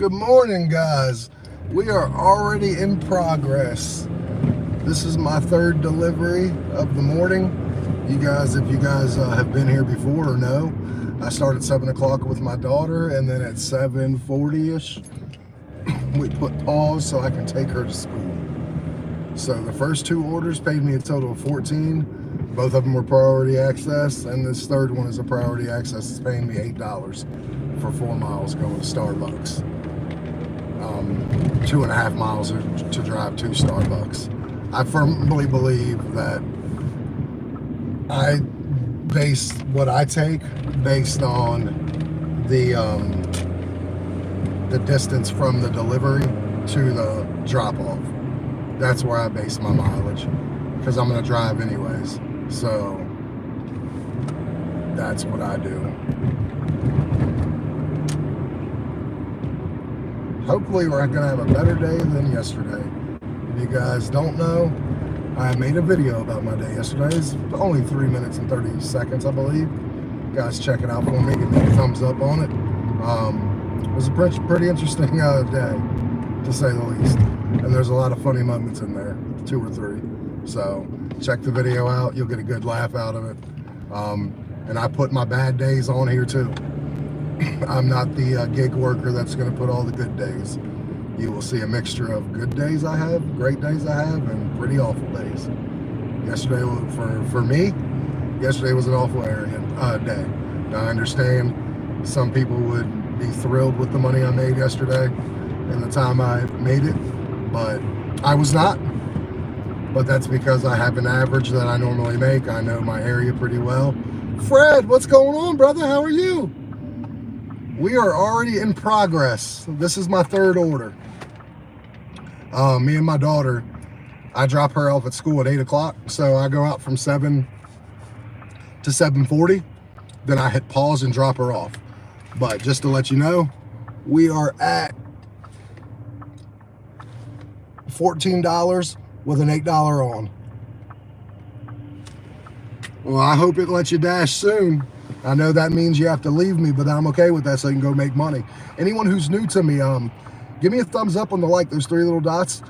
Good morning, guys. We are already in progress. This is my third delivery of the morning. You guys, if you guys have been here before or know, I started 7 o'clock with my daughter, and then at 7:40-ish, we put pause so I can take her to school. So the first two orders paid me a total of 14. Both of them were priority access, and this third one is a priority access. It's paying me $8 for 4 miles going to Starbucks. 2.5 miles to drive to Starbucks. I firmly believe that I base what I take based on the distance from the delivery to the drop-off. That's where I base my mileage, because I'm going to drive anyways. So that's what I do. Hopefully we're going to have a better day than yesterday. If you guys don't know, I made a video about my day yesterday. It's only 3 minutes and 30 seconds, I believe. You guys check it out for me, give me a thumbs up on it. It was a pretty interesting day, to say the least. And there's a lot of funny moments in there, 2 or 3. So check the video out, you'll get a good laugh out of it. And I put my bad days on here too. I'm not the gig worker that's going to put all the good days. You will see a mixture of good days I have, great days I have, and pretty awful days. Yesterday, for me, yesterday was an awful day. Now, I understand some people would be thrilled with the money I made yesterday and the time I made it, but I was not. But that's because I have an average that I normally make. I know my area pretty well. Fred, what's going on, brother? How are you? We are already in progress. This is my third order. Me and my daughter, I drop her off at school at 8 o'clock. So I go out from 7 to 7:40. Then I hit pause and drop her off. But just to let you know, we are at $14 with an $8 on. Well, I hope it lets you dash soon. I know that means you have to leave me, but I'm okay with that so you can go make money. Anyone who's new to me, give me a thumbs up on the like, those 3 little dots.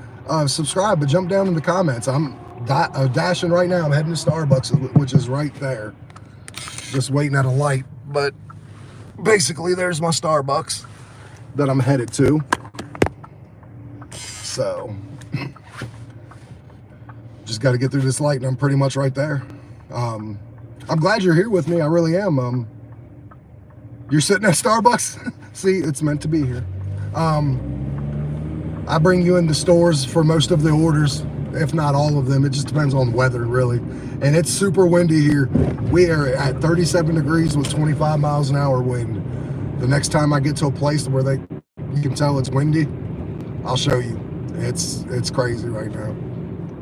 Subscribe, but jump down in the comments. I'm dashing right now. I'm heading to Starbucks, which is right there. Just waiting at a light, but basically there's my Starbucks that I'm headed to. So just got to get through this light and I'm pretty much right there. I'm glad you're here with me. I really am. You're sitting at Starbucks? See, it's meant to be here. I bring you into stores for most of the orders, if not all of them. It just depends on the weather, really. And it's super windy here. We are at 37 degrees with 25 miles an hour wind. The next time I get to a place where you can tell it's windy, I'll show you. It's crazy right now.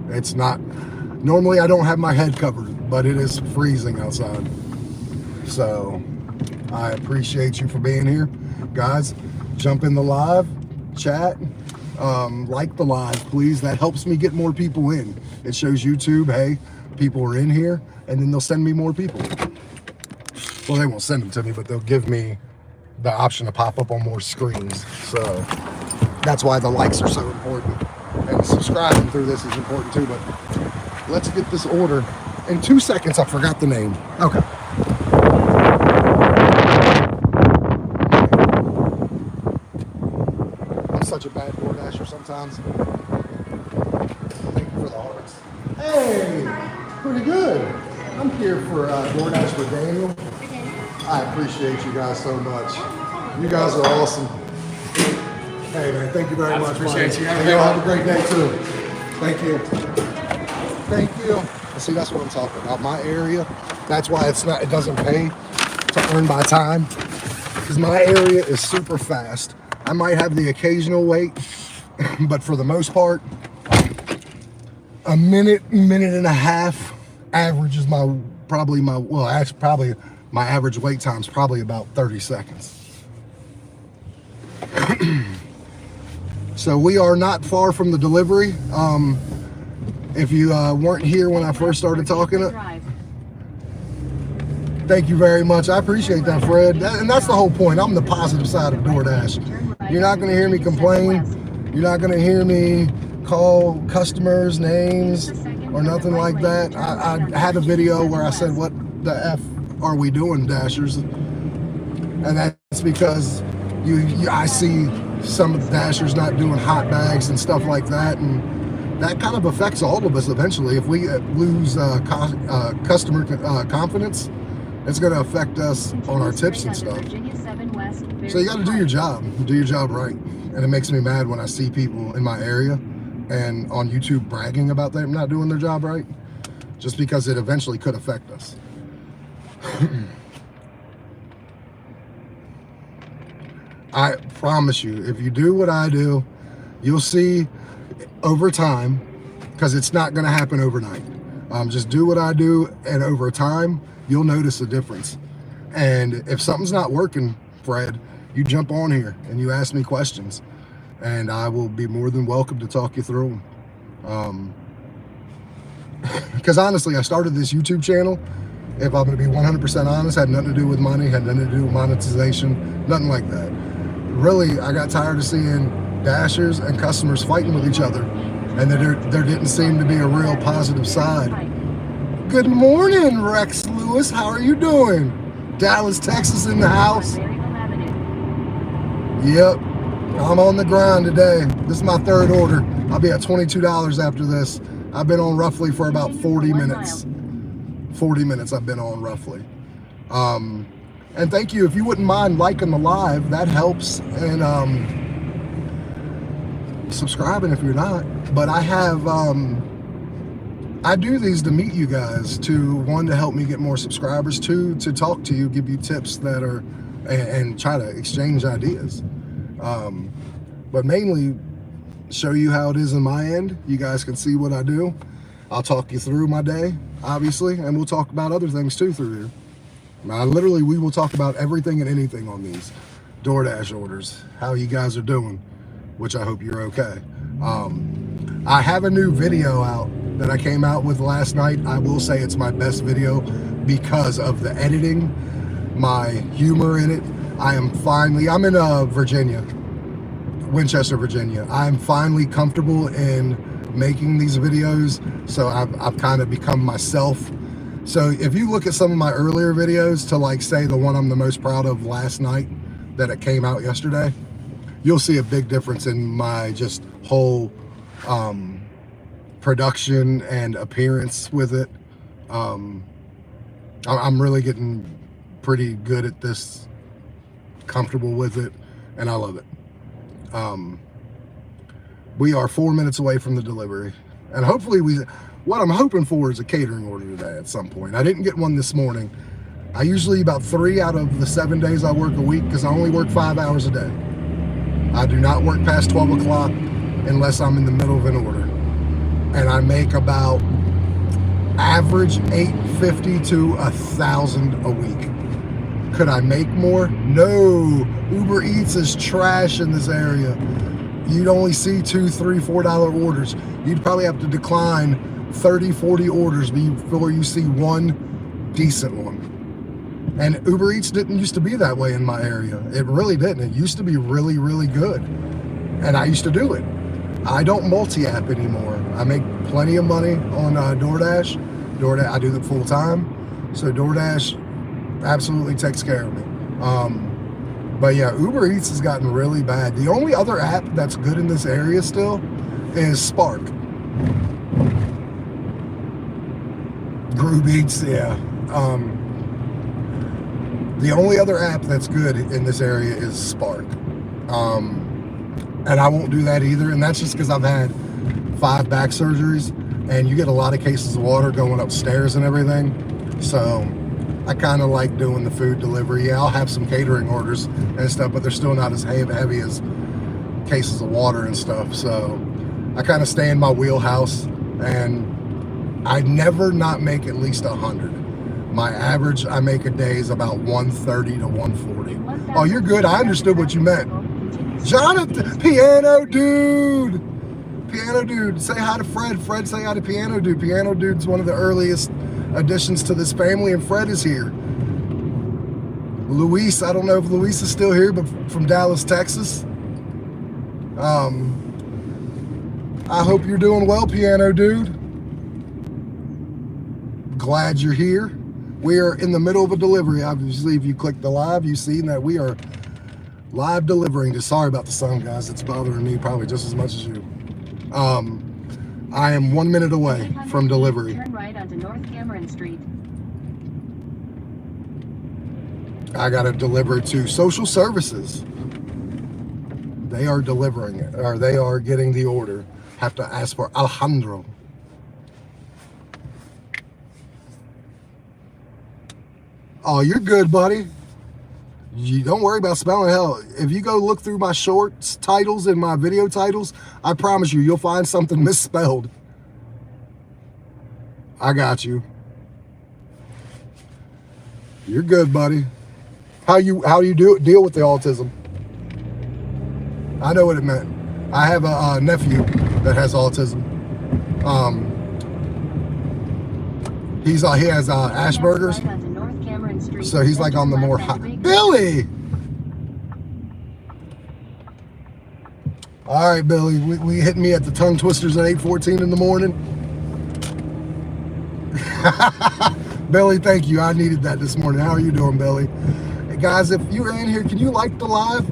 It's not. Normally I don't have my head covered, but it is freezing outside. So I appreciate you for being here. Guys, jump in the live, chat, like the live, please. That helps me get more people in. It shows YouTube, hey, people are in here, and then they'll send me more people. Well, they won't send them to me, but they'll give me the option to pop up on more screens. So that's why the likes are so important. And subscribing through this is important too, but let's get this order. In 2 seconds, I forgot the name. Okay. I'm such a bad DoorDasher sometimes. Thank you for the hearts. Hey, pretty good. I'm here for DoorDash for Daniel. I appreciate you guys so much. You guys are awesome. Hey man, thank you very much. Appreciate you. And y'all have a great day too. Thank you. Thank you. See, that's what I'm talking about. My area, that's why it doesn't pay to earn by time, because my area is super fast. I might have the occasional wait, but for the most part, a minute and a half average is probably my average wait time is probably about 30 seconds. So we are not far from the delivery. If you weren't here when I first started talking, thank you very much. I appreciate that, Fred. And that's the whole point. I'm the positive side of DoorDash. You're not going to hear me complain. You're not going to hear me call customers names or nothing like that. I had a video where I said, what the F are we doing, Dashers? And that's because I see some of the Dashers not doing hot bags and stuff like that, and that kind of affects all of us eventually. If we lose customer confidence, it's going to affect us on our tips and stuff. So you got to do your job right. And it makes me mad when I see people in my area and on YouTube bragging about them not doing their job right, just because it eventually could affect us. I promise you, if you do what I do, you'll see over time, because it's not going to happen overnight. Just do what I do, and over time, you'll notice a difference. And if something's not working, Fred, you jump on here and you ask me questions, and I will be more than welcome to talk you through them. Because honestly, I started this YouTube channel, if I'm going to be 100% honest, had nothing to do with money, had nothing to do with monetization, nothing like that. Really, I got tired of seeing Dashers and customers fighting with each other, and there didn't seem to be a real positive side. Good morning, Rex Lewis. How are you doing? Dallas, Texas in the house. Yep, I'm on the grind today. This is my third order. I'll be at $22 after this. I've been on roughly for about 40 minutes. 40 minutes I've been on roughly. And thank you. If you wouldn't mind liking the live, that helps. And subscribing if you're not. But I have, I do these to meet you guys, to help me get more subscribers, to talk to you, give you tips that are, and try to exchange ideas. But mainly show you how it is in my end. You guys can see what I do. I'll talk you through my day, obviously, and we'll talk about other things too through here. We will talk about everything and anything on these DoorDash orders, how you guys are doing, which I hope you're okay. I have a new video out that I came out with last night. I will say it's my best video because of the editing, my humor in it. I'm in Virginia, Winchester, Virginia. I'm finally comfortable in making these videos, so I've kind of become myself. So if you look at some of my earlier videos to, like, say the one I'm the most proud of last night that it came out yesterday, you'll see a big difference in my just whole production and appearance with it. I'm really getting pretty good at this, comfortable with it, and I love it. We are 4 minutes away from the delivery, and hopefully what I'm hoping for is a catering order today at some point. I didn't get one this morning. I usually, about 3 out of the 7 days I work a week, because I only work 5 hours a day. I do not work past 12 o'clock unless I'm in the middle of an order. And I make about average $850 to $1,000 a week. Could I make more? No. Uber Eats is trash in this area. You'd only see $2, $3, $4 orders. You'd probably have to decline 30, 40 orders before you see one decent one. And Uber Eats didn't used to be that way in my area. It really didn't. It used to be really, really good. And I used to do it. I don't multi-app anymore. I make plenty of money on DoorDash. I do it full time. So DoorDash absolutely takes care of me. But yeah, Uber Eats has gotten really bad. The only other app that's good in this area still is Spark. Group Eats, yeah. The only other app that's good in this area is Spark. And I won't do that either. And that's just because I've had 5 back surgeries, and you get a lot of cases of water going upstairs and everything. So I kind of like doing the food delivery. Yeah, I'll have some catering orders and stuff, but they're still not as heavy as cases of water and stuff. So I kind of stay in my wheelhouse, and I never not make at least 100. My average I make a day is about 130 to 140. Oh, you're good. I understood what you meant. Jonathan, Piano Dude. Piano Dude, say hi to Fred. Fred, say hi to Piano Dude. Piano Dude's one of the earliest additions to this family, and Fred is here. Luis, I don't know if Luis is still here, but from Dallas, Texas. I hope you're doing well, Piano Dude. Glad you're here. We are in the middle of a delivery. Obviously, if you click the live, you've seen that we are live delivering. Sorry about the sun, guys. It's bothering me probably just as much as you. I am 1 minute away from delivery. Turn right onto North Cameron Street. I got to deliver to social services. They are delivering it, or they are getting the order. Have to ask for Alejandro. Oh, you're good, buddy. You don't worry about spelling. Hell, if you go look through my shorts titles and my video titles, I promise you'll find something misspelled. I got you. You're good, buddy. How you deal with the autism? I know what it meant. I have a nephew that has autism. He has Asperger's, so he's like on the more high. Billy. All right, Billy. We hitting me at the tongue twisters at 8:14 in the morning. Billy, thank you. I needed that this morning. How are you doing, Billy? Hey guys, if you're in here, can you like the live?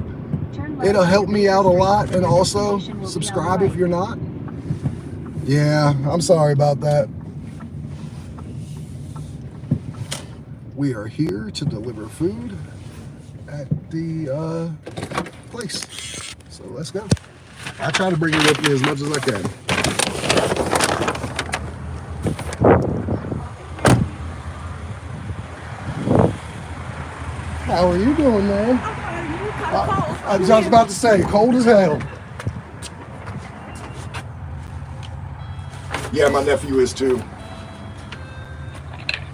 It'll help me out a lot, and also subscribe if you're not. Yeah, I'm sorry about that. We are here to deliver food at the place. So let's go. I try to bring it with me as much as I can. How are you doing, man? I was just about to say, cold as hell. Yeah, my nephew is too. Can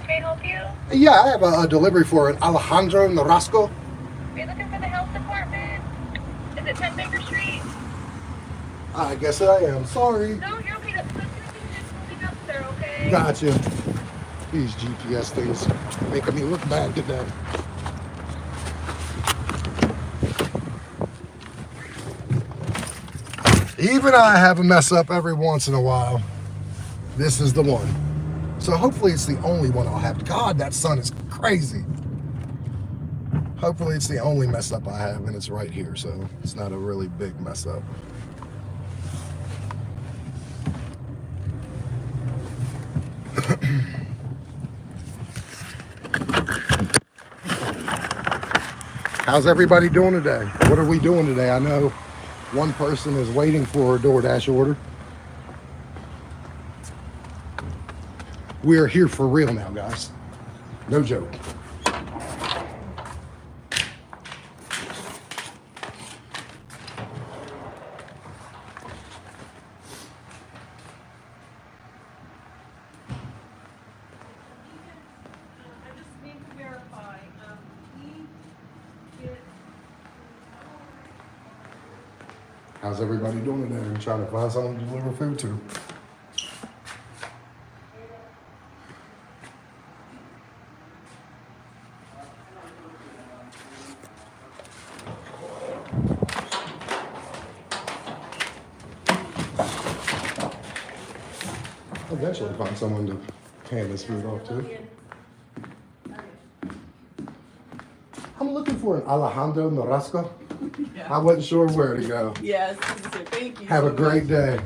I help you? Yeah, I have a delivery for an Alejandro Norasco. Are you looking for the health department? Is it 10 Baker Street? I guess I am. Sorry. No, you're okay. That's moving up there, okay? Gotcha. These GPS things making me look bad today. Even I have a mess up every once in a while. This is the one. So hopefully it's the only one I'll have. God, that sun is crazy. Hopefully it's the only mess up I have, and it's right here, so it's not a really big mess up. How's everybody doing today? What are we doing today? I know one person is waiting for a DoorDash order. We are here for real now, guys. No joke. How's everybody doing today? I'm trying to find someone to deliver food to. I'll eventually find someone to hand this food off to. I'm looking for an Alejandro Norasco. Yeah. I wasn't sure where to go. Yes, thank you. Have a great day.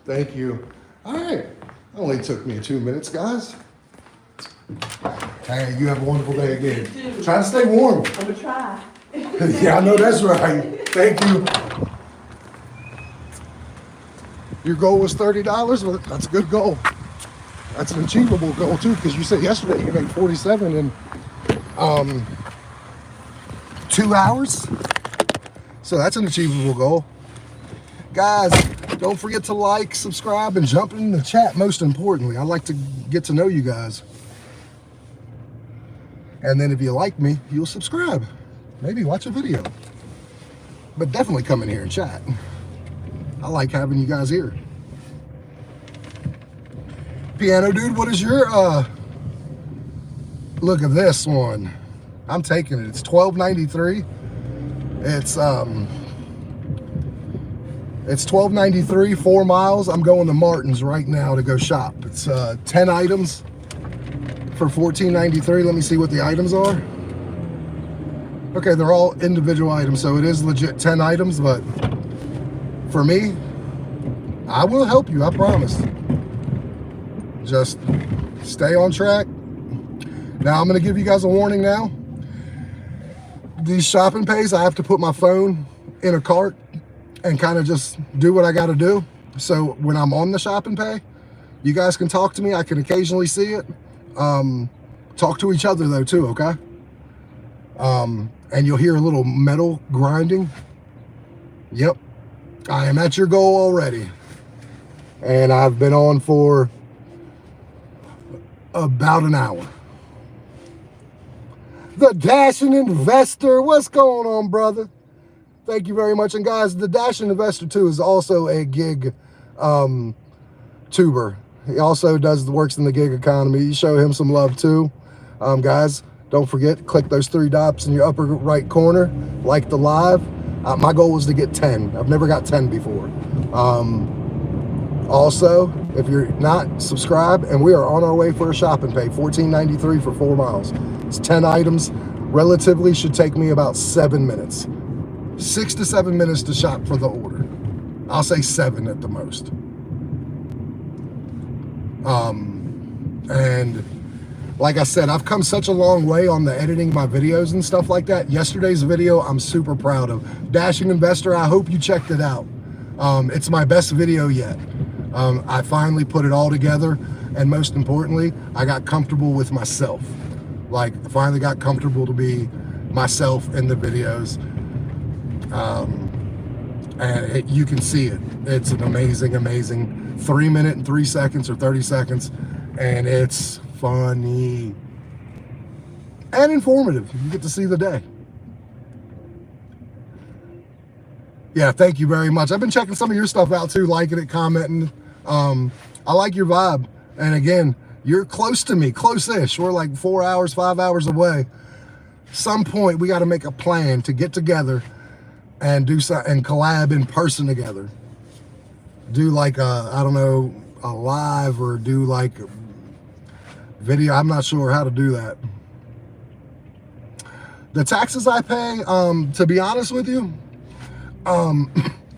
Thank you. All right. Only took me 2 minutes, guys. Hey, you have a wonderful day again. Try to stay warm. I'm gonna try. Yeah, I know that's right. Thank you. Your goal was $30. Well, that's a good goal. That's an achievable goal too, because you said yesterday you made 47 in 2 hours. So that's an achievable goal. Guys, don't forget to like, subscribe, and jump in the chat, most importantly. I like to get to know you guys. And then if you like me, you'll subscribe. Maybe watch a video. But definitely come in here and chat. I like having you guys here. Piano Dude, what is your, look at this one. I'm taking it. It's $12.93. It's It's $12.93, 4 miles. I'm going to Martin's right now to go shop. It's 10 items for $14.93. Let me see what the items are. Okay, they're all individual items, so it is legit 10 items, but for me, I will help you, I promise. Just stay on track. Now, I'm gonna give you guys a warning now. These shopping pays, I have to put my phone in a cart and kind of just do what I gotta do. So when I'm on the shopping pay, you guys can talk to me. I can occasionally see it. Talk to each other though too, okay? And you'll hear a little metal grinding. Yep, I am at your goal already. And I've been on for about an hour. The Dashing Investor, what's going on, brother? Thank you very much. And guys, the Dashing Investor too is also a gig tuber. He also works in the gig economy. You show him some love too. Guys, don't forget, click those 3 dots in your upper right corner, like the live. My goal was to get 10. I've never got 10 before. Also, if you're not subscribed, and we are on our way for a shopping pay, $14.93 for 4 miles. It's 10 items. Relatively should take me about 7 minutes. 6 to 7 minutes to shop for the order. I'll say 7 at the most. And like I said, I've come such a long way on the editing my videos and stuff like that. Yesterday's video, I'm super proud of. Dashing Investor, I hope you checked it out. It's my best video yet. I finally put it all together, and most importantly, I got comfortable with myself. Like, I finally got comfortable to be myself in the videos. And you can see it. It's an amazing, amazing 3 minute and 3 seconds or 30 seconds, and it's funny and informative. You get to see the day. Yeah, thank you very much. I've been checking some of your stuff out too, liking it, commenting. I like your vibe. And again, you're close to me, close-ish. We're like 4 hours, 5 hours away. Some point we got to make a plan to get together and do something and collab in person together. Do like I don't know, a live, or do like a video. I'm not sure how to do that. The taxes I pay, to be honest with you, I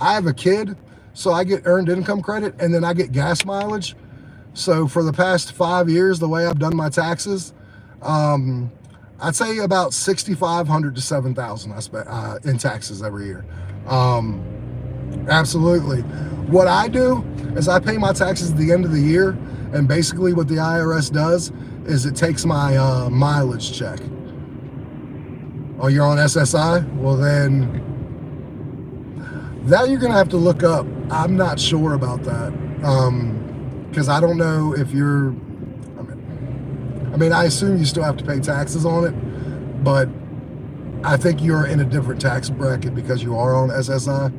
have a kid, so I get earned income credit, and then I get gas mileage. So for the past 5 years, the way I've done my taxes, I'd say about $6,500 to $7,000 I spent in taxes every year. Absolutely. What I do is I pay my taxes at the end of the year, and basically what the IRS does is it takes my mileage check. Oh, you're on SSI? Well then, that you're gonna have to look up. I'm not sure about that. Because I don't know if you're, I mean, I assume you still have to pay taxes on it, but I think you're in a different tax bracket because you are on SSI.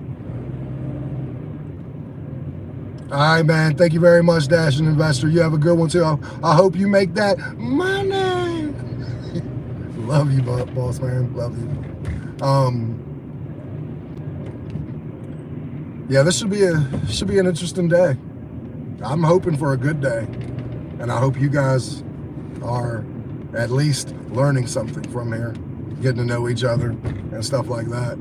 All right, man. Thank you very much, Dashing Investor. You have a good one too. I hope you make that money. Love you, boss man. Love you. Yeah, this should be an interesting day. I'm hoping for a good day, and I hope you guys are at least learning something from here, getting to know each other and stuff like that.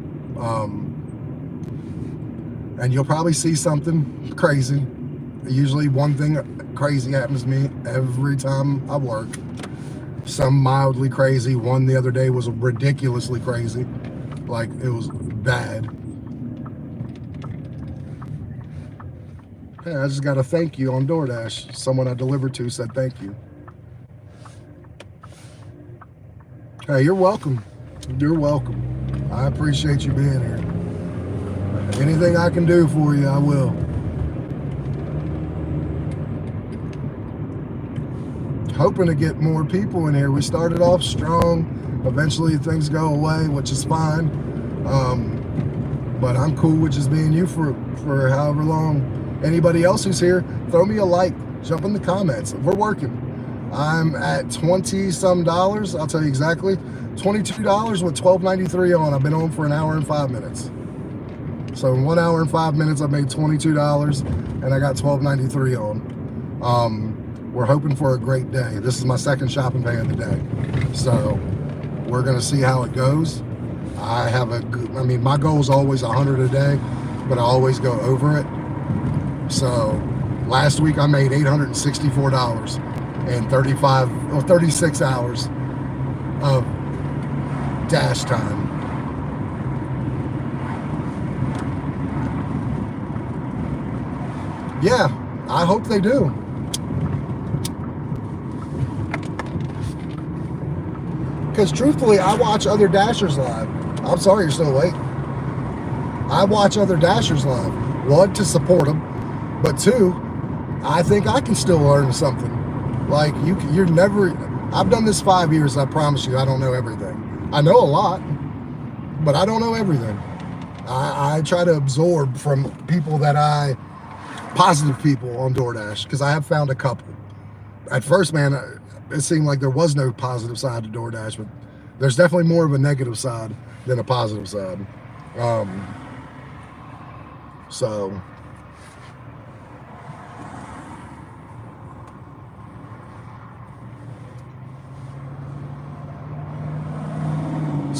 And you'll probably see something crazy. Usually one thing crazy happens to me every time I work. Some mildly crazy. One the other day was ridiculously crazy. Like, it was bad. Hey, I just got a thank you on DoorDash. Someone I delivered to said thank you. Hey, you're welcome. You're welcome. I appreciate you being here. Anything I can do for you, I will. Hoping to get more people in here. We started off strong. Eventually things go away, which is fine. But I'm cool with just being you for however long. Anybody else who's here, throw me a like, jump in the comments. We're working. I'm at $20-some. I'll tell you exactly. $22 with $12.93 on. I've been on for an hour and 5 minutes. So in 1 hour and 5 minutes, I made $22 and I got $12.93 on. We're hoping for a great day. This is my second shopping day of the day. So we're gonna see how it goes. I mean, my goal is always 100 a day, but I always go over it. So last week I made $864 in 36 hours of dash time. Yeah, I hope they do. Because truthfully, I watch other Dashers live. I'm sorry you're still late. I watch other Dashers live. One, to support them, but two, I think I can still learn something. Like, you're never, I've done this 5 years, I promise you, I don't know everything. I know a lot, but I don't know everything. I try to absorb from people positive people on DoorDash, because I have found a couple. At first, man, it seemed like there was no positive side to DoorDash, but there's definitely more of a negative side than a positive side. So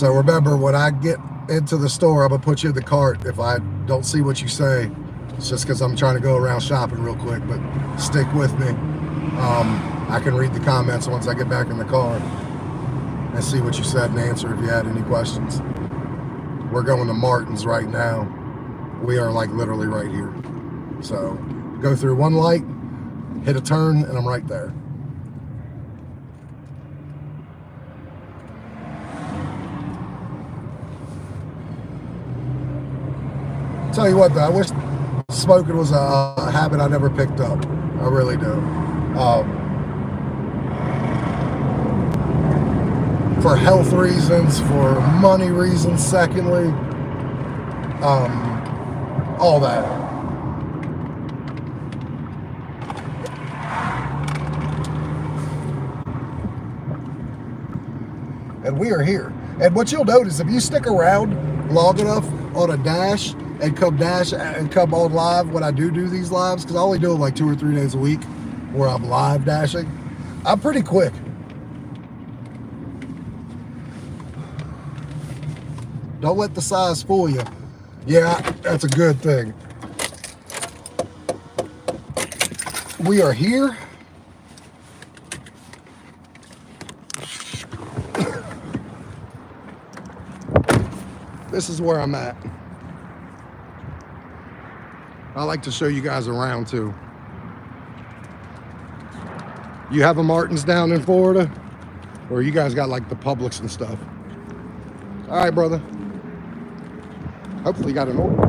remember, when I get into the store, I'm gonna put you in the cart. If I don't see what you say, it's just because I'm trying to go around shopping real quick, but stick with me. I can read the comments once I get back in the car and see what you said and answer if you had any questions. We're going to Martin's right now. We are like literally right here. So go through one light, hit a turn, and I'm right there. Tell you what though, I wish smoking was a habit I never picked up. I really do. For health reasons, for money reasons, secondly, all that. And we are here. And what you'll notice, if you stick around long enough on a dash and come on live when I do these lives, because I only do them like 2 or 3 days a week where I'm live dashing, I'm pretty quick. Don't let the size fool you. Yeah, that's a good thing. We are here. This is where I'm at. I like to show you guys around too. You have a Martin's down in Florida? Or you guys got like the Publix and stuff? All right, brother. Hopefully you got an order.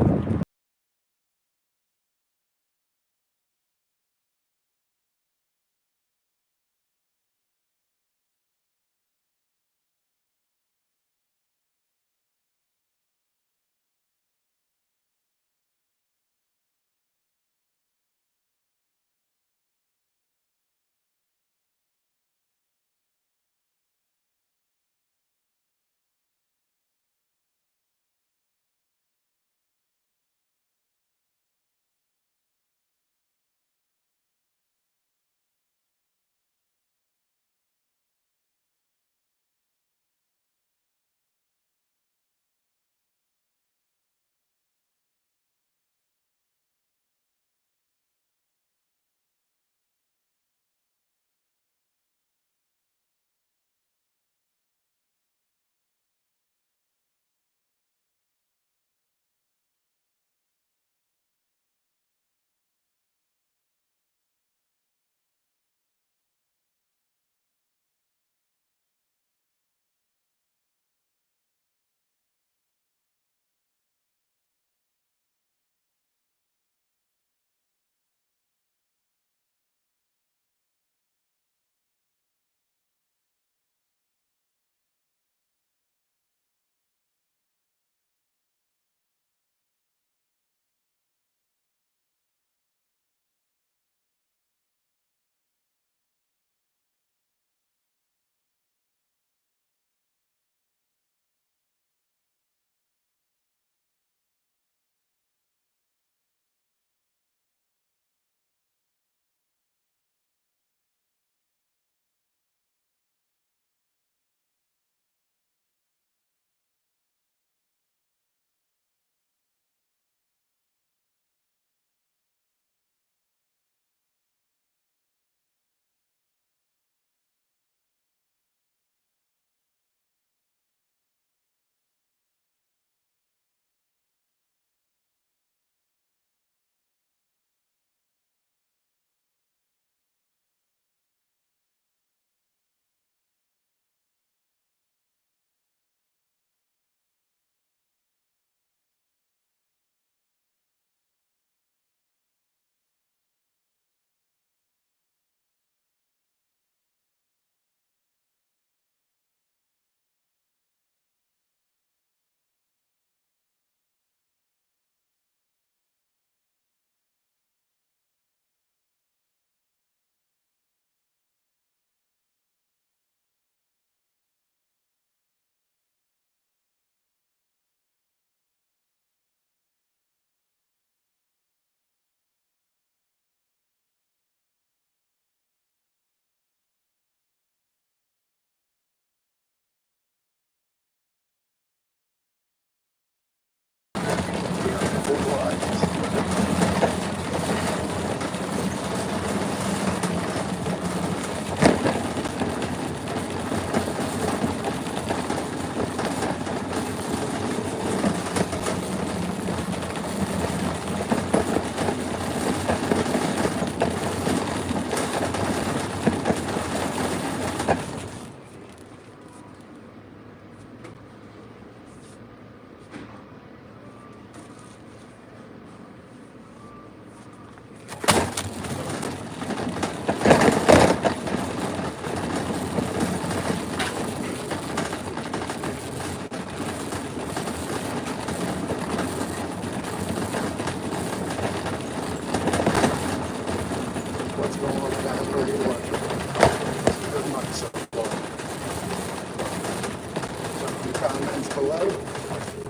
delay.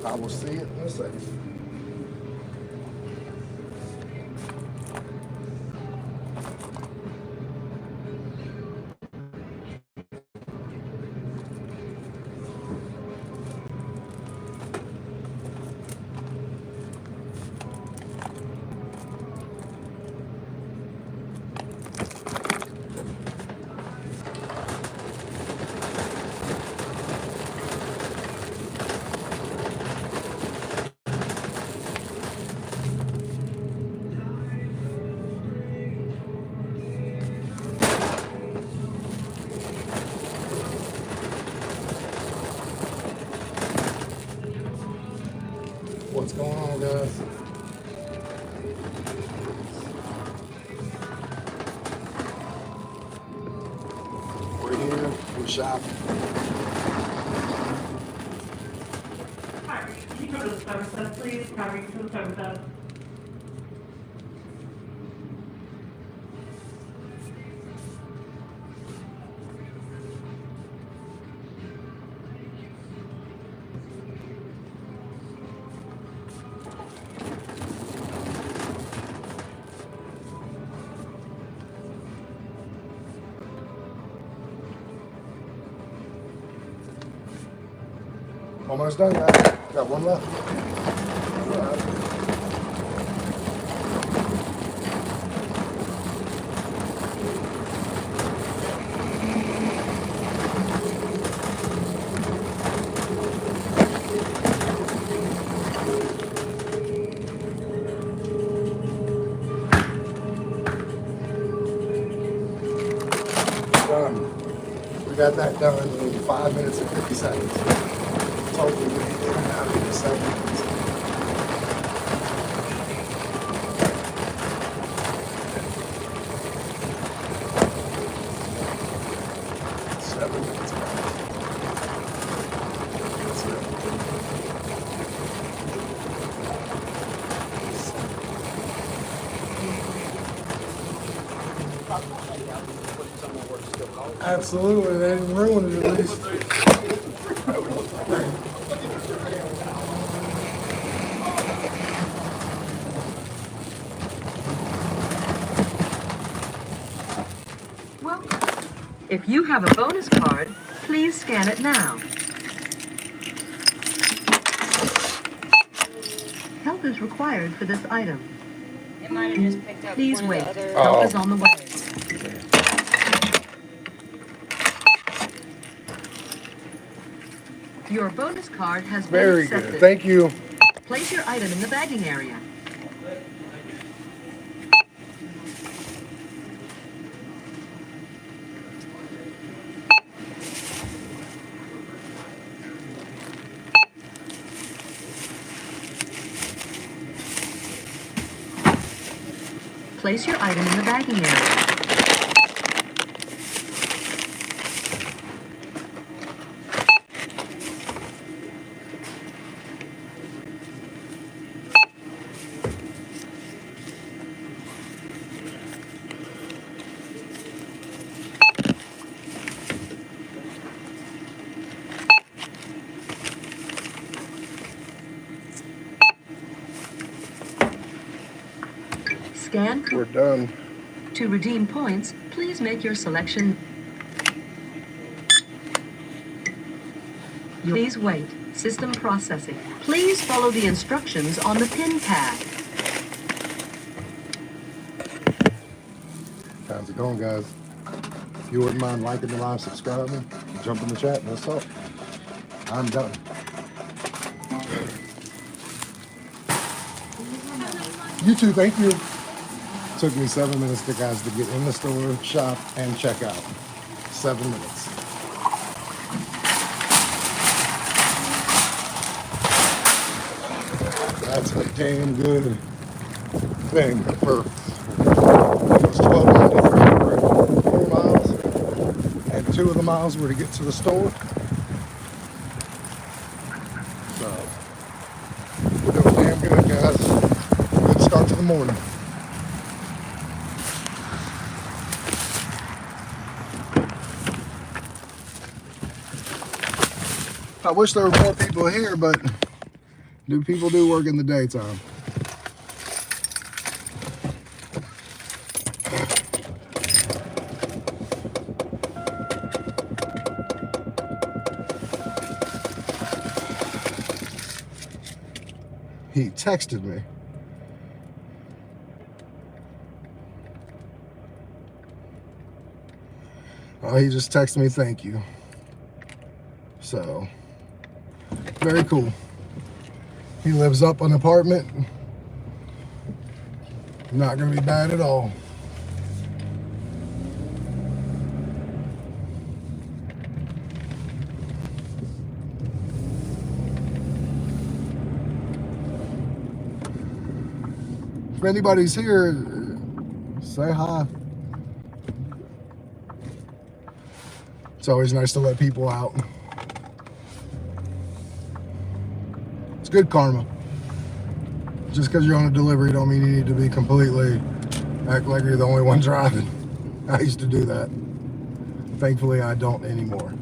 I will see it in a second. What's going on, guys? We're here, we're shopping. Hi, can you go to the service desk, please? Can you to the service desk? Almost done, guys. Got one left. All right. Done. We got that done in 5 minutes and 50 seconds. Totally in and out in 7 minutes. That's it. Absolutely, they didn't ruin it at least. Welcome. If you have a bonus card, please scan it now. Help is required for this item. It might have just picked up Please one wait. of the other. Help is on the way. Your bonus card has been Very accepted. good. Thank you. Place your item in the bagging area. Place your item in the bagging area. Scan We're done. to redeem points. Please make your selection. Please wait. System processing. Please follow the instructions on the pin pad. How's it going, guys? If you wouldn't mind liking the live, subscribing, jump in the chat, and let's talk. I'm done. You too, thank you. Took me 7 minutes, guys, to get in the store, shop, and check out. 7 minutes. That's a damn good thing for it was 12 4 miles, and 2 of the miles were to get to the store. So we're doing damn good, guys. Good start to the morning. I wish there were more people here, but people do work in the daytime. He texted me. Oh, he just texted me, thank you. So, very cool. He lives up an apartment. Not gonna be bad at all. If anybody's here, say hi. It's always nice to let people out. It's good karma. Just because you're on a delivery don't mean you need to be completely act like you're the only one driving. I used to do that. Thankfully, I don't anymore.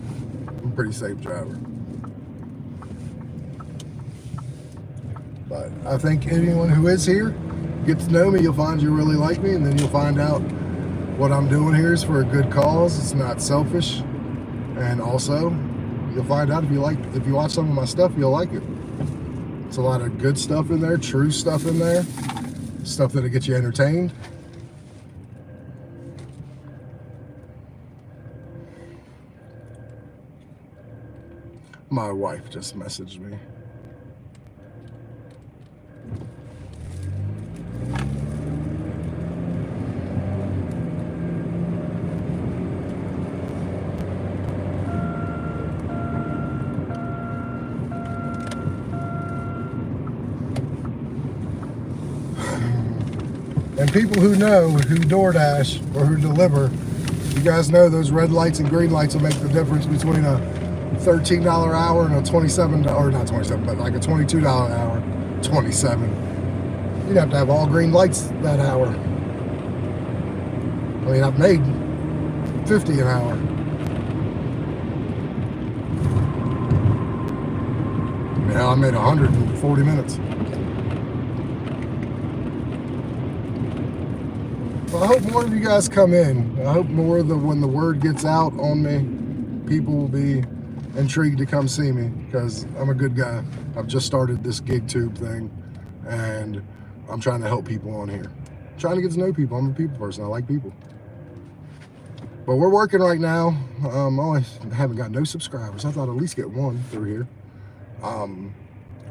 I'm a pretty safe driver. But I think anyone who is here, get to know me, you'll find you really like me, and then you'll find out what I'm doing here is for a good cause. It's not selfish. And also, you'll find out if you watch some of my stuff, you'll like it. It's a lot of good stuff in there, true stuff in there, stuff that'll get you entertained. My wife just messaged me. And people who know, who DoorDash or who deliver, you guys know those red lights and green lights will make the difference between a $13 hour and a $27, or not 27, but like a $22 hour, 27. You'd have to have all green lights that hour. I mean, I've made 50 an hour. Yeah, I made 140 minutes. Well, I hope more of you guys come in. I hope more of when the word gets out on me, people will be intrigued to come see me, because I'm a good guy. I've just started this gig tube thing, and I'm trying to help people on here. I'm trying to get to know people. I'm a people person. I like people. But we're working right now. I haven't got no subscribers. I thought I'd at least get one through here.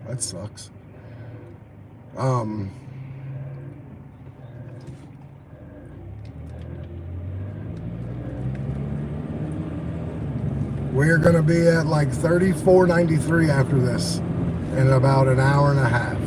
That sucks. We're gonna be at like 34.93 after this in about an hour and a half.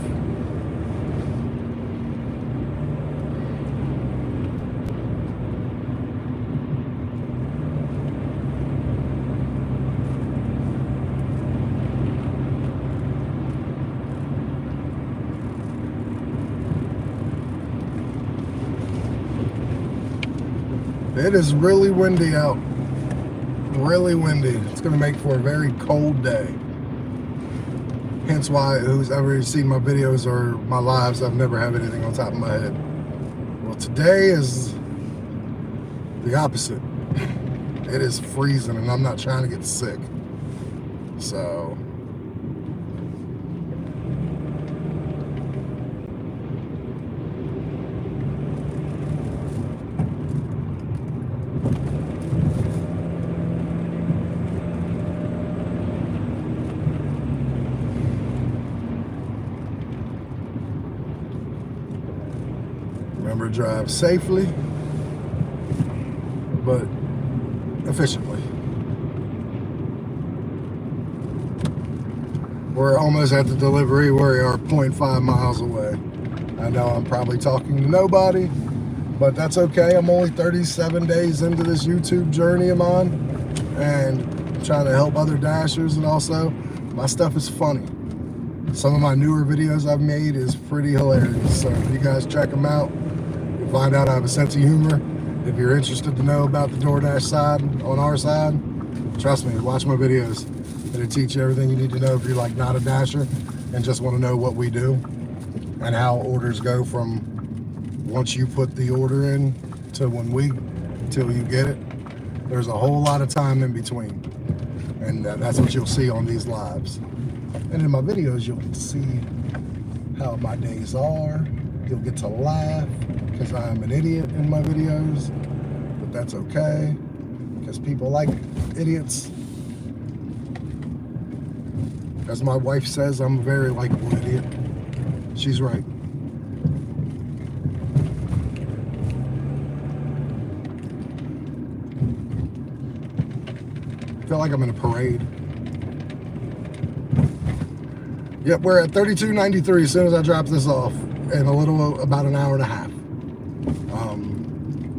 It is really windy out. Really windy. It's going to make for a very cold day. Hence why, who's ever seen my videos or my lives, I've never had anything on top of my head. Well, today is the opposite. It is freezing and I'm not trying to get sick. So remember, drive safely, but efficiently. We're almost at the delivery. We are 0.5 miles away. I know I'm probably talking to nobody, but that's okay. I'm only 37 days into this YouTube journey of mine, and I'm trying to help other Dashers, and also my stuff is funny. Some of my newer videos I've made is pretty hilarious, so if you guys check them out, you'll find out I have a sense of humor. If you're interested to know about the DoorDash side, on our side, trust me, watch my videos. It'll teach you everything you need to know if you're like not a Dasher and just want to know what we do and how orders go from once you put the order in to till you get it. There's a whole lot of time in between, and that's what you'll see on these lives. And in my videos, you'll see how my days are. You'll get to laugh because I'm an idiot in my videos, but that's okay because people like idiots. As my wife says, I'm a very likable idiot. She's right. I feel like I'm in a parade. Yep, we're at 32.93 as soon as I drop this off in about an hour and a half.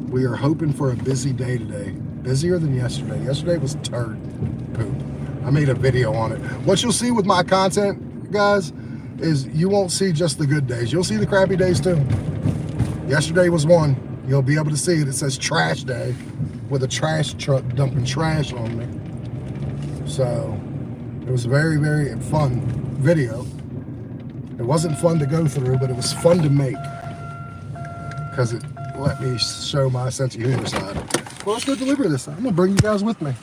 We are hoping for a busy day today. Busier than yesterday. Yesterday was turd poop. I made a video on it. What you'll see with my content, guys, is you won't see just the good days. You'll see the crappy days too. Yesterday was one. You'll be able to see it. It says trash day with a trash truck dumping trash on me. So it was a very, very fun video. It wasn't fun to go through, but it was fun to make because it let me show my sense of humor side. Well, let's go deliver this. I'm gonna bring you guys with me.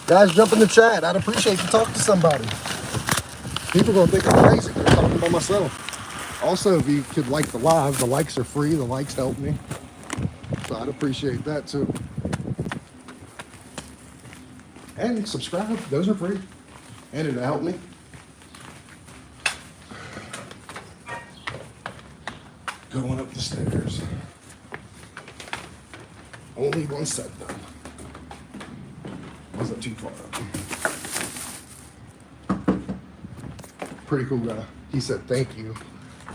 Guys, jump in the chat. I'd appreciate to talk to somebody. People are gonna think I'm crazy. I'm talking by myself. Also, if you could like the live, the likes are free. The likes help me. So I'd appreciate that too. And subscribe, those are free. And it'll help me. Going up the stairs. Only one set though. Wasn't too far up. Pretty cool guy. He said thank you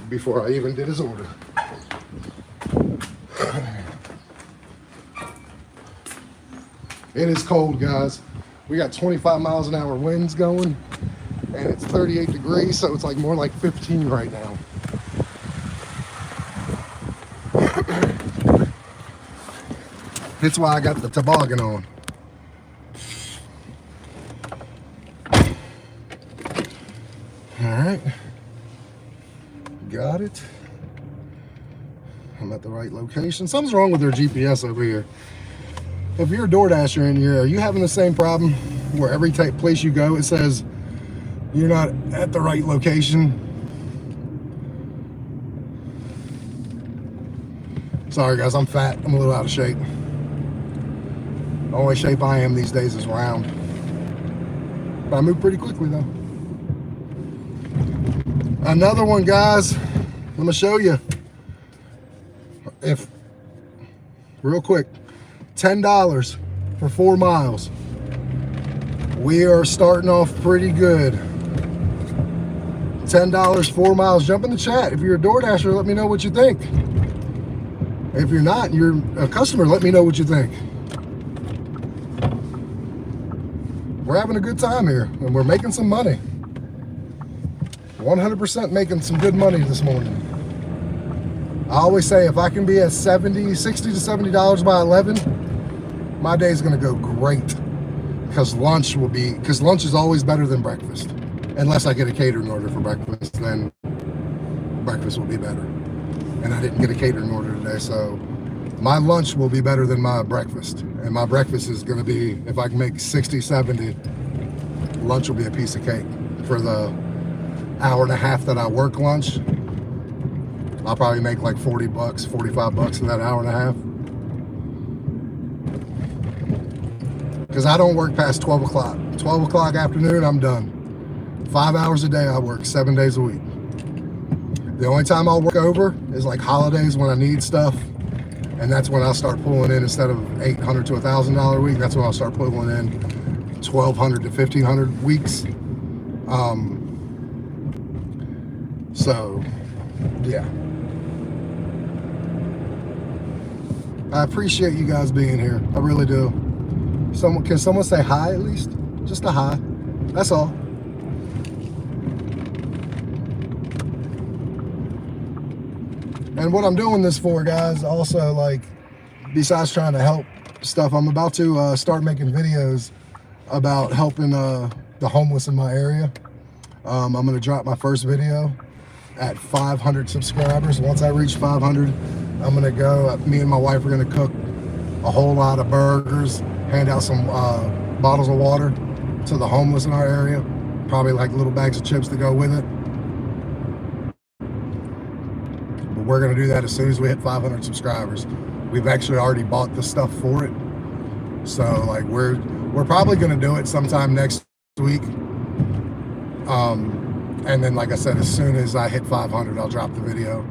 before I even did his order. It is cold, guys. We got 25 miles an hour winds going, and it's 38 degrees, so it's like more like 15 right now. That's why I got the toboggan on. All right, got it. I'm at the right location. Something's wrong with their GPS over here. If you're a DoorDasher in here, are you having the same problem where every place you go, it says you're not at the right location? Sorry guys, I'm fat. I'm a little out of shape. The only shape I am these days is round. But I move pretty quickly though. Another one, guys. I'm gonna show you. Real quick, $10 for 4 miles. We are starting off pretty good. $10, 4 miles. Jump in the chat. If you're a DoorDasher, let me know what you think. If you're not, you're a customer, let me know what you think. We're having a good time here, and we're making some money. 100% making some good money this morning. I always say if I can be at $60 to $70 by 11, my day's gonna go great. Because lunch is always better than breakfast. Unless I get a catering order for breakfast, then breakfast will be better. And I didn't get a catering order today, so my lunch will be better than my breakfast. And my breakfast is gonna be, if I can make 60, 70, lunch will be a piece of cake. For the hour and a half that I work lunch, I'll probably make like 40 bucks, 45 bucks in that hour and a half. Because I don't work past 12 o'clock. 12 o'clock afternoon, I'm done. 5 hours a day, I work 7 days a week. The only time I'll work over is like holidays when I need stuff. And that's when I'll start pulling in, instead of $800 to $1,000 a week, that's when I'll start pulling in $1,200 to $1,500 weeks. So, yeah. I appreciate you guys being here. I really do. Can someone say hi at least? Just a hi. That's all. And what I'm doing this for, guys, also, like, besides trying to help stuff, I'm about to start making videos about helping the homeless in my area. I'm gonna drop my first video at 500 subscribers. Once I reach 500, I'm gonna go, me and my wife are gonna cook a whole lot of burgers, hand out some bottles of water to the homeless in our area, probably like little bags of chips to go with it. But we're gonna do that as soon as we hit 500 subscribers. We've actually already bought the stuff for it. So like we're probably gonna do it sometime next week. And then, like I said, as soon as I hit 500, I'll drop the video.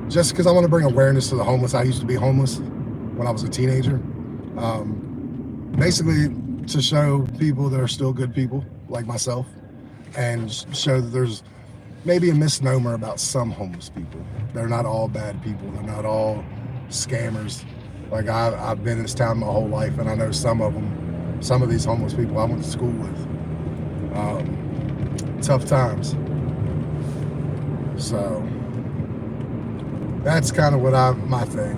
Just because I want to bring awareness to the homeless. I used to be homeless when I was a teenager. Basically, to show people that are still good people, like myself, and show that there's maybe a misnomer about some homeless people. They're not all bad people. They're not all scammers. Like, I've been in this town my whole life, and I know some of them, some of these homeless people I went to school with. Tough times. So that's kind of what my thing.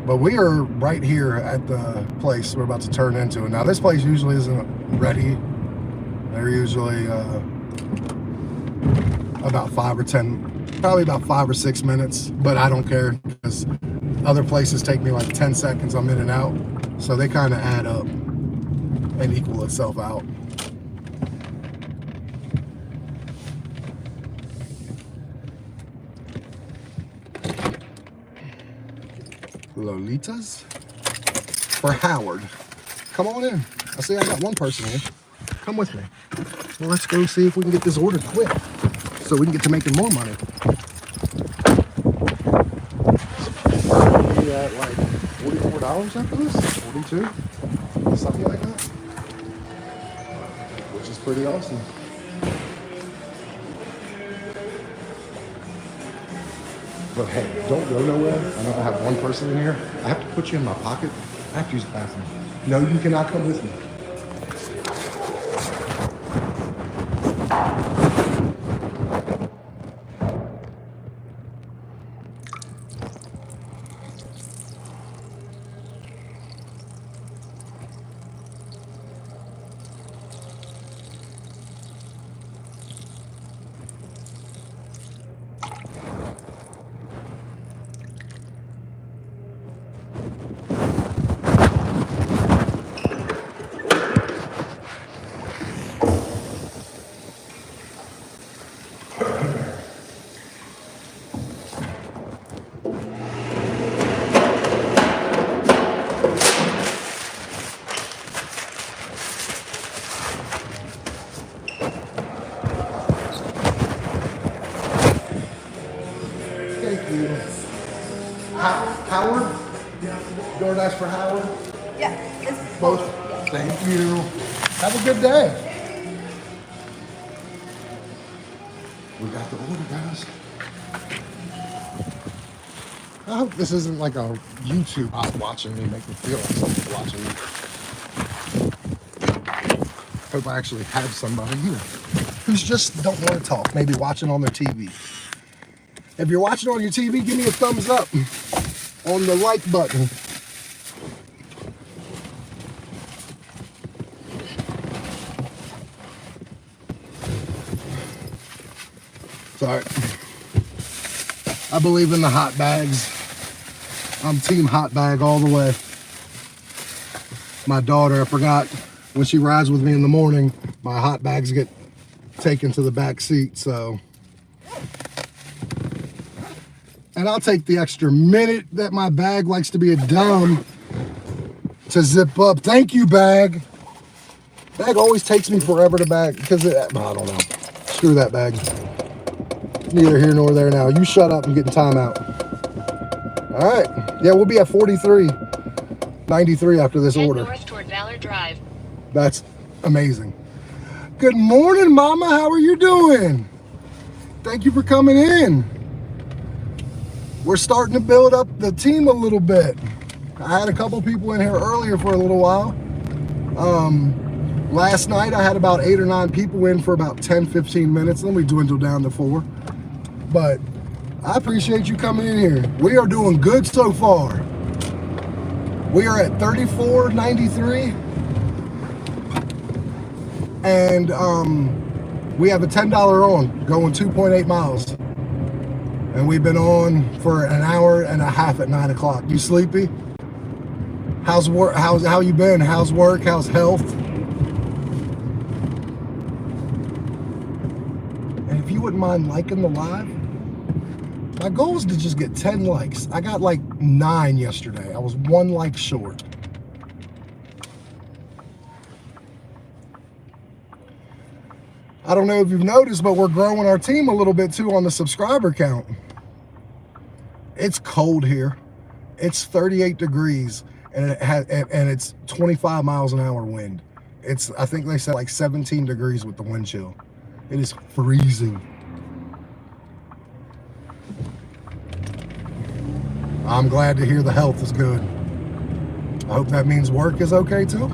But we are right here at the place we're about to turn into. And now this place usually isn't ready. They're usually about 5 or 10, probably about 5 or 6 minutes, but I don't care because other places take me like 10 seconds. I'm in and out. So they kind of add up and equal itself out. Lolitas for Howard. Come on in. I see I got one person here. Come with me. Well, let's go see if we can get this order quick so we can get to making more money. We're at like $44 after this? 42? Something like that. Which is pretty awesome. But hey, don't go nowhere. I know I have one person in here. I have to put you in my pocket. I have to use the bathroom. No, you cannot come with me. Howard? DoorDash for Howard? Yeah, it's Both? Yeah. Thank you. Have a good day. We got the order, guys. I hope this isn't like a YouTube bot watching me make me feel like somebody's watching me. Hope I actually have somebody here who's just don't want to talk, maybe watching on their TV. If you're watching on your TV, give me a thumbs up on the like button. Sorry. I believe in the hot bags. I'm team hot bag all the way. My daughter, I forgot, when she rides with me in the morning, my hot bags get taken to the back seat, so. And I'll take the extra minute that my bag likes to be a dumb to zip up. Thank you, bag. Bag always takes me forever to bag because I don't know. Screw that bag. Neither here nor there now. You shut up and get in timeout. All right. Yeah, we'll be at 43.93 after this order. North toward Valor Drive. That's amazing. Good morning, Mama. How are you doing? Thank you for coming in. We're starting to build up the team a little bit. I had a couple people in here earlier for a little while. Last night I had about 8 or 9 people in for about 10-15 minutes, then we dwindled down to 4. But I appreciate you coming in here. We are doing good so far. We are at 34.93. and we have a $10 on going 2.8 miles. And we've been on for an hour and a half at 9 o'clock. You sleepy? How's work? How you been? How's work? How's health? And if you wouldn't mind liking the live, my goal is to just get 10 likes. I got like 9 yesterday. I was 1 like short. I don't know if you've noticed, but we're growing our team a little bit too on the subscriber count. It's cold here. It's 38 degrees and it's 25 miles an hour wind. It's, I think they said like 17 degrees with the wind chill. It is freezing. I'm glad to hear the health is good. I hope that means work is okay too.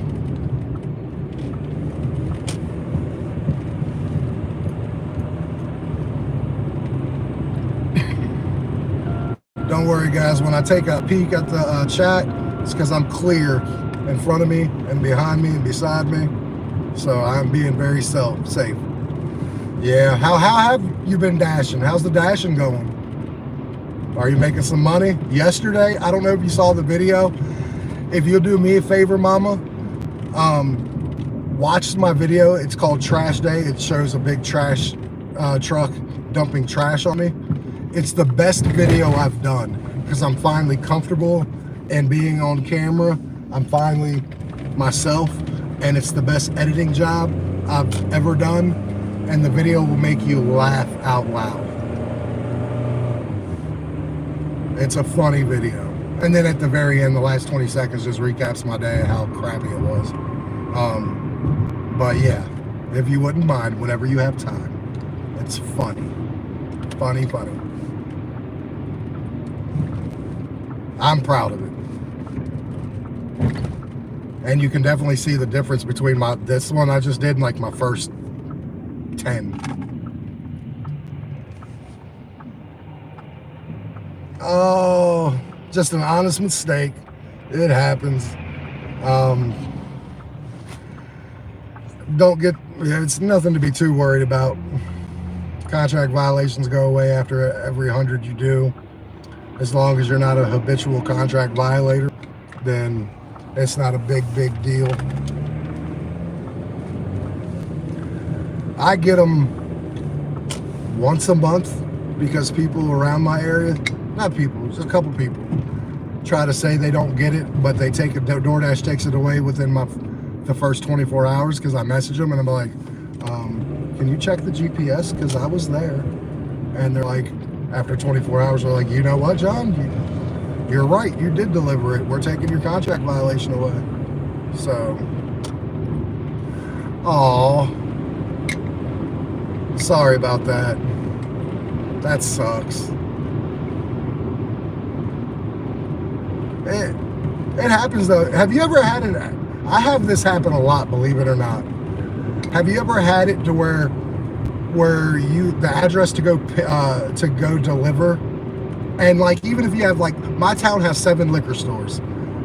Don't worry guys, when I take a peek at the chat, it's because I'm clear in front of me and behind me and beside me. So I'm being very safe. Yeah, how have you been dashing? How's the dashing going? Are you making some money? Yesterday, I don't know if you saw the video. If you'll do me a favor, mama, watch my video. It's called Trash Day. It shows a big trash truck dumping trash on me. It's the best video I've done because I'm finally comfortable and being on camera. I'm finally myself, and it's the best editing job I've ever done. And the video will make you laugh out loud. It's a funny video. And then at the very end, the last 20 seconds just recaps my day and how crappy it was. But yeah, if you wouldn't mind, whenever you have time, it's funny. Funny. I'm proud of it. And you can definitely see the difference between this one I just did and like my first 10. Oh, just an honest mistake. It happens. It's nothing to be too worried about. Contract violations go away after every 100 you do. As long as you're not a habitual contract violator, then it's not a big deal. I get them once a month because people around my area, not people, just a couple people, try to say they don't get it, but they take it, DoorDash takes it away within the first 24 hours because I message them and I'm like, can you check the GPS? Because I was there. And they're like, after 24 hours, they're like, you know what, John? You're right. You did deliver it. We're taking your contract violation away. So, sorry about that. That sucks. It happens though. Have you ever had I have this happen a lot, believe it or not. Have you ever had it to where the address to go deliver, and like even if you have, like, my town has 7 liquor stores.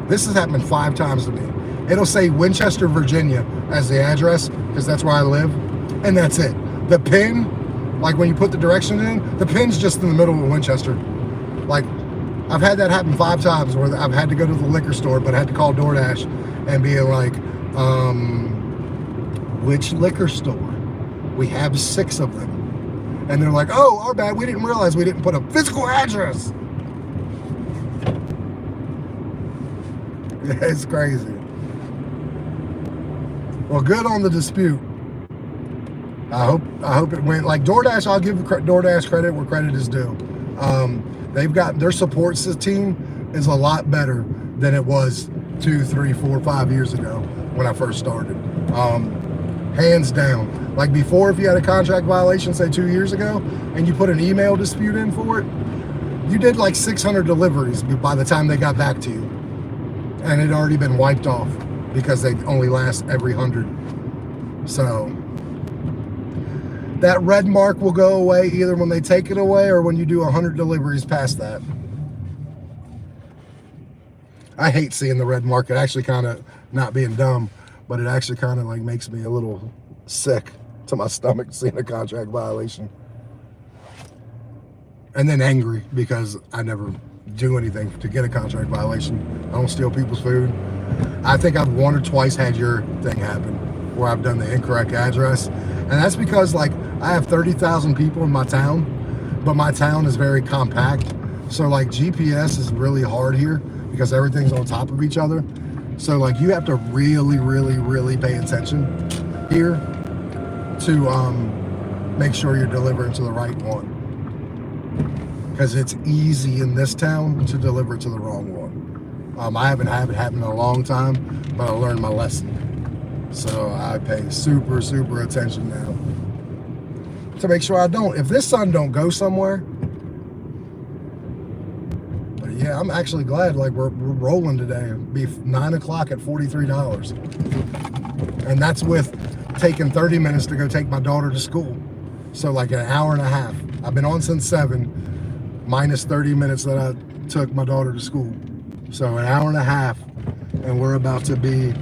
This has happened 5 times to me. It'll say Winchester, Virginia as the address because that's where I live, and that's it. The pin, like when you put the direction in, the pin's just in the middle of Winchester. Like, I've had that happen 5 times where I've had to go to the liquor store, but I had to call DoorDash and be like, which liquor store? We have 6 of them. And they're like, oh, our bad, we didn't realize we didn't put a physical address. It's crazy. Well, good on the dispute. I hope it went, like DoorDash, I'll give DoorDash credit where credit is due. They've got, their support team is a lot better than it was 2, 3, 4, 5 years ago when I first started. Hands down. Like before, if you had a contract violation, say 2 years ago, and you put an email dispute in for it, you did like 600 deliveries by the time they got back to you. And it had already been wiped off because they only last every 100. So that red mark will go away either when they take it away or when you do 100 deliveries past that. I hate seeing the red mark. It actually kind of, not being dumb, but it actually kind of like makes me a little sick to my stomach seeing a contract violation. And then angry because I never do anything to get a contract violation. I don't steal people's food. I think I've one or twice had your thing happen where I've done the incorrect address. And that's because like I have 30,000 people in my town, but my town is very compact. So like GPS is really hard here because everything's on top of each other. So like you have to really, really, really pay attention here to make sure you're delivering to the right one. Because it's easy in this town to deliver to the wrong one. I haven't had it happen in a long time, but I learned my lesson. So I pay super, super attention now to make sure I don't. If this sun don't go somewhere, but yeah, I'm actually glad like we're rolling today. It'll be 9 o'clock at $43. And that's with taking 30 minutes to go take my daughter to school. So like an hour and a half. I've been on since 7, minus 30 minutes that I took my daughter to school. So an hour and a half, and we're about to be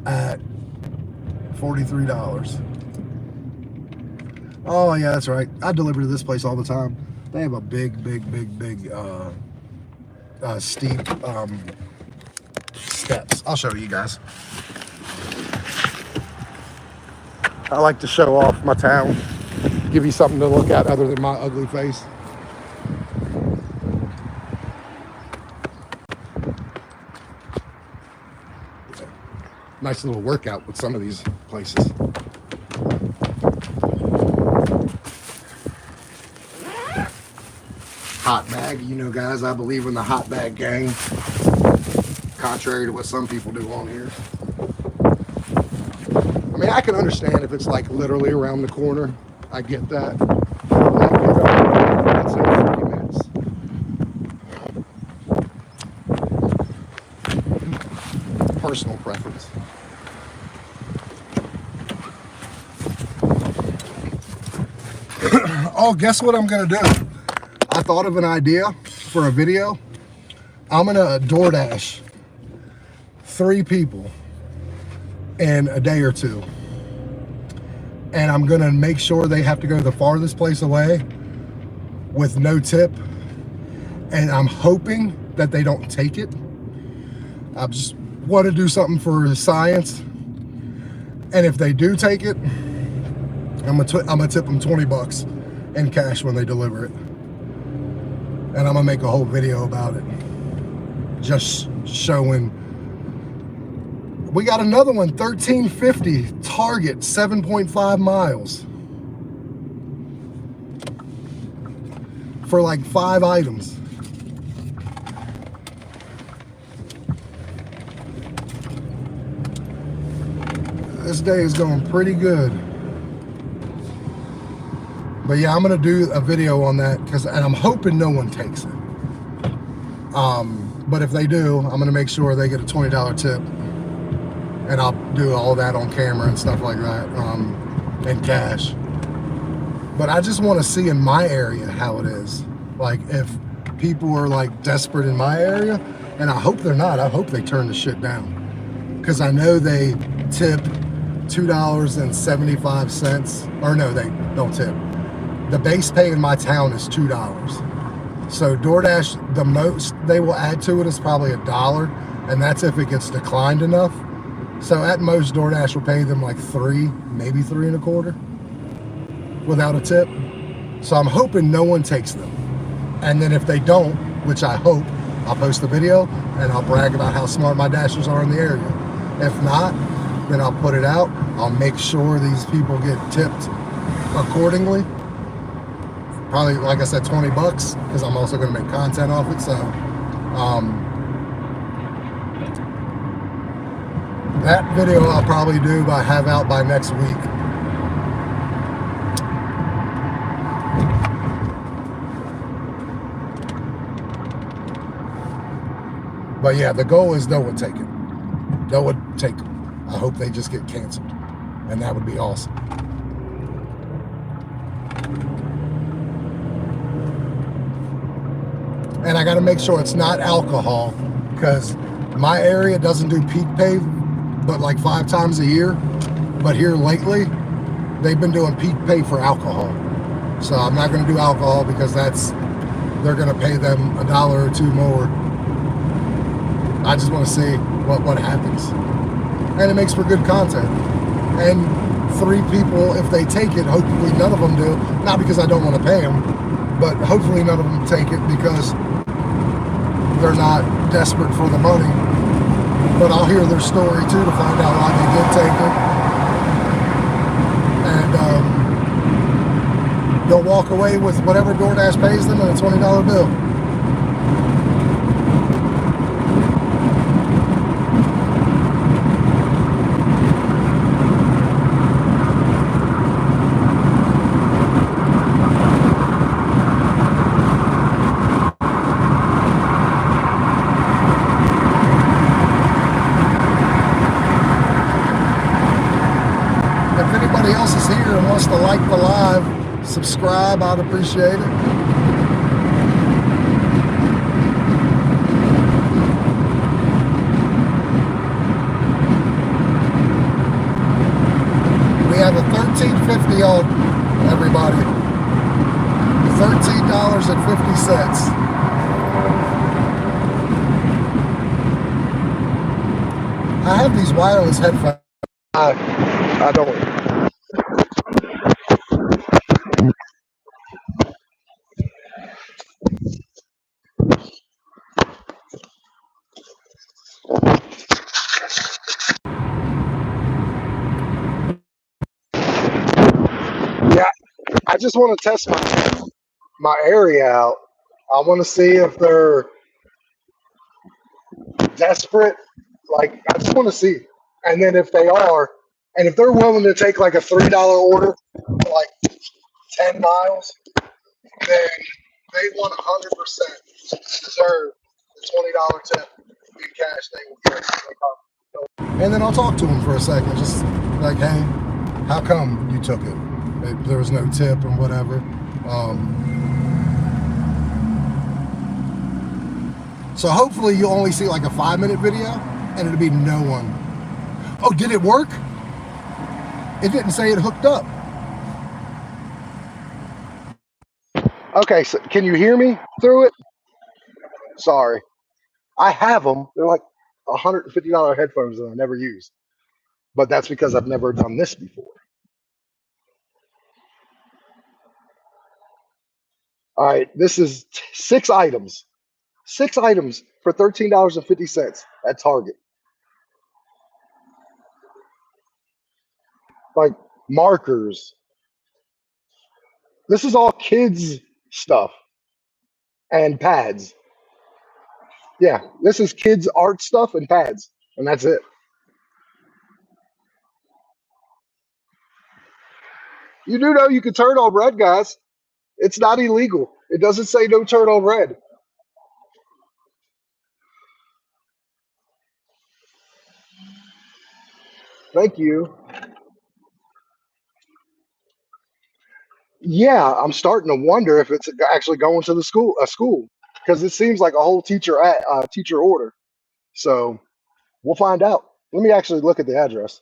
at $43. Oh yeah, that's right. I deliver to this place all the time. They have a big steep steps. I'll show you guys. I like to show off my town, give you something to look at other than my ugly face. Nice little workout with some of these places. Hot bag, you know guys, I believe in the hot bag gang, contrary to what some people do on here. I mean, I can understand if it's like literally around the corner. I get that. That's in 30 minutes. Personal preference. Oh, guess what I'm gonna do? I thought of an idea for a video. I'm gonna DoorDash 3 people in a day or 2. And I'm gonna make sure they have to go to the farthest place away with no tip. And I'm hoping that they don't take it. I just want to do something for science. And if they do take it, I'm gonna tip them 20 bucks in cash when they deliver it. And I'm gonna make a whole video about it. Just showing. We got another one, $13.50, Target, 7.5 miles. For like 5 items. This day is going pretty good. But yeah, I'm gonna do a video on that and I'm hoping no one takes it. But if they do, I'm gonna make sure they get a $20 tip. And I'll do all that on camera and stuff like that, in cash. But I just want to see in my area how it is. Like if people are like desperate in my area, and I hope they're not. I hope they turn the shit down. Because I know they tip $2.75, or no, they don't tip. The base pay in my town is $2. So DoorDash, the most they will add to it is probably $1, and that's if it gets declined enough. So at most, DoorDash will pay them like $3, maybe $3.25 without a tip. So I'm hoping no one takes them. And then if they don't, which I hope, I'll post the video and I'll brag about how smart my dashers are in the area. If not, then I'll put it out. I'll make sure these people get tipped accordingly. Probably, like I said, 20 bucks, because I'm also going to make content off it. So, that video I'll probably have out by next week. But yeah, the goal is no one take it. No one take them. I hope they just get canceled. And that would be awesome. And I got to make sure it's not alcohol, because my area doesn't do peak pay but like 5 times a year. But here lately, they've been doing peak pay for alcohol. So I'm not going to do alcohol because they're going to pay them $1 or $2 more. I just want to see what happens. And it makes for good content. And 3 people, if they take it, hopefully none of them do. Not because I don't want to pay them, but hopefully none of them take it because they're not desperate for the money. But I'll hear their story too to find out why they did take it. And they'll walk away with whatever DoorDash pays them and a $20 bill. If anybody else is here and wants to like the live, subscribe, I'd appreciate it. We have a $13.50 on, everybody. $13.50. I have these wireless headphones. I don't. Yeah, I just want to test my area out. I want to see if they're desperate. Like, I just want to see. And then if they are, and if they're willing to take like a $3 order for like 10 miles, then they 100% deserve the $20 tip in cash they will get. And then I'll talk to them for a second, just like, hey, how come you took it? There was no tip and whatever. So hopefully you'll only see like a 5-minute video and it'll be no one. Oh, did it work? It didn't say it hooked up. Okay, so can you hear me through it? Sorry. I have them. They're like $150 headphones that I never use. But that's because I've never done this before. All right, this is 6 items. 6 items for $13.50 at Target. Like markers. This is all kids stuff and pads. Yeah, this is kids art stuff and pads, and that's it. You do know you can turn on red, guys. It's not illegal. It doesn't say no turn on red. Thank you. Yeah, I'm starting to wonder if it's actually going to a school, because it seems like a whole teacher order. So we'll find out. Let me actually look at the address.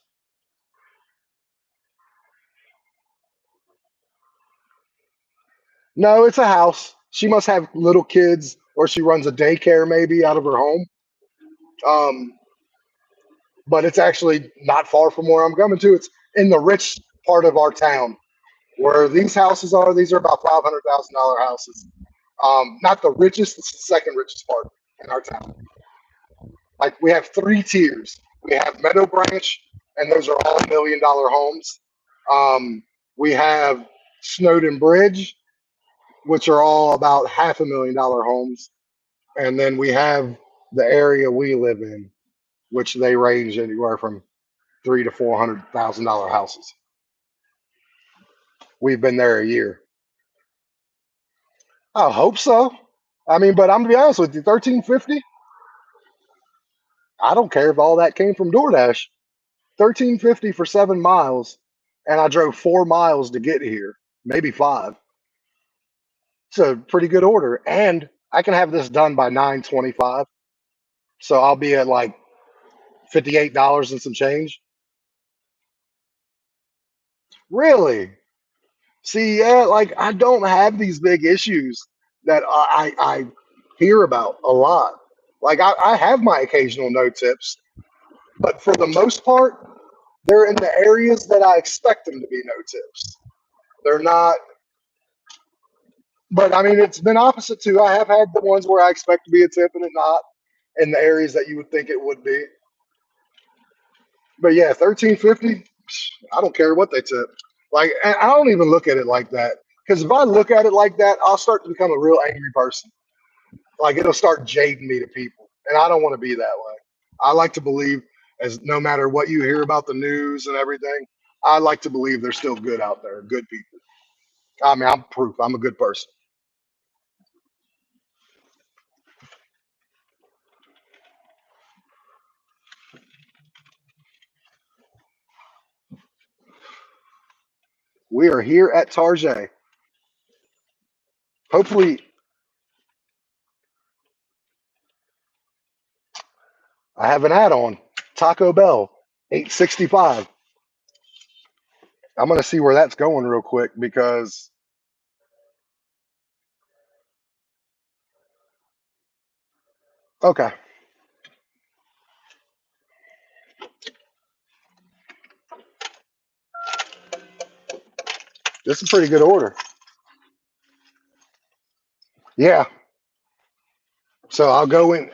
No, it's a house. She must have little kids, or she runs a daycare maybe out of her home. Um, but it's actually not far from where I'm coming to. It's in the rich part of our town. Where these houses are, these are about $500,000 houses. Not the richest, it's the second richest part in our town. Like, we have 3 tiers. We have Meadow Branch, and those are all $1 million homes. We have Snowden Bridge, which are all about $500,000 homes. And then we have the area we live in, which they range anywhere from $300,000 to $400,000 houses. We've been there a year. I hope so. I mean, but I'm gonna be honest with you, 1350. I don't care if all that came from DoorDash. 1350 for 7 miles, and I drove 4 miles to get here, maybe 5. It's a pretty good order, and I can have this done by 9:25. So I'll be at like $58 and some change. Really? See, yeah, like I don't have these big issues that I hear about a lot. Like I have my occasional no tips, but for the most part, they're in the areas that I expect them to be no tips. They're not, but I mean, it's been opposite too. I have had the ones where I expect to be a tip and it not in the areas that you would think it would be. But yeah, 1350. I don't care what they tip. Like, and I don't even look at it like that. Because if I look at it like that, I'll start to become a real angry person. Like it'll start jading me to people, and I don't want to be that way. I like to believe, as no matter what you hear about the news and everything, I like to believe there's still good out there, good people. I mean, I'm proof. I'm a good person. We are here at Tarjay. Hopefully, I have an add-on. Taco Bell, 865. I'm gonna see where that's going real quick because okay, this is a pretty good order. Yeah. So I'll go in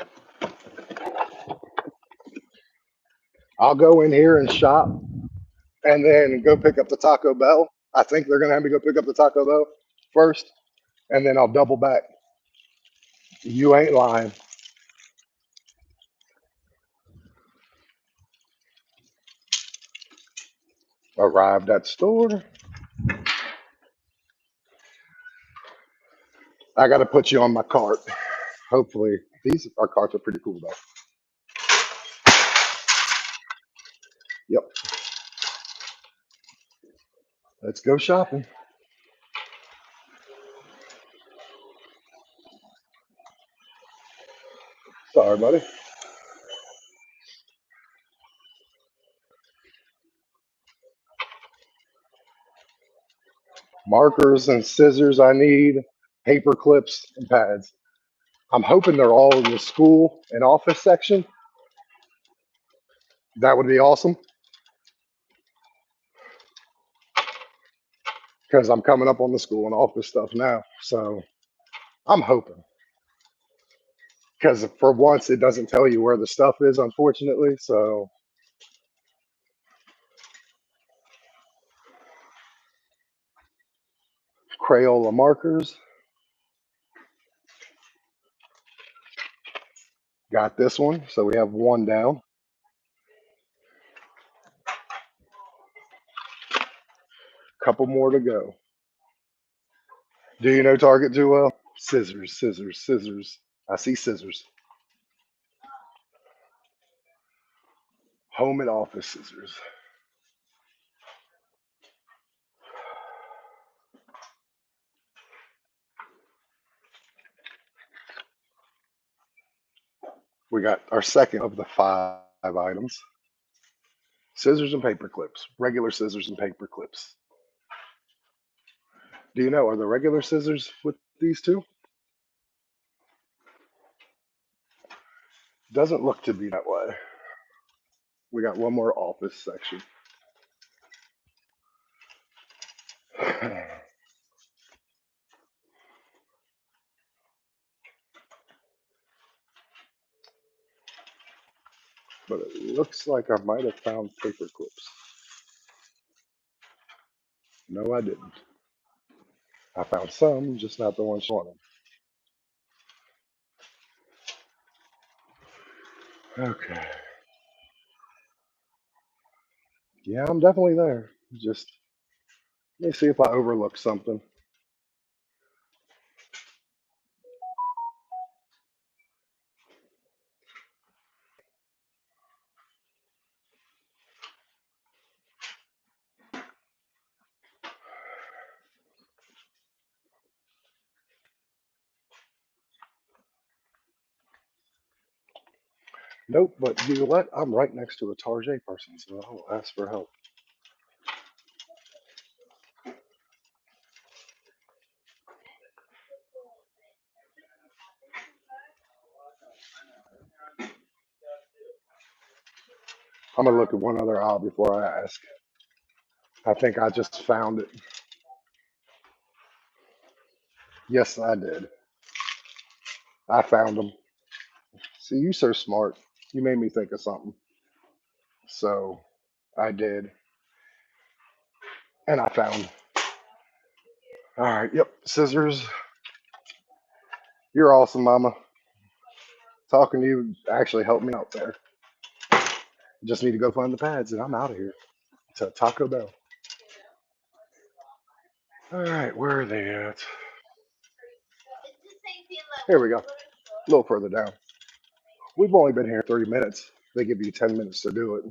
here and shop and then go pick up the Taco Bell. I think they're gonna have me go pick up the Taco Bell first, and then I'll double back. You ain't lying. Arrived at store. I gotta put you on my cart. Hopefully, these our carts are pretty cool though. Yep. Let's go shopping. Sorry, buddy. Markers and scissors I need, paper clips and pads. I'm hoping they're all in the school and office section. That would be awesome because I'm coming up on the school and office stuff now. So I'm hoping because for once it doesn't tell you where the stuff is, unfortunately. So Crayola markers, got this one. So we have one down. Couple more to go. Do you know Target too well? Scissors, scissors, scissors. I see scissors. Home and office scissors. We got our second of the five items. Scissors and paper clips. Regular scissors and paper clips. Do you know, are the regular scissors with these two? Doesn't look to be that way. We got one more office section. But it looks like I might have found paper clips. No, I didn't. I found some, just not the ones showing them. Okay. Yeah, I'm definitely there. Just let me see if I overlooked something. Nope, but you know what? I'm right next to a Target person, so I'll ask for help. I'm gonna look at one other aisle before I ask. I think I just found it. Yes, I did. I found them. See, you so smart. You made me think of something. So I did, and I found. All right. Yep. Scissors. You're awesome, Mama. Talking to you actually helped me out there. Just need to go find the pads, and I'm out of here to Taco Bell. All right. Where are they at? Here we go. A little further down. We've only been here 30 minutes. They give you 10 minutes to do it.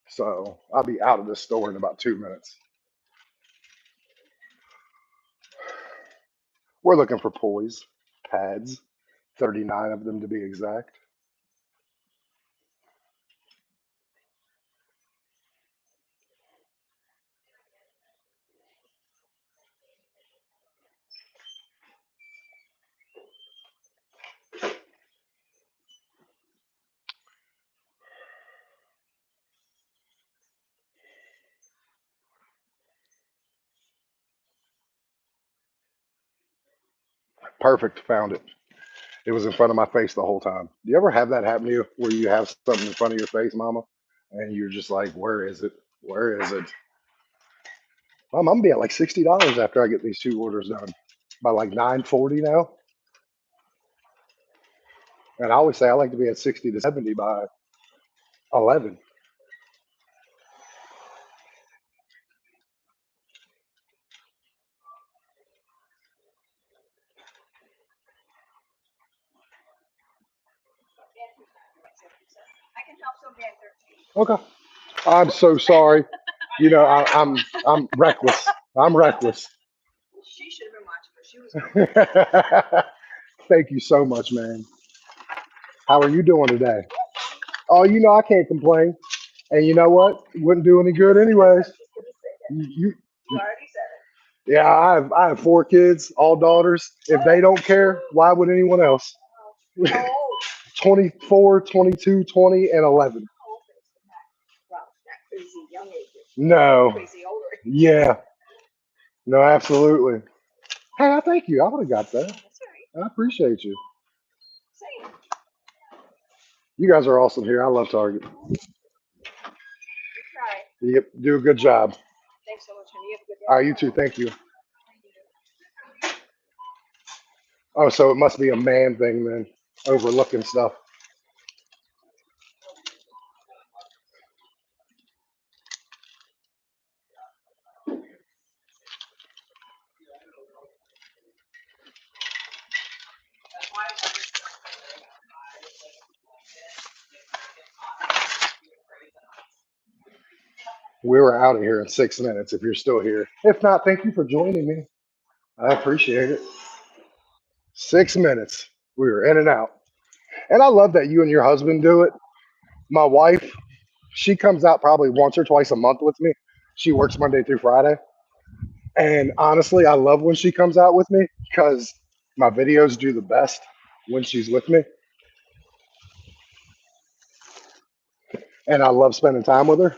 So I'll be out of this store in about 2 minutes. We're looking for poise pads, 39 of them to be exact. Perfect. Found it. It was in front of my face the whole time. Do you ever have that happen to you where you have something in front of your face, Mama, and you're just like, where is it? Where is it? Mom, I'm gonna be at like $60 after I get these two orders done. By like 9:40 now. And I always say I like to be at 60 to 70 by 11. Okay. I'm so sorry. You know, I'm reckless. I'm reckless. Thank you so much, man. How are you doing today? Oh, you know I can't complain. And you know what? Wouldn't do any good anyways. You, yeah, I have 4 kids, all daughters. If they don't care, why would anyone else? 24, 22, 20, and 11. No. Yeah. No, absolutely. Hey, I thank you. I would have got that. I appreciate you. You guys are awesome here. I love Target. Yep, do a good job. All right, you too. Thank you. Oh, so it must be a man thing then, overlooking stuff. We were out of here in 6 minutes if you're still here. If not, thank you for joining me. I appreciate it. 6 minutes. We were in and out. And I love that you and your husband do it. My wife, she comes out probably once or twice a month with me. She works Monday through Friday. And honestly, I love when she comes out with me because my videos do the best when she's with me. And I love spending time with her.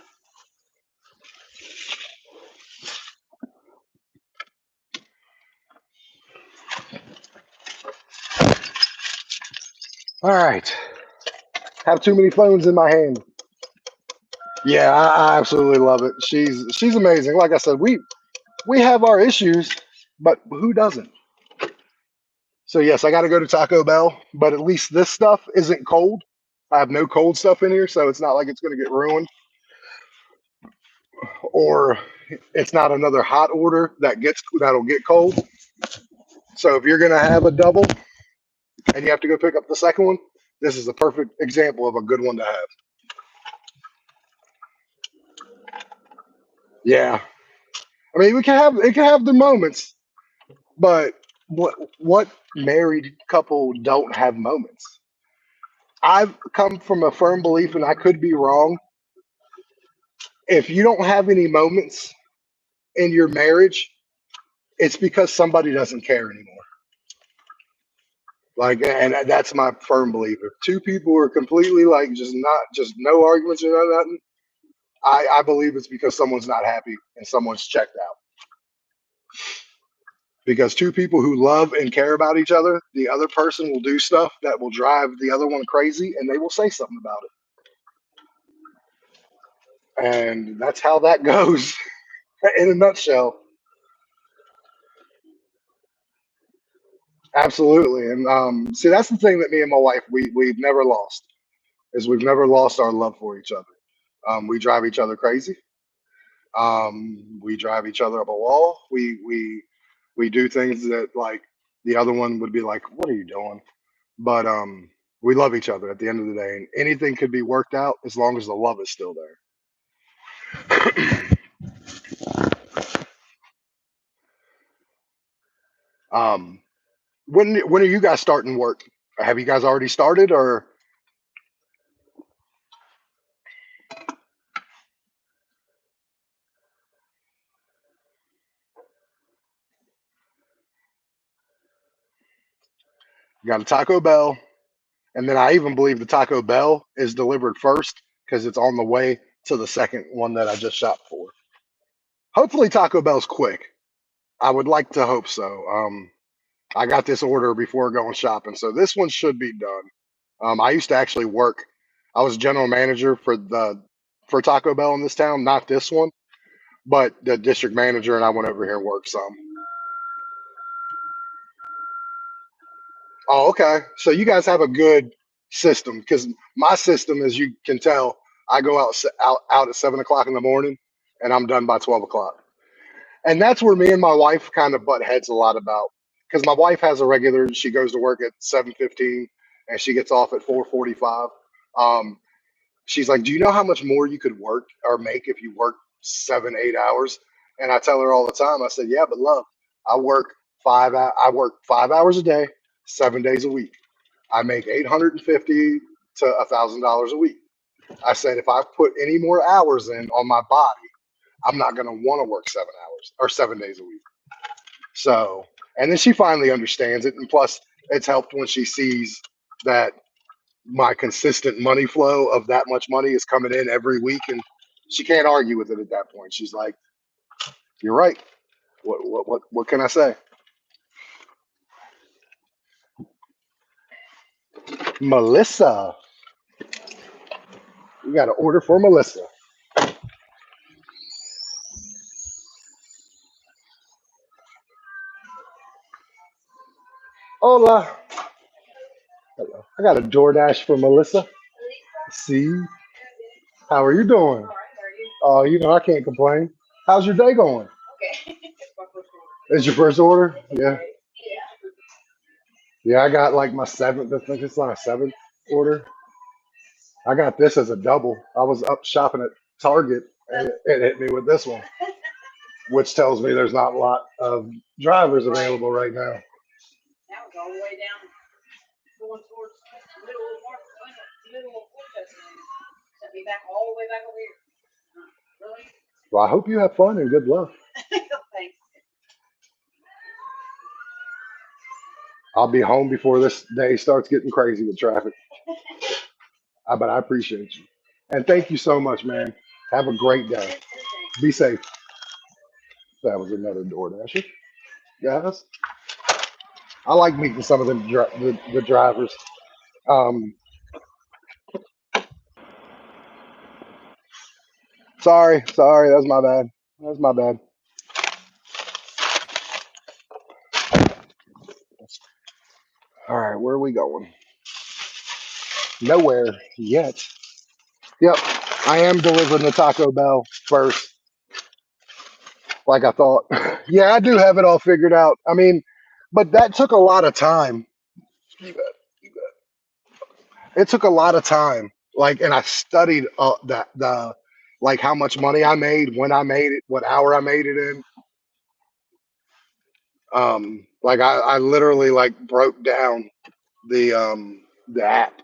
All right. Have too many phones in my hand. Yeah, I absolutely love it. She's amazing. Like I said, we have our issues, but who doesn't? So yes, I got to go to Taco Bell, but at least this stuff isn't cold. I have no cold stuff in here, so it's not like it's going to get ruined, or it's not another hot order that'll get cold. So if you're going to have a double and you have to go pick up the second one, this is a perfect example of a good one to have. Yeah, I mean, it can have the moments, but what married couple don't have moments? I've come from a firm belief, and I could be wrong. If you don't have any moments in your marriage, it's because somebody doesn't care anymore. Like, and that's my firm belief. If two people are completely like just no arguments or nothing, I believe it's because someone's not happy and someone's checked out. Because two people who love and care about each other, the other person will do stuff that will drive the other one crazy, and they will say something about it. And that's how that goes in a nutshell. Absolutely. And see, that's the thing that me and my wife we've never lost is we've never lost our love for each other. We drive each other crazy. We drive each other up a wall. We do things that like the other one would be like, "What are you doing?" But we love each other at the end of the day, and anything could be worked out as long as the love is still there. um, when are you guys starting work? Have you guys already started, or you got a Taco Bell? And then I even believe the Taco Bell is delivered first because it's on the way to the second one that I just shopped for. Hopefully, Taco Bell's quick. I would like to hope so. I got this order before going shopping, so this one should be done. I used to actually work. I was general manager for Taco Bell in this town, not this one, but the district manager, and I went over here and worked some. Oh, okay. So you guys have a good system because my system, as you can tell, I go out at 7 o'clock in the morning, and I'm done by 12 o'clock. And that's where me and my wife kind of butt heads a lot about because my wife has a regular. She goes to work at 7:15 and she gets off at 4:45. Um, she's like, "Do you know how much more you could work or make if you work 7, 8 hours?" And I tell her all the time. I said, "Yeah, but love, I work 5 hours a day, 7 days a week. I make 850 to $1,000 a week." I said, "If I put any more hours in on my body, I'm not going to want to work 7 hours or 7 days a week." So, and then she finally understands it. And plus, it's helped when she sees that my consistent money flow of that much money is coming in every week. And she can't argue with it at that point. She's like, "You're right. What can I say?" Melissa, we got an order for Melissa. Hola. Hello. I got a DoorDash for Melissa. See, how are you doing? Oh, I can't complain. How's your day going? It's your first order? Yeah. Yeah, I got like my seventh. I think it's my seventh order. I got this as a double. I was up shopping at Target and it hit me with this one, which tells me there's not a lot of drivers available right now. Well, I hope you have fun and good luck. I'll be home before this day starts getting crazy with traffic. But I appreciate you. And thank you so much, man. Have a great day. Be safe. That was another DoorDasher. Guys, I like meeting some of the drivers. Um, sorry, that's my bad. That's my bad. All right, where are we going? Nowhere yet. Yep, I am delivering the Taco Bell first, like I thought. Yeah, I do have it all figured out. I mean, but that took a lot of time. You bet. You bet. It took a lot of time. Like, and I studied the like how much money I made, when I made it, what hour I made it in. Like I literally like broke down the app.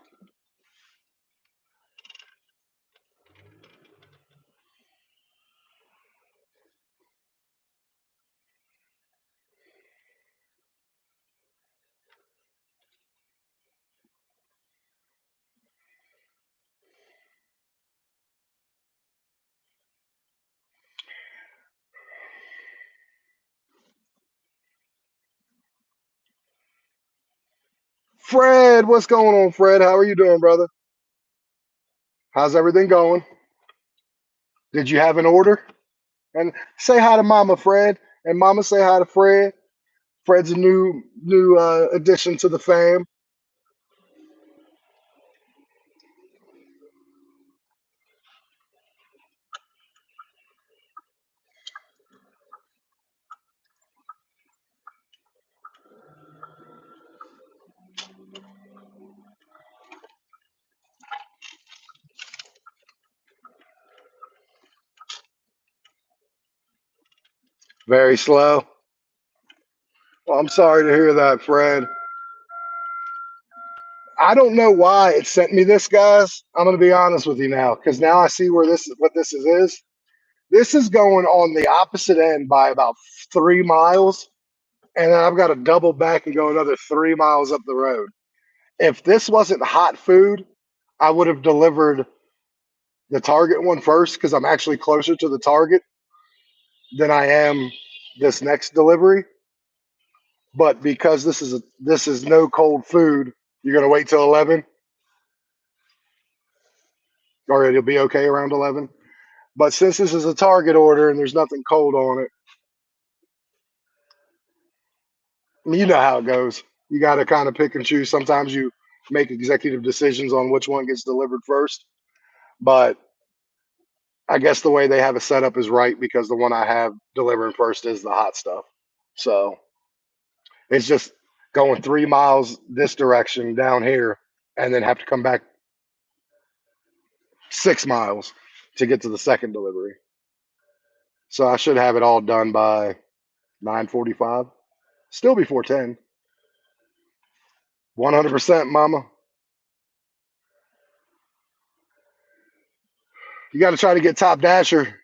Fred, what's going on, Fred? How are you doing, brother? How's everything going? Did you have an order? And say hi to Mama, Fred. And Mama, say hi to Fred. Fred's a new addition to the fam. Very slow. Well, I'm sorry to hear that, Fred. I don't know why it sent me this, guys. I'm gonna be honest with you now, because now I see where this what this is. This is going on the opposite end by about 3 miles, and then I've got to double back and go another 3 miles up the road. If this wasn't hot food, I would have delivered the Target one first because I'm actually closer to the Target than I am this next delivery. But because this is no cold food, you're gonna wait till 11, or it'll be okay around 11. But since this is a Target order and there's nothing cold on it, I mean, you know how it goes. You got to kind of pick and choose. Sometimes you make executive decisions on which one gets delivered first. But I guess the way they have it set up is right because the one I have delivering first is the hot stuff. So it's just going 3 miles this direction down here and then have to come back 6 miles to get to the second delivery. So I should have it all done by 9:45. Still before 10. 100%, mama. You got to try to get Top Dasher.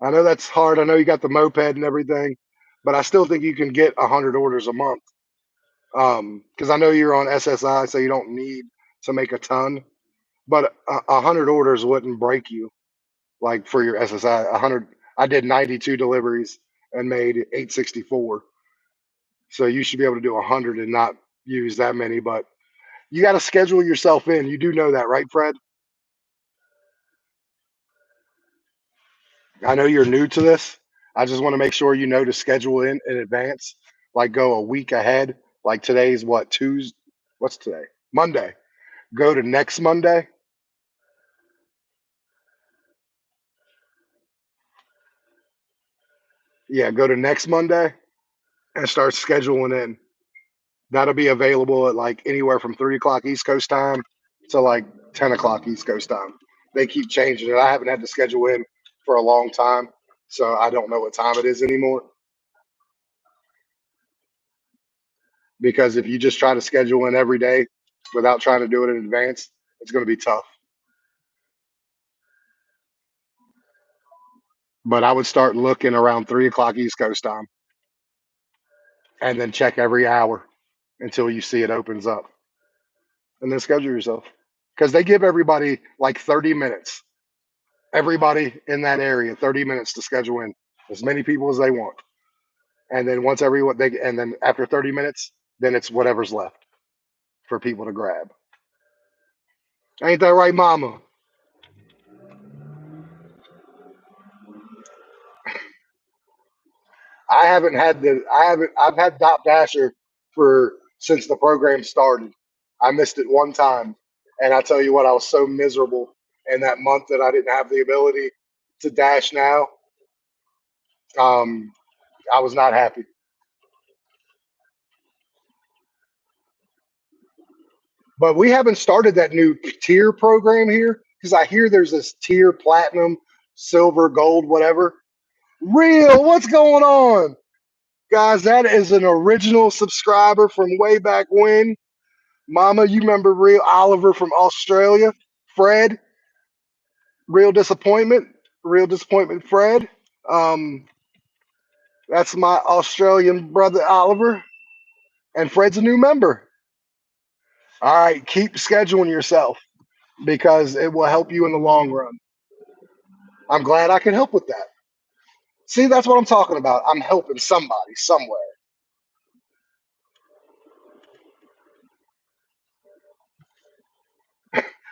I know that's hard. I know you got the moped and everything, but I still think you can get 100 orders a month. Because I know you're on SSI, so you don't need to make a ton, but 100 orders wouldn't break you. Like for your SSI, 100. I did 92 deliveries and made 864. So you should be able to do 100 and not use that many. But you got to schedule yourself in. You do know that, right, Fred? I know you're new to this. I just want to make sure you know to schedule in advance, like go a week ahead. Like today's what, Tuesday? What's today? Monday. Go to next Monday. Yeah, go to next Monday and start scheduling in. That'll be available at like anywhere from 3 o'clock East Coast time to like 10 o'clock East Coast time. They keep changing it. I haven't had to schedule in for a long time, so I don't know what time it is anymore. Because if you just try to schedule in every day without trying to do it in advance, it's going to be tough. But I would start looking around 3 o'clock East Coast time and then check every hour until you see it opens up and then schedule yourself. Because they give everybody like 30 minutes, everybody in that area, 30 minutes to schedule in as many people as they want. And then once everyone, and then after 30 minutes, then it's whatever's left for people to grab. Ain't that right, mama? I've had Dop Dasher for since the program started. I missed it one time. And I tell you what, I was so miserable in that month that I didn't have the ability to dash now. Um, I was not happy. But we haven't started that new tier program here because I hear there's this tier platinum, silver, gold, whatever. Real, what's going on? Guys, that is an original subscriber from way back when. Mama, you remember Real Oliver from Australia? Fred, Real disappointment, Fred. Um, that's my Australian brother Oliver, and Fred's a new member. All right, keep scheduling yourself because it will help you in the long run. I'm glad I can help with that. See, that's what I'm talking about. I'm helping somebody somewhere.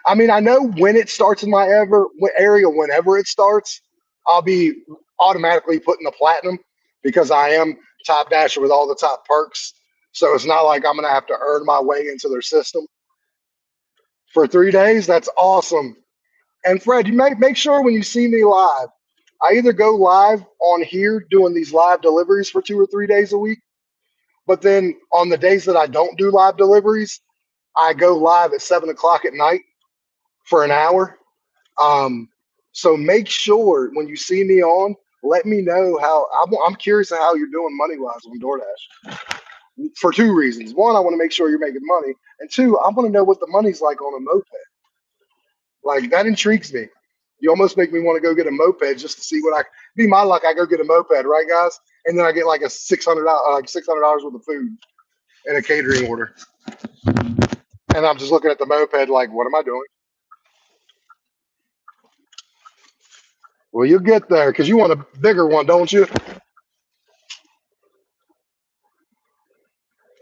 I mean, I know when it starts in my area, whenever it starts, I'll be automatically putting the platinum because I am top dasher with all the top perks. So it's not like I'm gonna have to earn my way into their system for 3 days. That's awesome. And Fred, you make sure when you see me live, I either go live on here doing these live deliveries for 2 or 3 days a week, but then on the days that I don't do live deliveries, I go live at 7 o'clock at night for an hour. So make sure when you see me on, let me know how I'm curious of how you're doing money wise on DoorDash for 2 reasons. One, I want to make sure you're making money, and two, I want to know what the money's like on a moped. Like that intrigues me. You almost make me want to go get a moped just to see what I be my luck. I go get a moped, right, guys? And then I get like a $600 worth of food in a catering order, and I'm just looking at the moped like, what am I doing? Well, you'll get there because you want a bigger one, don't you?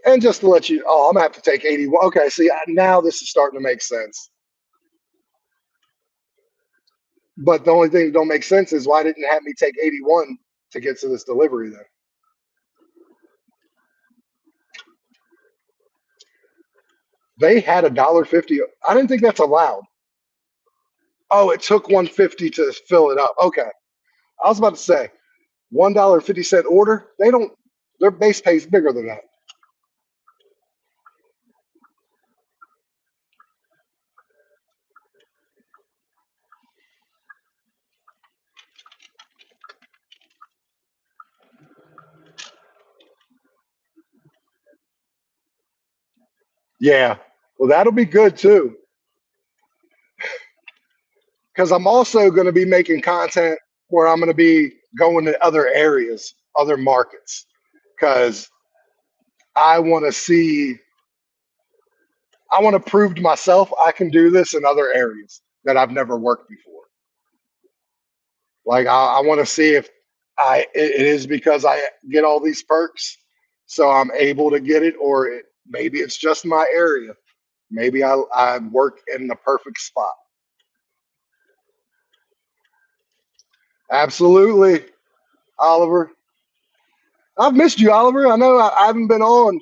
And just to let you, I'm gonna have to take 81. Okay, see, now this is starting to make sense. But the only thing that don't make sense is why didn't it have me take 81 to get to this delivery then? They had $1.50. I didn't think that's allowed. Oh, it took 150 to fill it up. Okay. I was about to say $1.50 order. They don't their base pay is bigger than that. Yeah. Well, that'll be good too. Because I'm also going to be making content where I'm going to be going to other areas, other markets, because I want to see, I want to prove to myself I can do this in other areas that I've never worked before. Like I want to see if it is because I get all these perks, so I'm able to get it, or maybe it's just my area. Maybe I work in the perfect spot. Absolutely, Oliver. I've missed you, Oliver. I know I haven't been on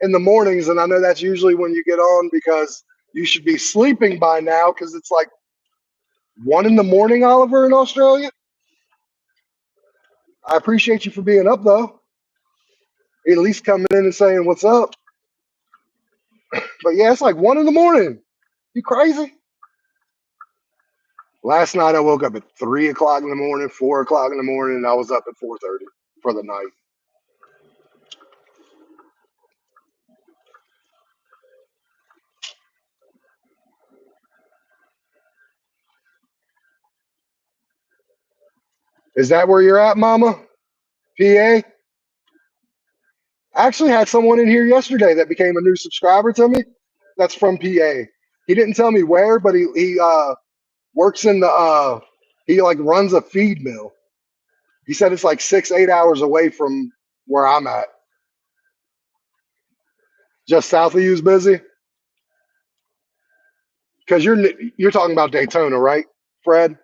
in the mornings, and I know that's usually when you get on because you should be sleeping by now because it's like 1 in the morning, Oliver, in Australia. I appreciate you for being up though. At least coming in and saying what's up. But yeah, it's like 1 in the morning. You crazy? Last night I woke up at 3 o'clock in the morning, 4 o'clock in the morning, and I was up at 4:30 for the night. Is that where you're at, Mama? PA? I actually had someone in here yesterday that became a new subscriber to me. That's from PA. He didn't tell me where, but he works in the he like runs a feed mill. He said it's like 6-8 hours away from where I'm at. Just south of you's busy? Because you're talking about Daytona, right, Fred?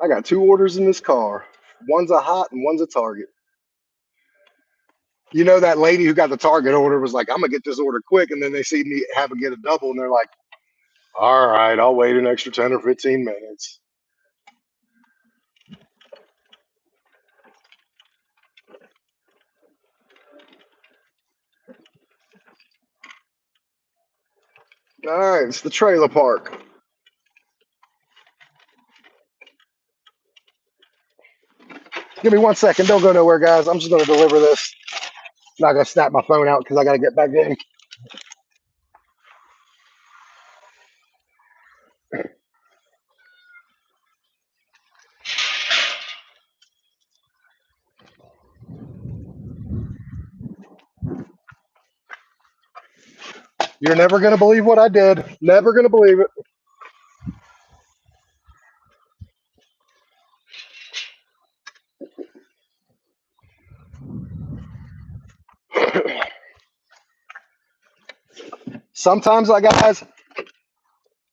I got 2 orders in this car. One's a hot and one's a Target. You know that lady who got the Target order was like, I'm gonna get this order quick, and then they see me have to get a double, and they're like, all right, I'll wait an extra 10 or 15 minutes. All right, it's the trailer park. Give me 1 second. Don't go nowhere, guys. I'm just gonna deliver this. I'm not gonna snap my phone out because I gotta get back in. You're never gonna believe what I did. Never gonna believe it. Sometimes, guys,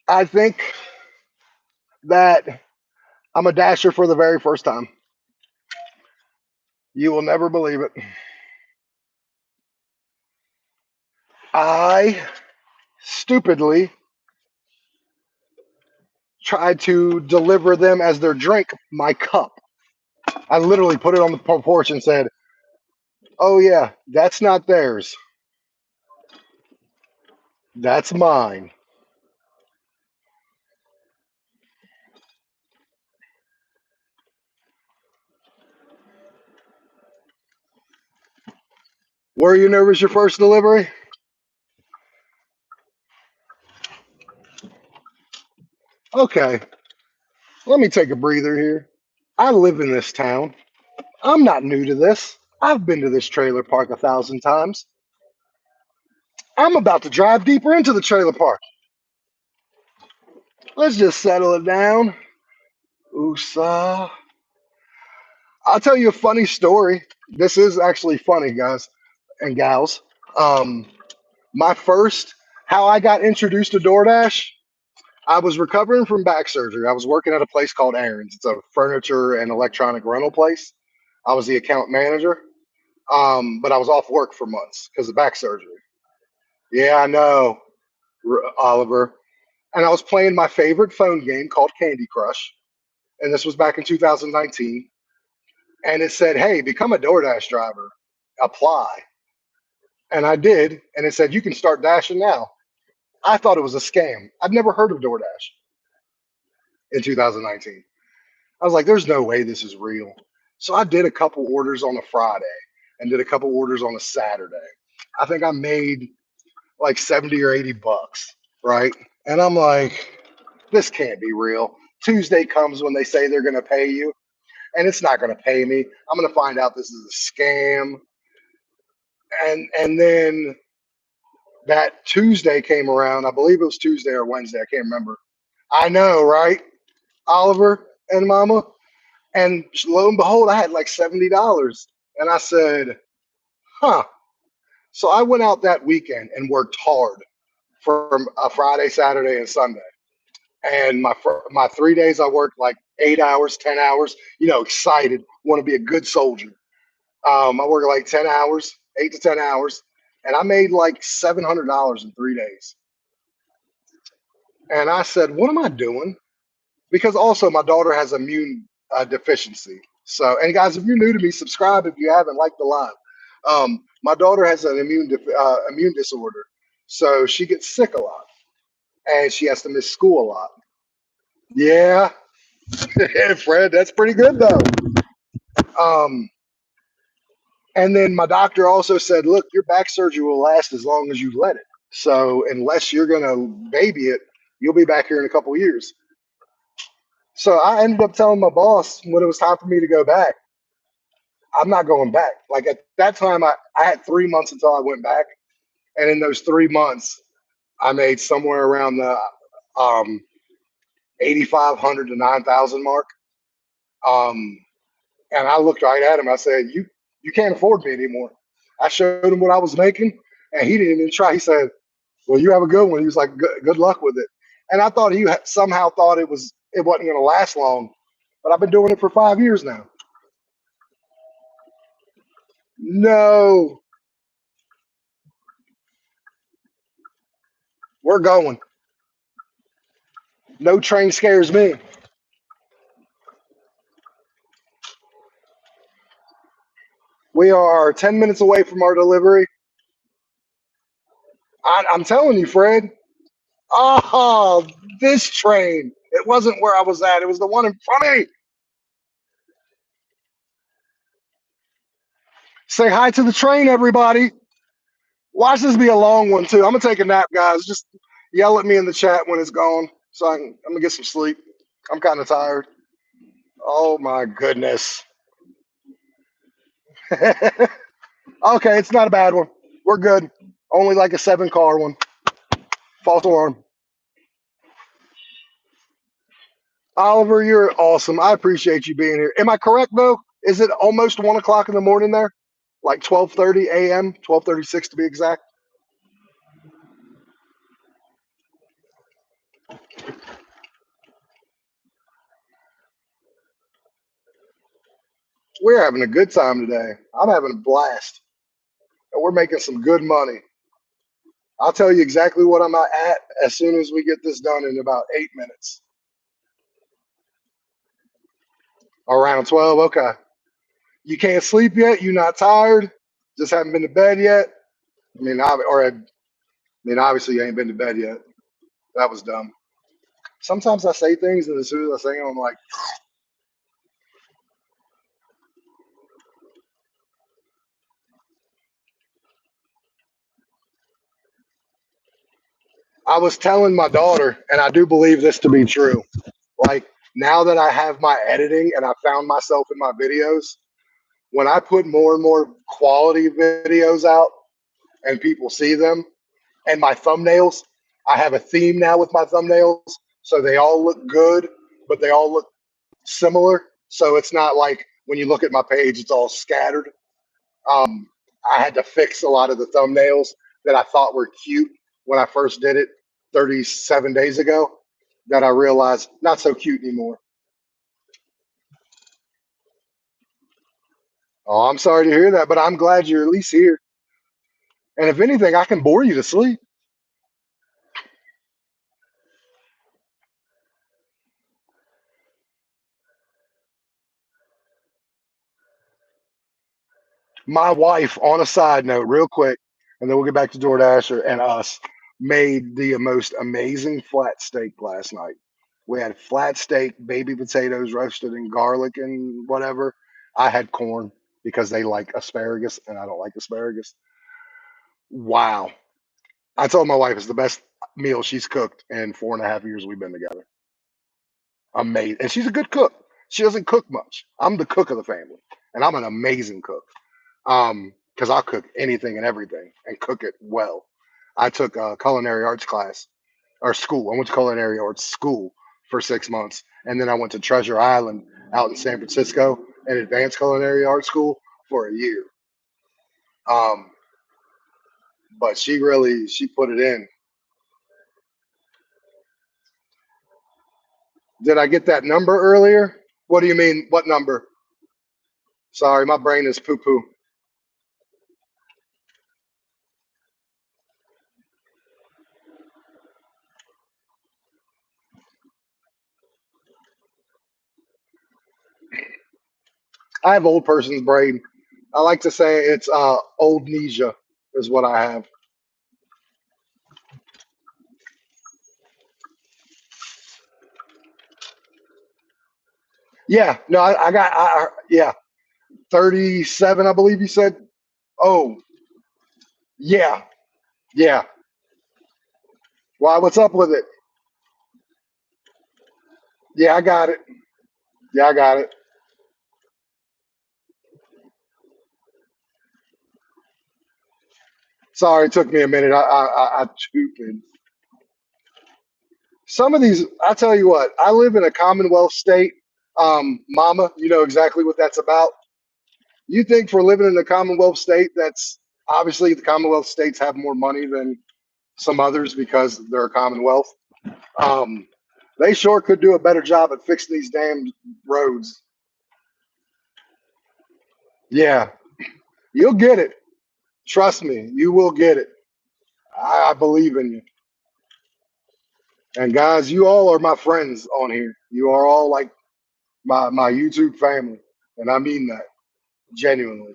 I think that I'm a dasher for the very first time. You will never believe it. I stupidly tried to deliver them as their drink my cup. I literally put it on the porch and said, "Oh yeah, that's not theirs. That's mine." Were you nervous your first delivery? Okay, let me take a breather here. I live in this town. I'm not new to this. I've been to this trailer park 1,000 times. I'm about to drive deeper into the trailer park. Let's just settle it down. Usa. I'll tell you a funny story. This is actually funny, guys and gals. Um, my first, how I got introduced to DoorDash, I was recovering from back surgery. I was working at a place called Aaron's. It's a furniture and electronic rental place. I was the account manager, but I was off work for months because of back surgery. Yeah, I know, Oliver. And I was playing my favorite phone game called Candy Crush. And this was back in 2019. And it said, "Hey, become a DoorDash driver. Apply." And I did. And it said, "You can start dashing now." I thought it was a scam. I'd never heard of DoorDash in 2019. I was like, "There's no way this is real." So I did a couple orders on a Friday and did a couple orders on a Saturday. I think I made like 70 or 80 bucks, right? And I'm like, this can't be real. Tuesday comes when they say they're going to pay you, and it's not going to pay me. I'm going to find out this is a scam. And then that Tuesday came around. I believe it was Tuesday or Wednesday. I can't remember. I know, right? Oliver and Mama. And lo and behold, I had like $70. And I said, huh. So I went out that weekend and worked hard for a Friday, Saturday, and Sunday. And my 3 days, I worked like 8 hours, 10 hours. Excited, want to be a good soldier. I worked like 10 hours, 8 to 10 hours, and I made like $700 in 3 days. And I said, "What am I doing?" Because also my daughter has immune deficiency. So, and guys, if you're new to me, subscribe if you haven't, liked the live. My daughter has an immune disorder, so she gets sick a lot, and she has to miss school a lot. Yeah, Fred, that's pretty good though. Um, and then my doctor also said, "Look, your back surgery will last as long as you let it. So unless you're gonna baby it, you'll be back here in a couple of years." So I ended up telling my boss when it was time for me to go back, I'm not going back. Like at that time, I had 3 months until I went back. And in those 3 months, I made somewhere around the 8,500 to 9,000 mark. Um, and I looked right at him. I said, you can't afford me anymore." I showed him what I was making, and he didn't even try. He said, "Well, you have a good one." He was like, good luck with it." And I thought he somehow thought it wasn't going to last long, but I've been doing it for 5 years now. No, we're going. No train scares me. We are 10 minutes away from our delivery. I'm telling you, Fred. Oh, this train. It wasn't where I was at. It was the one in front of me. Say hi to the train, everybody. Watch this be a long one, too. I'm going to take a nap, guys. Just yell at me in the chat when it's gone so I'm going to get some sleep. I'm kind of tired. Oh, my goodness. Okay, it's not a bad one. We're good. Only like a 7-car one. False alarm. Oliver, you're awesome. I appreciate you being here. Am I correct though? Is it almost 1 o'clock in the morning there? Like 12:30 a.m., 12:36 to be exact. We're having a good time today. I'm having a blast. And we're making some good money. I'll tell you exactly what I'm at as soon as we get this done in about 8 minutes. Around 12. Okay. You can't sleep yet? You not tired? Just haven't been to bed yet? Obviously you ain't been to bed yet. That was dumb. Sometimes I say things and as soon as I say them, I'm like, I was telling my daughter, and I do believe this to be true. Like now that I have my editing and I found myself in my videos, when I put more and more quality videos out and people see them, and my thumbnails, I have a theme now with my thumbnails. So they all look good, but they all look similar. So it's not like when you look at my page, it's all scattered. Um, I had to fix a lot of the thumbnails that I thought were cute when I first did it 37 days ago that I realized not so cute anymore. Oh, I'm sorry to hear that, but I'm glad you're at least here. And if anything, I can bore you to sleep. My wife, on a side note, real quick, and then we'll get back to DoorDash and us, made the most amazing flat steak last night. We had flat steak, baby potatoes roasted in garlic and whatever. I had corn because they like asparagus and I don't like asparagus. Wow. I told my wife it's the best meal she's cooked in 4.5 years we've been together. Amazing. And she's a good cook. She doesn't cook much. I'm the cook of the family, and I'm an amazing cook. Because I'll cook anything and everything and cook it well. I took a culinary arts class or school. I went to culinary arts school for 6 months, and then I went to Treasure Island out in San Francisco and advanced culinary arts school for a year. Um, but she put it in. Did I get that number earlier? What do you mean? What number? Sorry, my brain is poo poo. I have old person's brain. I like to say it's old amnesia is what I have. Yeah, no, yeah, 37, I believe you said. Oh, yeah, yeah. Why? What's up with it? Yeah, I got it. Yeah, I got it. Sorry, it took me a minute. I stupid. Some of these, I tell you what, I live in a Commonwealth state. Mama, you know exactly what that's about. You think for living in a Commonwealth state, that's obviously the Commonwealth states have more money than some others because they're a Commonwealth. Um, they sure could do a better job at fixing these damn roads. Yeah, you'll get it. Trust me, you will get it. I believe in you. And guys, you all are my friends on here. You are all like my YouTube family. And I mean that genuinely.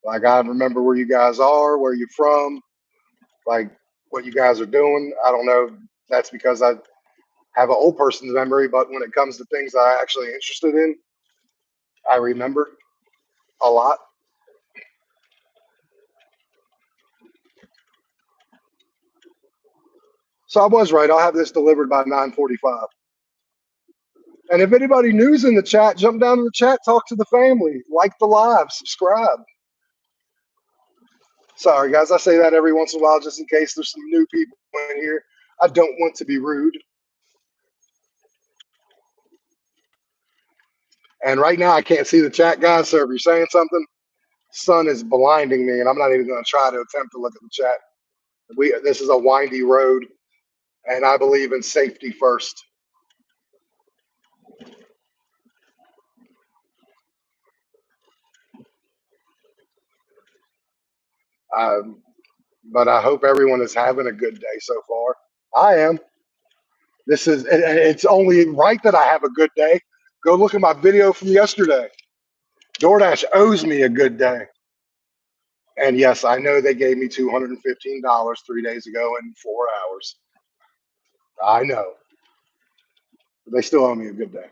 Like I remember where you guys are, where you're from, like what you guys are doing. I don't know if that's because I have an old person's memory, but when it comes to things I actually interested in, I remember a lot. So I was right. I'll have this delivered by 9:45. And if anybody new's in the chat, jump down to the chat, talk to the family, like the live, subscribe. Sorry, guys, I say that every once in a while just in case there's some new people in here. I don't want to be rude. And right now, I can't see the chat, guys. So if you're saying something, sun is blinding me, and I'm not even going to try to attempt to look at the chat. This is a windy road, and I believe in safety first. Um, but I hope everyone is having a good day so far. I am. It's only right that I have a good day. Go look at my video from yesterday. DoorDash owes me a good day. And yes, I know they gave me $215 3 days ago in 4 hours. I know, but they still owe me a good day.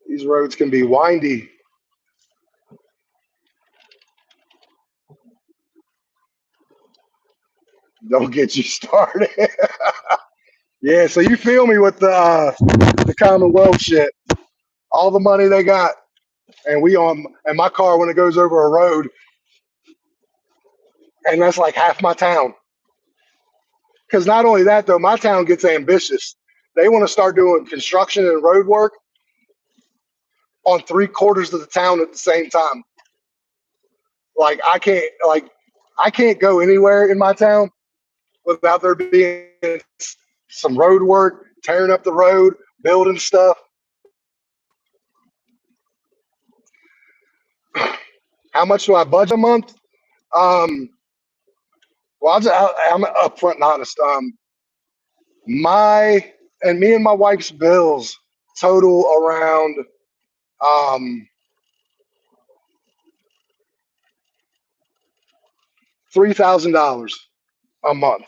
These roads can be windy. Don't get you started. Yeah, so you feel me with the Commonwealth shit. All the money they got, and and my car when it goes over a road, and that's like half my town. Because not only that though, my town gets ambitious. They want to start doing construction and road work on 3/4 of the town at the same time. Like I can't go anywhere in my town without there being some road work, tearing up the road, building stuff. How much do I budget a month? Um, well, I'm upfront and honest. My and me and my wife's bills total around um, $3,000 a month.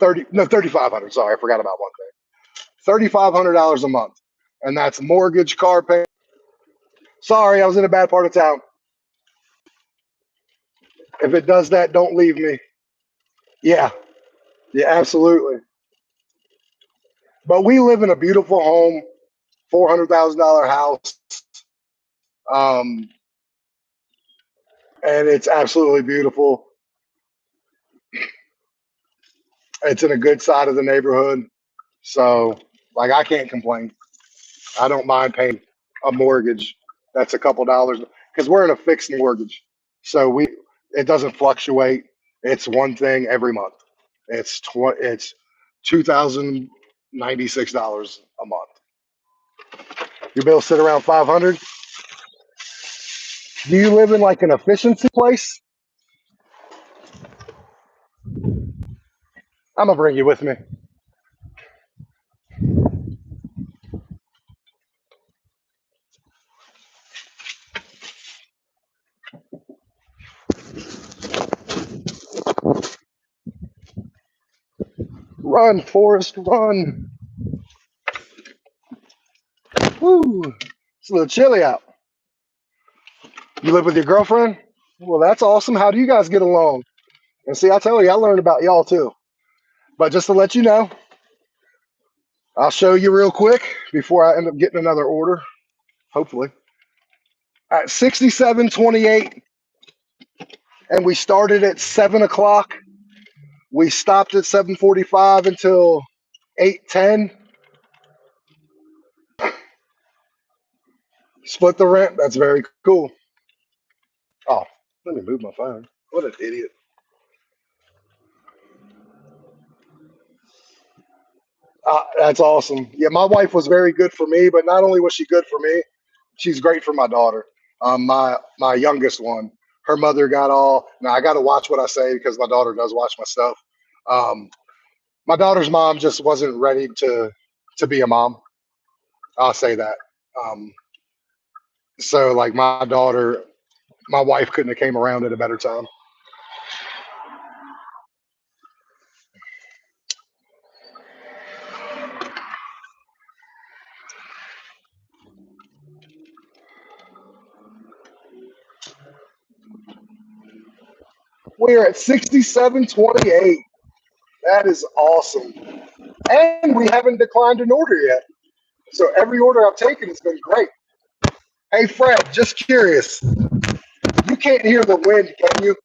3,500. Sorry, I forgot about one thing. $3,500 a month, and that's mortgage, car pay. Sorry, I was in a bad part of town. If it does that, don't leave me. Yeah, yeah, absolutely. But we live in a beautiful home, $400,000 house, um, and it's absolutely beautiful. It's in a good side of the neighborhood, so like I can't complain. I don't mind paying a mortgage. That's a couple dollars because we're in a fixed mortgage, so it doesn't fluctuate. It's one thing every month. It's $2,096 a month. Your bills sit around 500. Do you live in like an efficiency place? I'm gonna bring you with me. Run, Forrest, run. Woo! It's a little chilly out. You live with your girlfriend? Well, that's awesome. How do you guys get along? And see, I tell you, I learned about y'all too. But just to let you know, I'll show you real quick before I end up getting another order, hopefully. At 67:28, and we started at 7 o'clock. We stopped at 7:45 until 8:10. Split the rent. That's very cool. Oh, let me move my phone. What an idiot. That's awesome. Yeah, my wife was very good for me, but not only was she good for me, she's great for my daughter. My youngest one, her mother got all. Now I got to watch what I say because my daughter does watch my stuff. Um, my daughter's mom just wasn't ready to be a mom. I'll say that. Um, so like my wife couldn't have came around at a better time. We're at 67:28. That is awesome, and we haven't declined an order yet. So every order I've taken has been great. Hey Fred, just curious. You can't hear the wind, can you?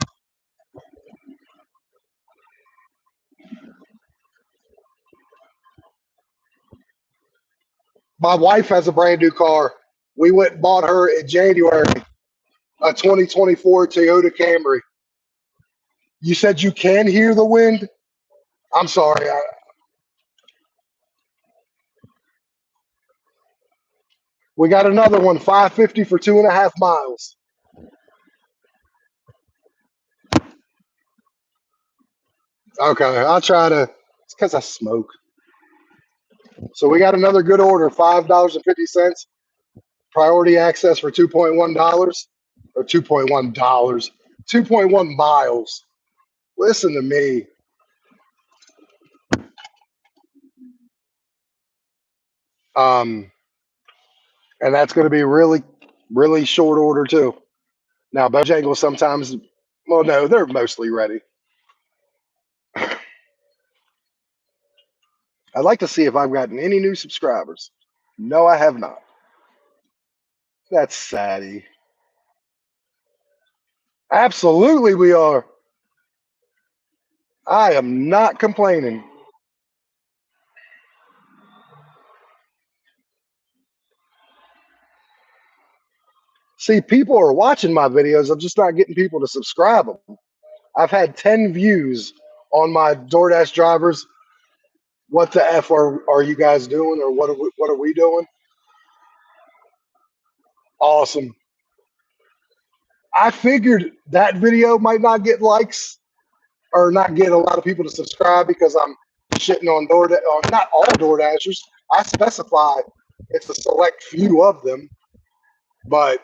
My wife has a brand new car. We went and bought her in January, a 2024 Toyota Camry. You said you can hear the wind? I'm sorry. We got another one, 550 for 2.5 miles. Okay, I'll try to. It's because I smoke. So we got another good order, $5.50. Priority access for $2.1 or $2.1, 2.1 miles. Listen to me. And that's going to be really, really short order too. Now Bojangles sometimes, well, no, they're mostly ready. I'd like to see if I've gotten any new subscribers. No, I have not. That's saddy. Absolutely, we are. I am not complaining. See, people are watching my videos. I'm just not getting people to subscribe them. I've had 10 views on my DoorDash drivers. What the F are you guys doing, or what are we doing? Awesome. I figured that video might not get likes or not get a lot of people to subscribe because I'm shitting on DoorDash, or not all DoorDashers. I specify it's a select few of them, but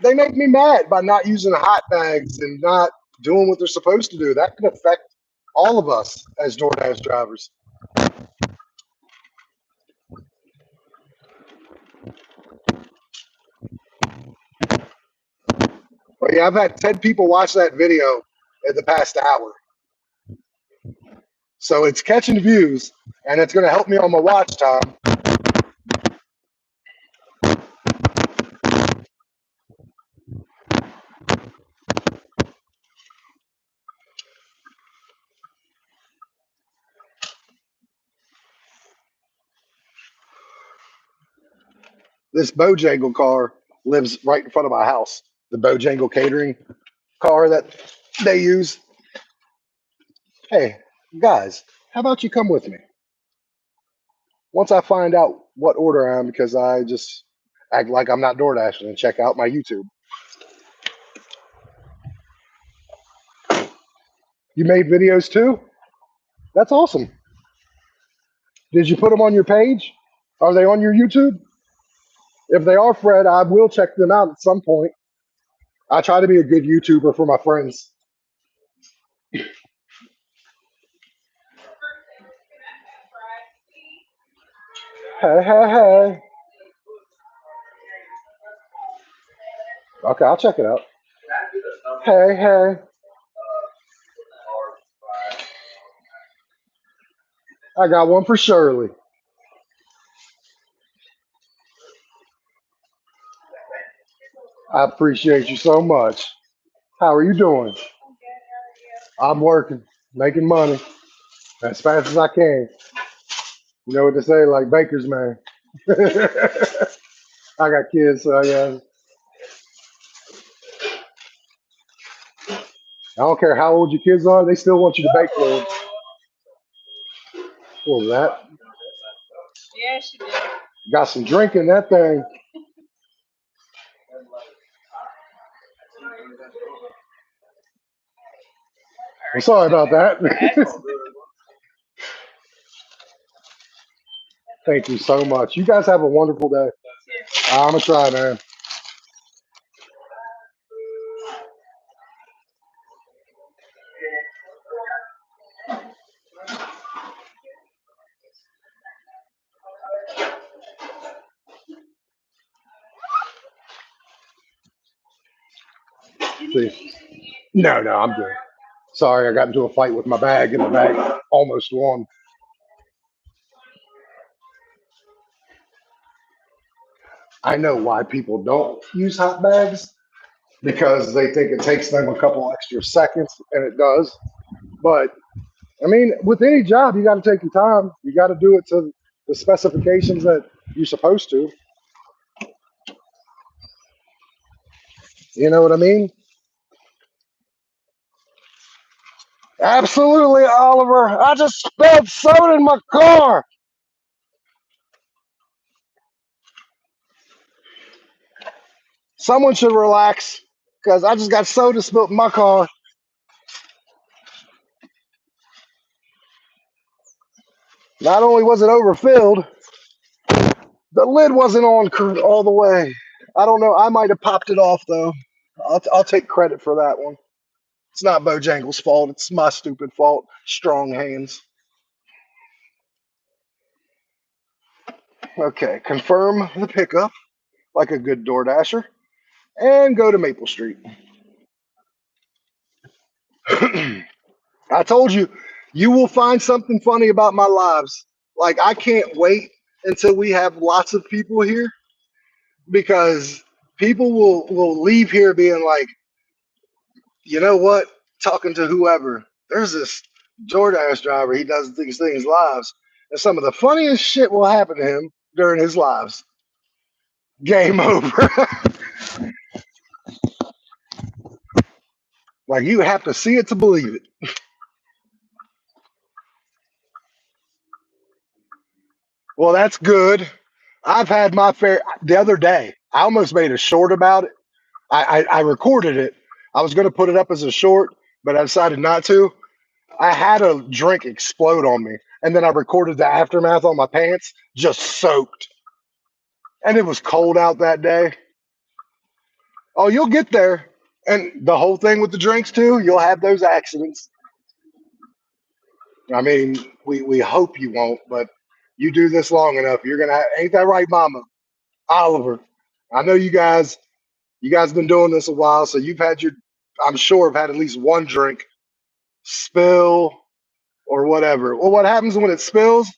they make me mad by not using hot bags and not doing what they're supposed to do. That can affect all of us as DoorDash drivers. But yeah, I've had 10 people watch that video in the past hour. So it's catching views and it's going to help me on my watch time. This Bojangle car lives right in front of my house. The Bojangle catering car that they use. Hey, guys, how about you come with me? Once I find out what order I'm, because I just act like I'm not DoorDashing, and check out my YouTube. You made videos too? That's awesome. Did you put them on your page? Are they on your YouTube? If they are, Fred, I will check them out at some point. I try to be a good YouTuber for my friends. Hey, hey, hey. Okay, I'll check it out. Hey, hey. I got one for Shirley. I appreciate you so much. How are you doing? I'm working, making money as fast as I can. You know what they say, like baker's man. I got kids, so yeah. I don't care how old your kids are, they still want you to bake for them. What was that? Yeah, she did. Got some drink in that thing. I'm sorry about that. Thank you so much. You guys have a wonderful day. I'm gonna try, man. See. No, no, I'm good. Sorry, I got into a fight with my bag, and the bag almost won. I know why people don't use hot bags because they think it takes them a couple extra seconds, and it does. But I mean, with any job, you got to take your time. You got to do it to the specifications that you're supposed to. You know what I mean? Absolutely, Oliver. I just spilled soda in my car. Someone should relax because I just got soda spilt in my car. Not only was it overfilled, the lid wasn't on all the way. I don't know. I might have popped it off though. I'll take credit for that one. It's not Bojangles' fault. It's my stupid fault. Strong hands. Okay, confirm the pickup like a good DoorDasher and go to Maple Street. I told you, you will find something funny about my lives. Like, I can't wait until we have lots of people here because people will leave here being like, you know what? Talking to whoever, there's this DoorDash driver. He does these things lives, and some of the funniest shit will happen to him during his lives. Game over. Like you have to see it to believe it. Well, that's good. I've had my fair. The other day, I almost made a short about it. I recorded it. I was going to put it up as a short, but I decided not to. I had a drink explode on me, and then I recorded the aftermath on my pants, just soaked. And it was cold out that day. Oh, you'll get there. And the whole thing with the drinks too, you'll have those accidents. I mean, we hope you won't, but you do this long enough, you're gonna. Ain't that right, Mama? Oliver. I know you guys. You guys been doing this a while, so you've had your. I'm sure have had at least one drink spill or whatever. Well, what happens when it spills?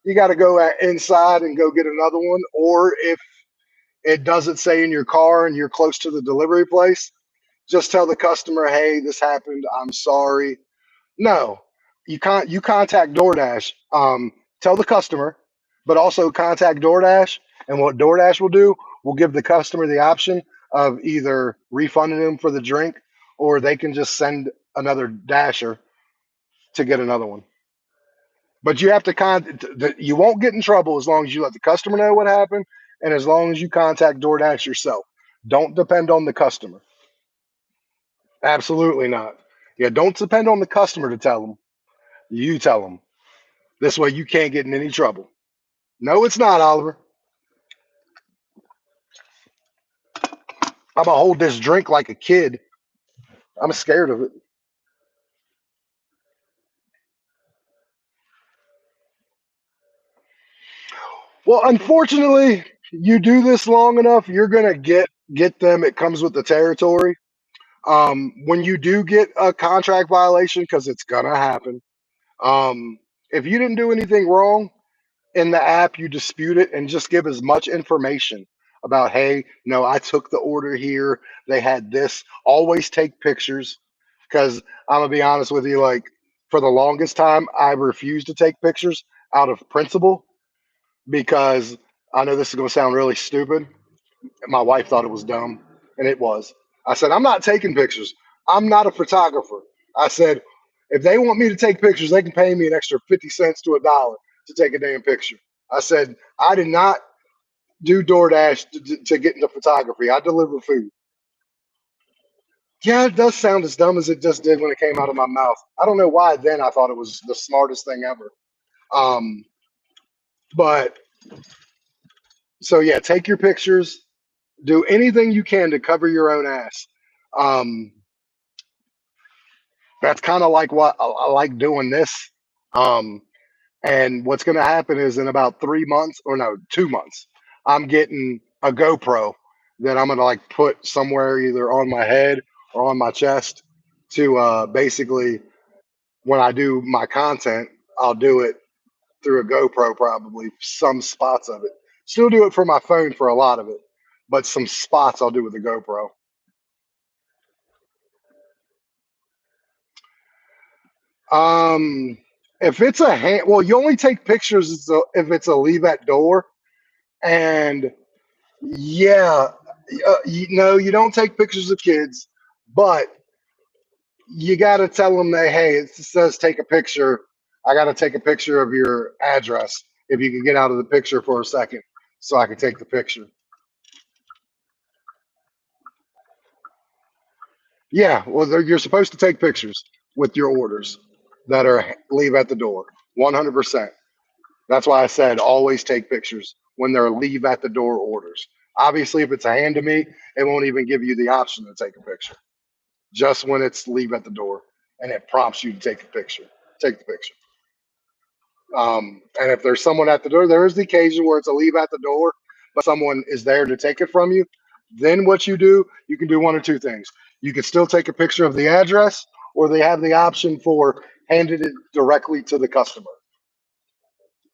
You got to go inside and go get another one, or if it doesn't say in your car and you're close to the delivery place, just tell the customer, "Hey, this happened. I'm sorry." No, you can't. You contact DoorDash. Tell the customer, but also contact DoorDash. And what DoorDash will do will give the customer the option of either refunding them for the drink, or they can just send another dasher to get another one. But you have to you won't get in trouble as long as you let the customer know what happened, and as long as you contact DoorDash yourself. Don't depend on the customer. Absolutely not. Yeah, don't depend on the customer to tell them. You tell them. This way you can't get in any trouble. No, it's not, Oliver. I'm gonna hold this drink like a kid. I'm scared of it. Well, unfortunately, you do this long enough, you're gonna get them. It comes with the territory. When you do get a contract violation, because it's gonna happen. If you didn't do anything wrong in the app, you dispute it and just give as much information about, hey, no, I took the order here. They had this. Always take pictures because I'm gonna be honest with you, like for the longest time, I refused to take pictures out of principle because I know this is gonna sound really stupid. My wife thought it was dumb, and it was. I said, I'm not taking pictures. I'm not a photographer. I said, if they want me to take pictures, they can pay me an extra 50 cents to $1 to take a damn picture. I said, I did not do DoorDash to get into photography. I deliver food. Yeah, it does sound as dumb as it just did when it came out of my mouth. I don't know why then I thought it was the smartest thing ever. Um, but so yeah, take your pictures, do anything you can to cover your own ass. Um, that's kind of like what I like doing this. Um, and what's going to happen is in about 3 months, or no, 2 months, I'm getting a GoPro that I'm going to like put somewhere either on my head or on my chest to basically when I do my content, I'll do it through a GoPro, probably some spots of it. Still do it for my phone for a lot of it, but some spots I'll do with the GoPro. Um, if it's a hand, well, you only take pictures if it's a leave at door, and yeah, no, you don't take pictures of kids, but you got to tell them that hey, it says take a picture. I got to take a picture of your address. If you can get out of the picture for a second, so I can take the picture. Yeah, well, you're supposed to take pictures with your orders that are leave at the door. 100%. That's why I said always take pictures when they're leave at the door orders. Obviously, if it's a hand to me, it won't even give you the option to take a picture. Just when it's leave at the door and it prompts you to take a picture, take the picture. And if there's someone at the door, there is the occasion where it's a leave at the door, but someone is there to take it from you. Then what you do, you can do one or two things. You can still take a picture of the address, or they have the option for handed it directly to the customer.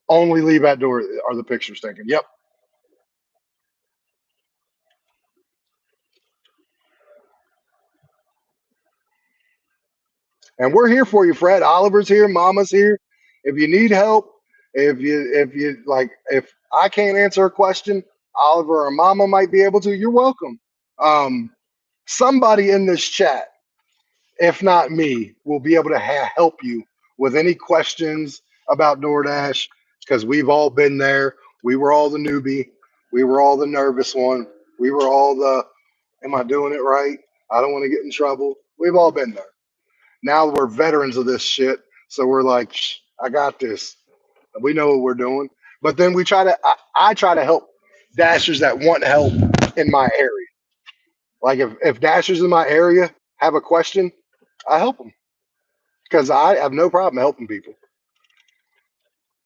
Only leave at door are the pictures taken. Yep. And we're here for you, Fred. Oliver's here, Mama's here. If you need help, if I can't answer a question, Oliver or Mama might be able to. You're welcome. Um, Somebody in this chat, if not me, will be able to help you with any questions about DoorDash because we've all been there. We were all the newbie. We were all the nervous one. We were all the, am I doing it right? I don't want to get in trouble. We've all been there. Now we're veterans of this shit. So we're like, I got this. We know what we're doing. But then I try to help dashers that want help in my area. Like if dashers in my area have a question, I help them because I have no problem helping people.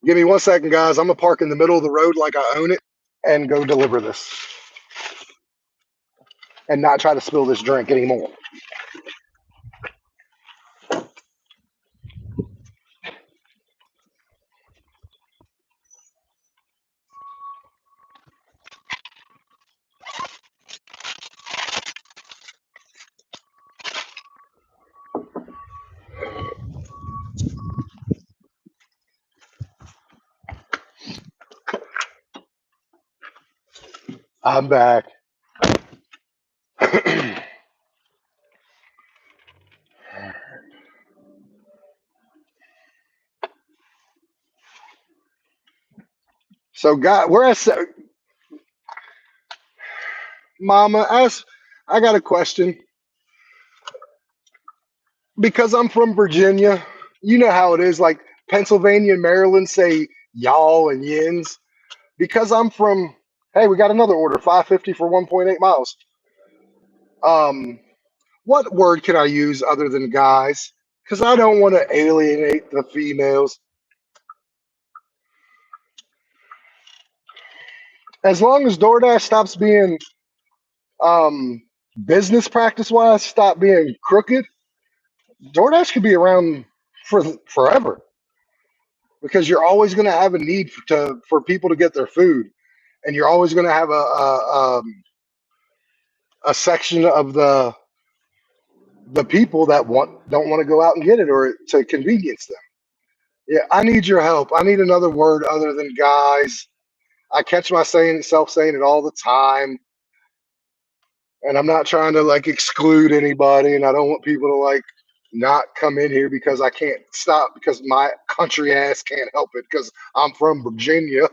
Give me 1 second, guys. I'm gonna park in the middle of the road like I own it and go deliver this and not try to spill this drink anymore. I'm back. So, God, Mama, I got a question because I'm from Virginia. You know how it is. Like Pennsylvania and Maryland say y'all and yins. Because I'm from. Hey, we got another order. 550 for 1.8 miles. Um, what word can I use other than guys? Because I don't want to alienate the females. As long as DoorDash stops being um, business practice wise, stop being crooked, DoorDash could be around for forever because you're always going to have a need for people to get their food, and you're always going to have a section of the people that don't want to go out and get it or to convenience them. Yeah, I need your help. I need another word other than guys. I catch myself saying it all the time, and I'm not trying to like exclude anybody, and I don't want people to like not come in here because I can't stop because my country ass can't help it because I'm from Virginia.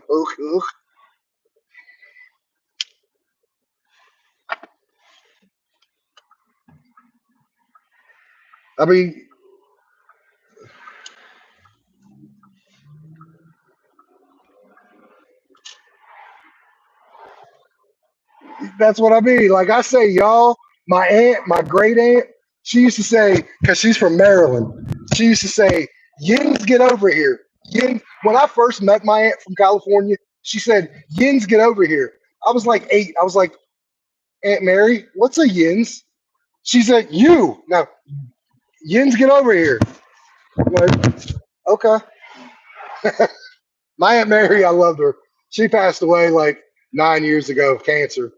I mean, that's what I mean. Like I say, y'all, my aunt, my great aunt, she used to say, because she's from Maryland, she used to say, Yins, get over here. Yin. When I first met my aunt from California, she said, Yins, get over here. I was like 8. I was like, Aunt Mary, what's a Yins? She said, you. Now, Yins, get over here. I'm like, okay. My Aunt Mary, I loved her. She passed away like 9 years ago of cancer.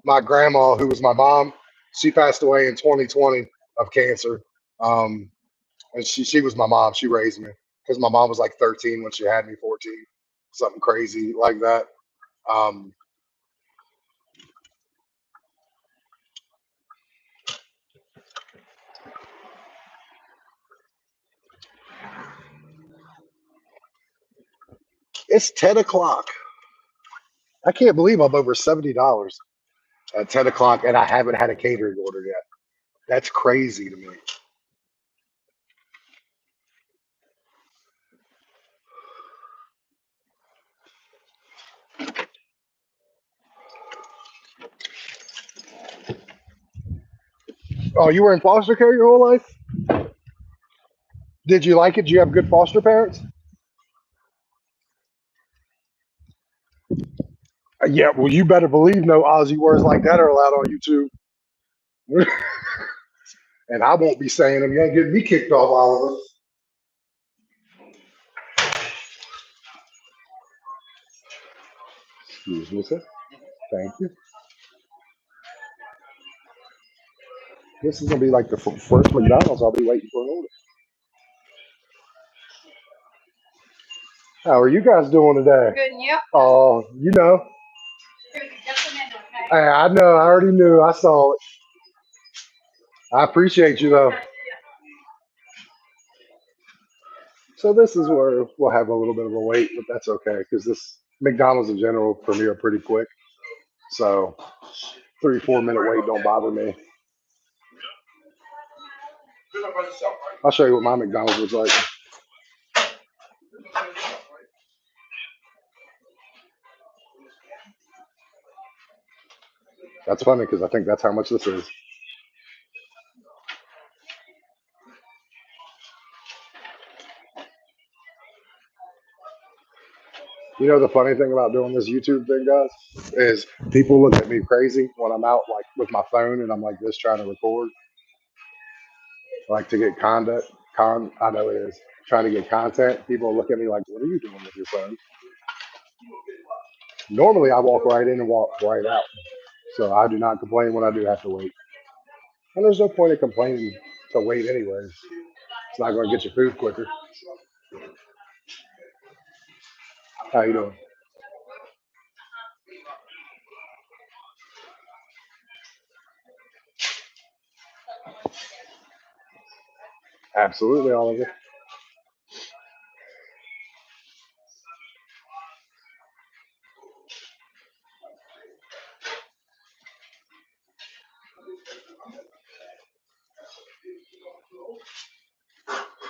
My grandma, who was my mom, she passed away in 2020 of cancer. Um, and she was my mom. She raised me because my mom was like 13 when she had me, 14, something crazy like that. Um, it's 10 o'clock. I can't believe I'm over $70 at 10 o'clock and I haven't had a catering order yet. That's crazy to me. Oh, you were in foster care your whole life? Did you like it? Did you have good foster parents? Yeah, well, you better believe no Aussie words like that are allowed on YouTube. And I won't be saying them. You ain't getting me kicked off, Oliver. Excuse me, sir. Thank you. This is gonna be like the first McDonald's I'll be waiting for an order. How are you guys doing today? Good, and you? Oh, you know. Just a minute, okay? I know. I already knew. I saw it. I appreciate you though. So this is where we'll have a little bit of a wait, but that's okay because this McDonald's in general for me are pretty quick. So 3 4 minute wait don't bother me. I'll show you what my McDonald's looks like. That's funny because I think that's how much this is. You know the funny thing about doing this YouTube thing, guys, is people look at me crazy when I'm out like with my phone and I'm like this trying to record, like to get content. I know it is trying to get content. People look at me like, "What are you doing with your phone?" Normally, I walk right in and walk right out, so I do not complain when I do have to wait. And there's no point in complaining to wait anyways. It's not going to get your food quicker. How you doing? Absolutely, Oliver.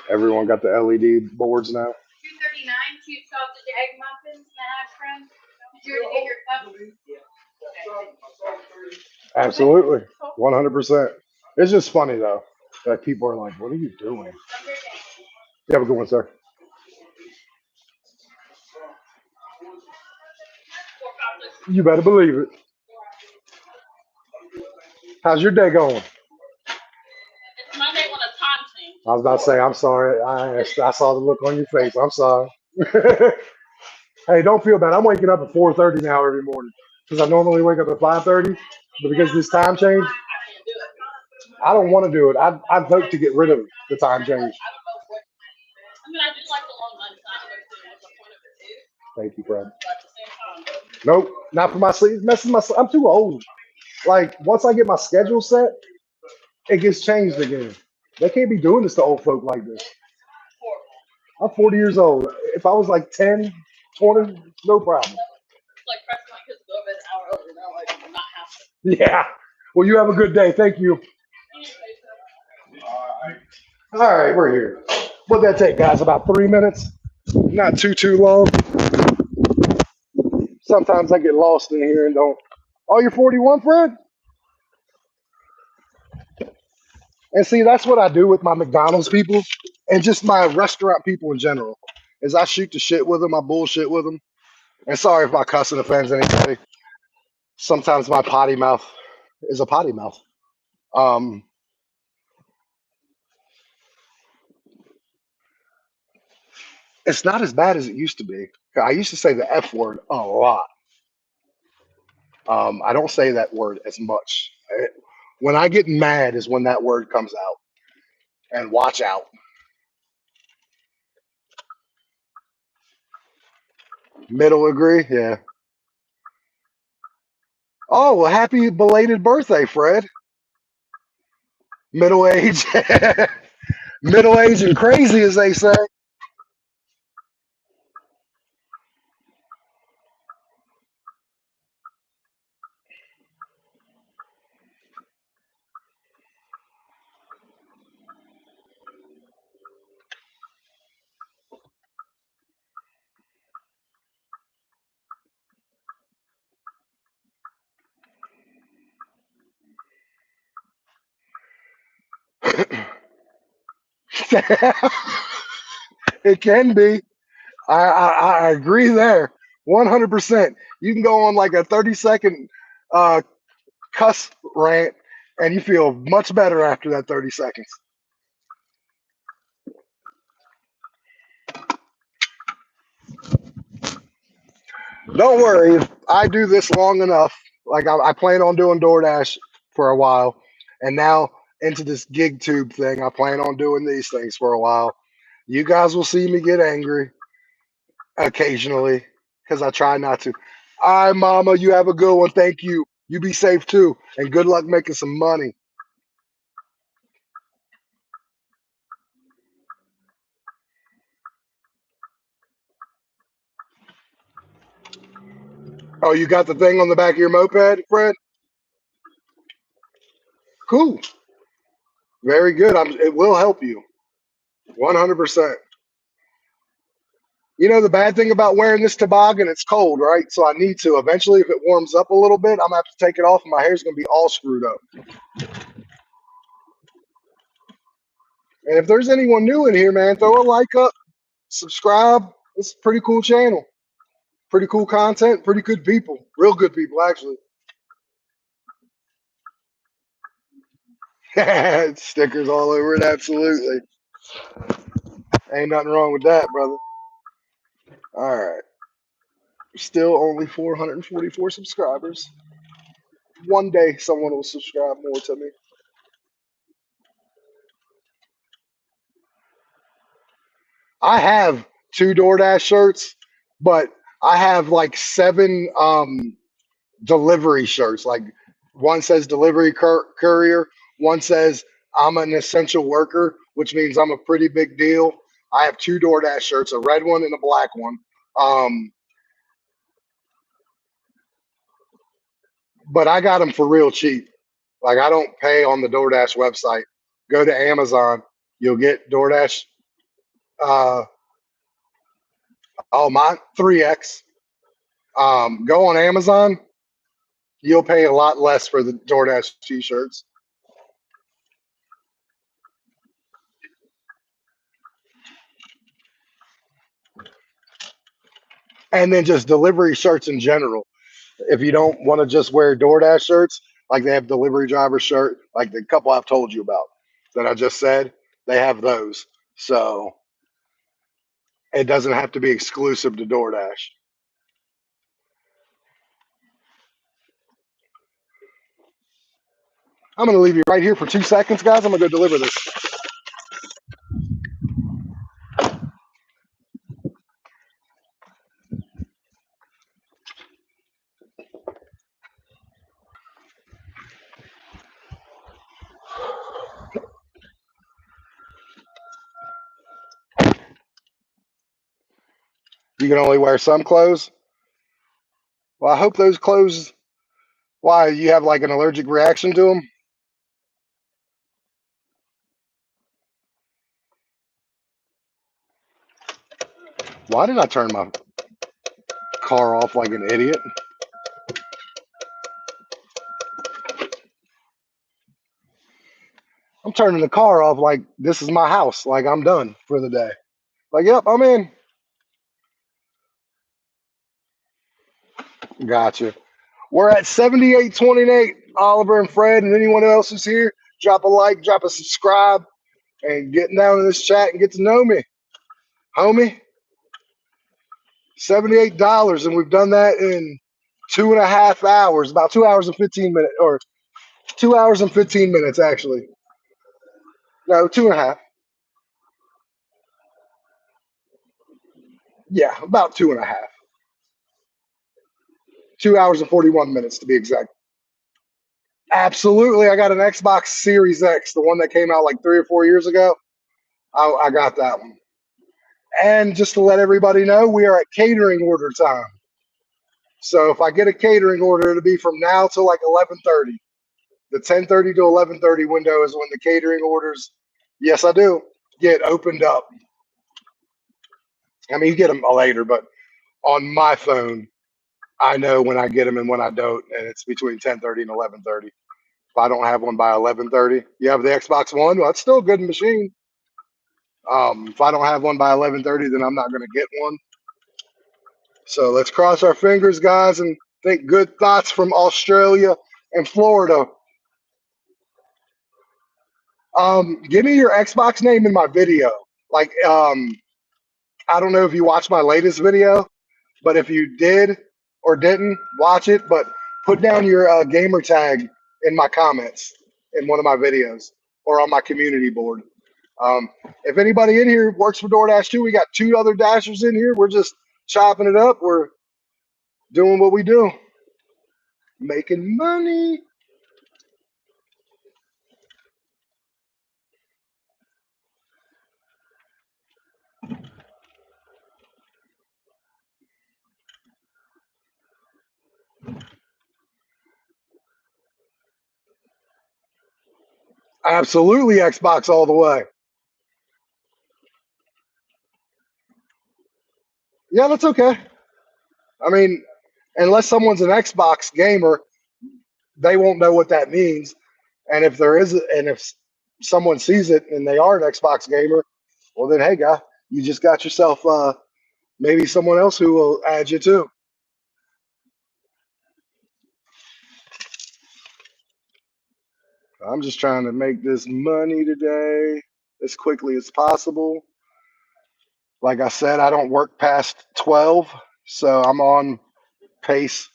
Everyone got the LED boards now. 239, cute sausage egg muffins and hash browns. Did you already get your cup? Absolutely, 100%. It's just funny though that people are like, "What are you doing?" You have a good one, sir. You better believe it. How's your day going? It's Monday when a time change. I was about to say, I'm sorry. I saw the look on your face. I'm sorry. Hey, don't feel bad. I'm waking up at 4:30 now every morning because I normally wake up at 5:30, but because this time change, I can't do it. I don't want to do it. I'd vote to get rid of the time change. I don't know what. I mean, I do like the long nights. I understand what the point of it is, Thank you, Fred. but at the same time, Nope, not for my sleep. Messes my. I'm too old. Like once I get my schedule set, it gets changed again. They can't be doing this to old folk like this. horrible. I'm 40 years old. If I was like 10, 20, no problem. It's like pressing my kids to go to bed an hour early. They're like, not happening. Yeah. Well, you have a good day. Thank you. Anyway, so All right, we're here. What'd that take, guys? About 3 minutes? Not too long. Sometimes I get lost in here and don't. Oh, you're 41, Fred? And see, that's what I do with my McDonald's people and just my restaurant people in general. Is I shoot the shit with them, I bullshit with them. And sorry if my cussing offends anybody. Sometimes my potty mouth is a potty mouth. Um, it's not as bad as it used to be. I used to say the F word a lot. I don't say that word as much. When I get mad is when that word comes out. And watch out. Middle agree? Yeah. Oh, well, happy belated birthday, Fred. Middle age. Middle age and crazy, as they say. It can be. I agree there. 100%. You can go on like a 30-second uh, cuss rant and you feel much better after that 30 seconds. Don't worry. If I do this long enough, like I plan on doing DoorDash for a while, and now into this gig tube thing, I plan on doing these things for a while. You guys will see me get angry occasionally because I try not to. All right, mama, you have a good one. Thank you. You be safe too. And good luck making some money. Oh, you got the thing on the back of your moped, Fred? Cool. Very good. It will help you. 100%. You know, the bad thing about wearing this toboggan, it's cold, right? So I need to. Eventually, if it warms up a little bit, I'm going to have to take it off and my hair's going to be all screwed up. And if there's anyone new in here, man, throw a like up, subscribe. It's a pretty cool channel. Pretty cool content, pretty good people. Real good people, actually. Stickers all over it, absolutely. Ain't nothing wrong with that, brother. All right. Still only 444 subscribers. One day someone will subscribe more to me. I have 2 DoorDash shirts, but I have like 7 delivery shirts. Like one says delivery courier, one says I'm an essential worker, which means I'm a pretty big deal. I have 2 DoorDash shirts, a red one and a black one. But I got them for real cheap. Like I don't pay on the DoorDash website. Go to Amazon, you'll get DoorDash. Uh, oh, mine 3x. Go on Amazon, you'll pay a lot less for the DoorDash t-shirts. And then just delivery shirts in general. If you don't want to just wear DoorDash shirts, like they have delivery driver shirt, like the couple I've told you about that I just said, they have those. So it doesn't have to be exclusive to DoorDash. I'm going to leave you right here for 2 seconds, guys. I'm going to go deliver this. You can only wear some clothes. Well, I hope those clothes, why, you have like an allergic reaction to them? Why did I turn my car off like an idiot? I'm turning the car off like this is my house. Like I'm done for the day. Like, yep, I'm in. Gotcha. We're at 7828. Oliver and Fred and anyone else who's here, drop a like, drop a subscribe, and get down in this chat and get to know me. Homie, $78, and we've done that in 2.5 hours, about 2 hours and 15 minutes, or 2 hours and 15 minutes, actually. No, 2.5. Yeah, about 2.5. 2 hours and 41 minutes to be exact. Absolutely. I got an Xbox Series X, the one that came out like 3 or 4 years ago. I got that one. And just to let everybody know, we are at catering order time. So if I get a catering order, it'll be from now till like 11:30. The 10:30 to 11:30 window is when the catering orders, yes, I do, get opened up. I mean, you get them later, but on my phone, I know when I get them and when I don't, and it's between 10:30 and 11:30. If I don't have one by 11:30, you have the Xbox One. Well, it's still a good machine. If I don't have one by 11:30, then I'm not going to get one. So let's cross our fingers, guys, and think good thoughts from Australia and Florida. Give me your Xbox name in my video. Like, I don't know if you watched my latest video, but if you did or didn't watch it, but put down your gamer tag in my comments in one of my videos or on my community board. Um, if anybody in here works for DoorDash too, we got 2 other Dashers in here. We're just chopping it up. We're doing what we do, making money. Absolutely, Xbox all the way. Yeah, that's okay. I mean, unless someone's an Xbox gamer, they won't know what that means. And if there is, and if someone sees it and they are an Xbox gamer, well, then hey, guy, you just got yourself maybe someone else who will add you too. I'm just trying to make this money today as quickly as possible. Like I said, I don't work past 12, so I'm on pace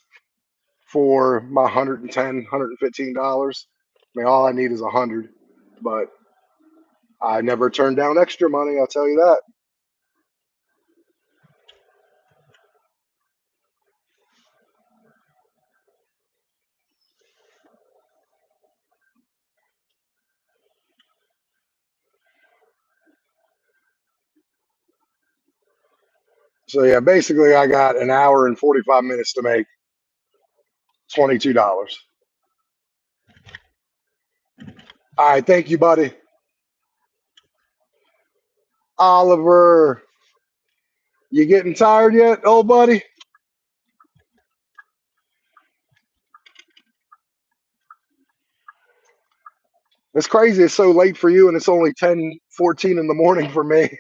for my $110, $115. I mean, all I need is 100, but I never turn down extra money. I'll tell you that. So yeah, basically, I got an hour and 45 minutes to make $22. All right, thank you, buddy. Oliver, you getting tired yet, old buddy? It's crazy. It's so late for you, and it's only 10:14 in the morning for me.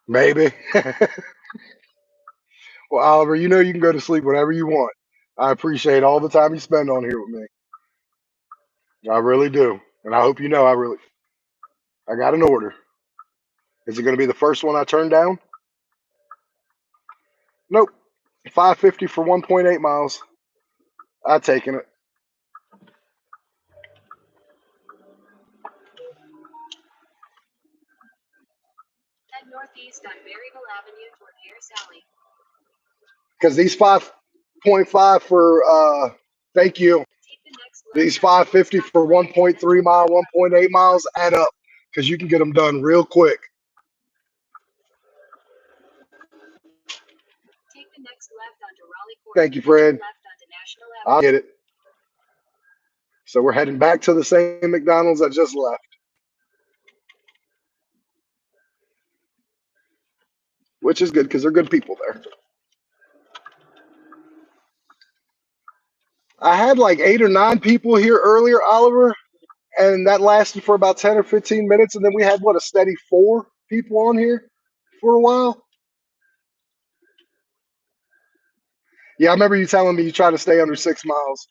Maybe. Well, Oliver, you know you can go to sleep whenever you want. I appreciate all the time you spend on here with me. I really do. And I hope you know I got an order. Is it going to be the first one I turn down? Nope. 550 for 1.8 miles. I taking it. Head northeast on Maryville Avenue toward Harris Alley. Because these 5.5 for thank you. These 550 for 1.3 mile, 1.8 miles add up because you can get them done real quick. Take the next left onto Raleigh Court. Thank you, Fred. Left onto National Avenue. I'll get it. So we're heading back to the same McDonald's I just left, which is good because they're good people there. I had like 8 or 9 people here earlier, Oliver, and that lasted for about 10 or 15 minutes. And then we had, what, a steady 4 people on here for a while. Yeah, I remember you telling me you try to stay under 6 miles.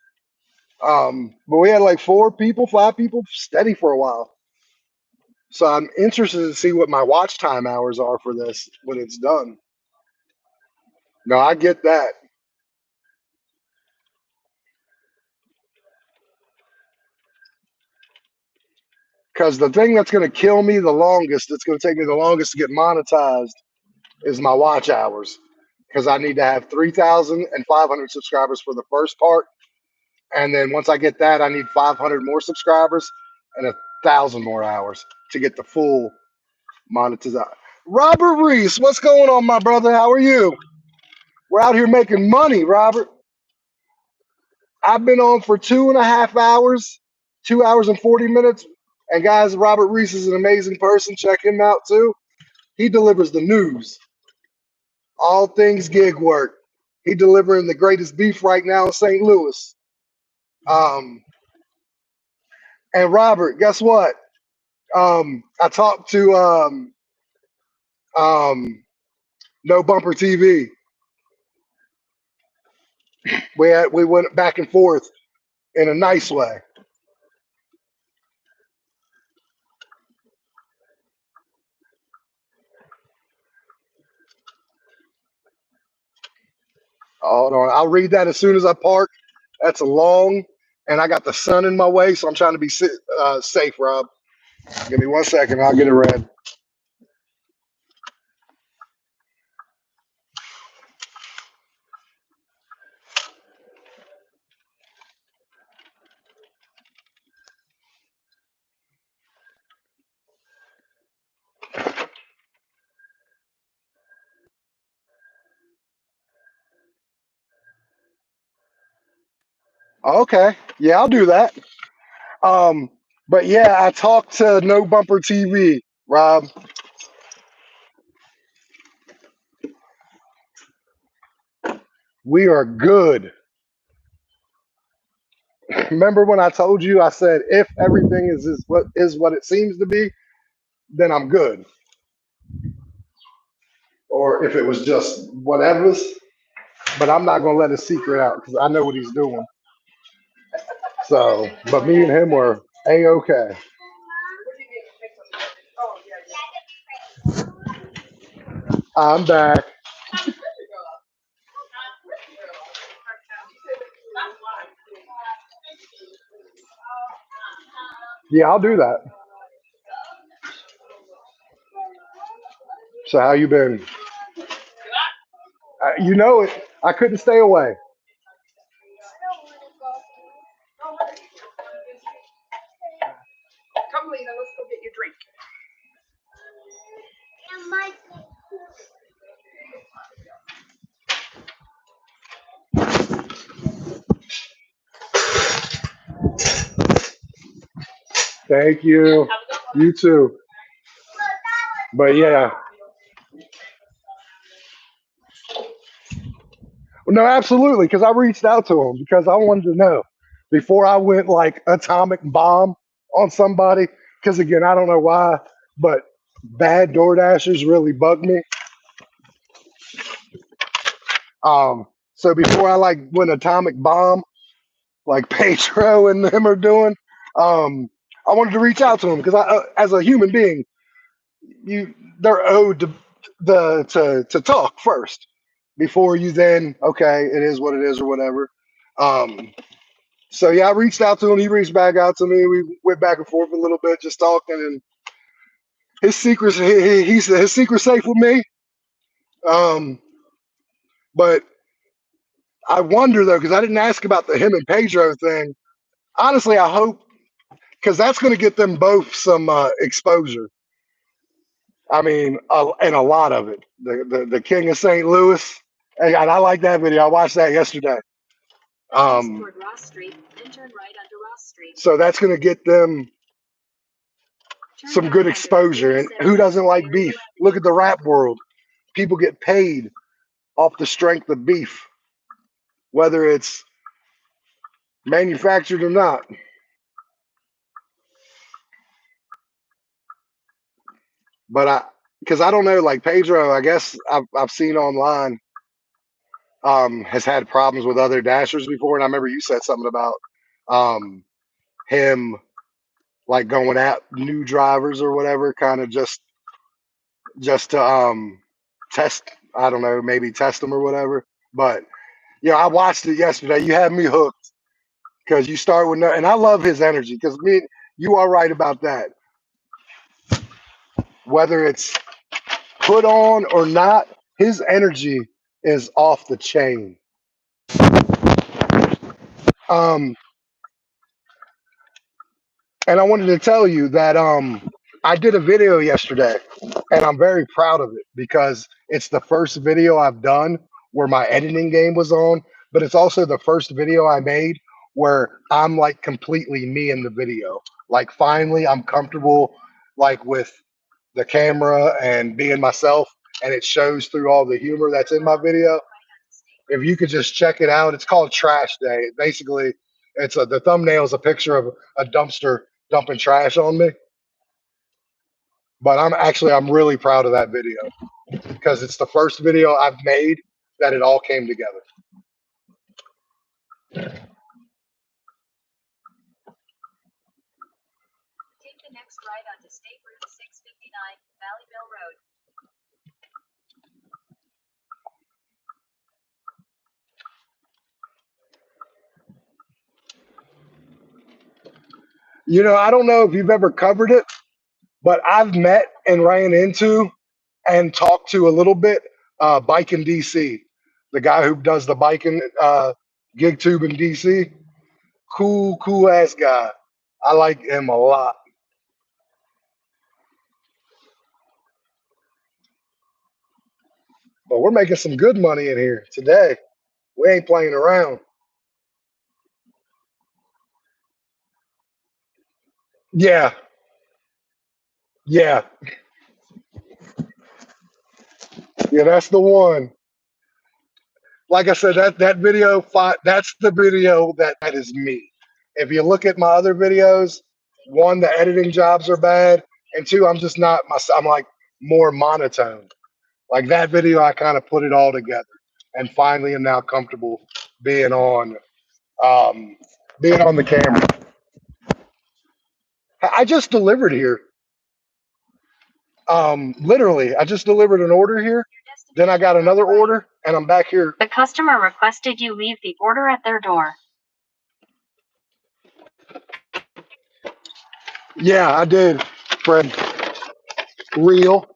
But we had like 4 people, 5 people steady for a while. So I'm interested to see what my watch time hours are for this when it's done. No, I get that. Because the thing that's going to kill me the longest, it's going to take me the longest to get monetized, is my watch hours. Because I need to have 3,500 subscribers for the first part. And then once I get that, I need 500 more subscribers and 1,000 more hours to get the full monetization. Robert Reese, what's going on, my brother? How are you? We're out here making money, Robert. I've been on for 2.5 hours, 2 hours and 40 minutes. And guys, Robert Reese is an amazing person. Check him out too. He delivers the news, all things gig work. He delivering the greatest beef right now in St. Louis. Um, and Robert, guess what? I talked to um, No Bumper TV. We went back and forth in a nice way. Hold on, I'll read that as soon as I park. That's a long, and I got the sun in my way, so I'm trying to be safe, Rob. Give me 1 second, I'll get it read. Okay, yeah, I'll do that. Um, but yeah, I talked to No Bumper TV, Rob. We are good. Remember when I told you? I said if everything is what it seems to be, then I'm good. Or if it was just whatever's, but I'm not gonna let his secret out because I know what he's doing. So, but me and him were a-okay. I'm back. Yeah, I'll do that. So how you been? You know it. I couldn't stay away. Thank you. You too. But yeah, no, absolutely. Because I reached out to him because I wanted to know before I went like atomic bomb on somebody. Because again, I don't know why, but bad DoorDashers really bug me. So before I like went atomic bomb, like Pedro and them are doing, um, I wanted to reach out to him because as a human being, they're owed to talk first before you then okay, it is what it is or whatever. Um, so yeah, I reached out to him. He reached back out to me. We went back and forth a little bit, just talking. And he said his secret's safe with me. Um, but I wonder though, because I didn't ask about the him and Pedro thing. Honestly, I hope because that's going to get them both some exposure. I mean, and a lot of it. The King of St. Louis, and I like that video. I watched that yesterday. So that's going to get them some good exposure. And who doesn't like beef? Look at the rap world. People get paid off the strength of beef, whether it's manufactured or not. But because I don't know, like Pedro, I guess I've seen online has had problems with other dashers before, and I remember you said something about um, him like going at new drivers or whatever, kind of just to test. I don't know, maybe test them or whatever. But yeah, I watched it yesterday. You had me hooked because you start with no, and I love his energy because you are right about that. Whether it's put on or not, his energy is off the chain. Um, and I wanted to tell you that I did a video yesterday, and I'm very proud of it because it's the first video I've done where my editing game was on, but it's also the first video I made where I'm like completely me in the video. Like finally I'm comfortable like with the camera and being myself, and it shows through all the humor that's in my video. If you could just check it out, it's called Trash Day. Basically, the thumbnail is a picture of a dumpster dumping trash on me. But I'm really proud of that video because it's the first video I've made that it all came together. You know, I don't know if you've ever covered it, but I've met and ran into and talked to a little bit Bike in DC, the guy who does the biking gig tube in DC. Cool ass guy. I like him a lot. But we're making some good money in here today. We ain't playing around. Yeah, yeah, yeah. That's the one. Like I said, that video, that's the video that is me. If you look at my other videos, one, the editing jobs are bad, and two, I'm just not my. I'm like more monotone. Like that video, I kind of put it all together, and finally am now comfortable being on, um, being on the camera. I just delivered here. Literally, I just delivered an order here. Then I got another order, and I'm back here. The customer requested you leave the order at their door. Yeah, I did, friend. Real.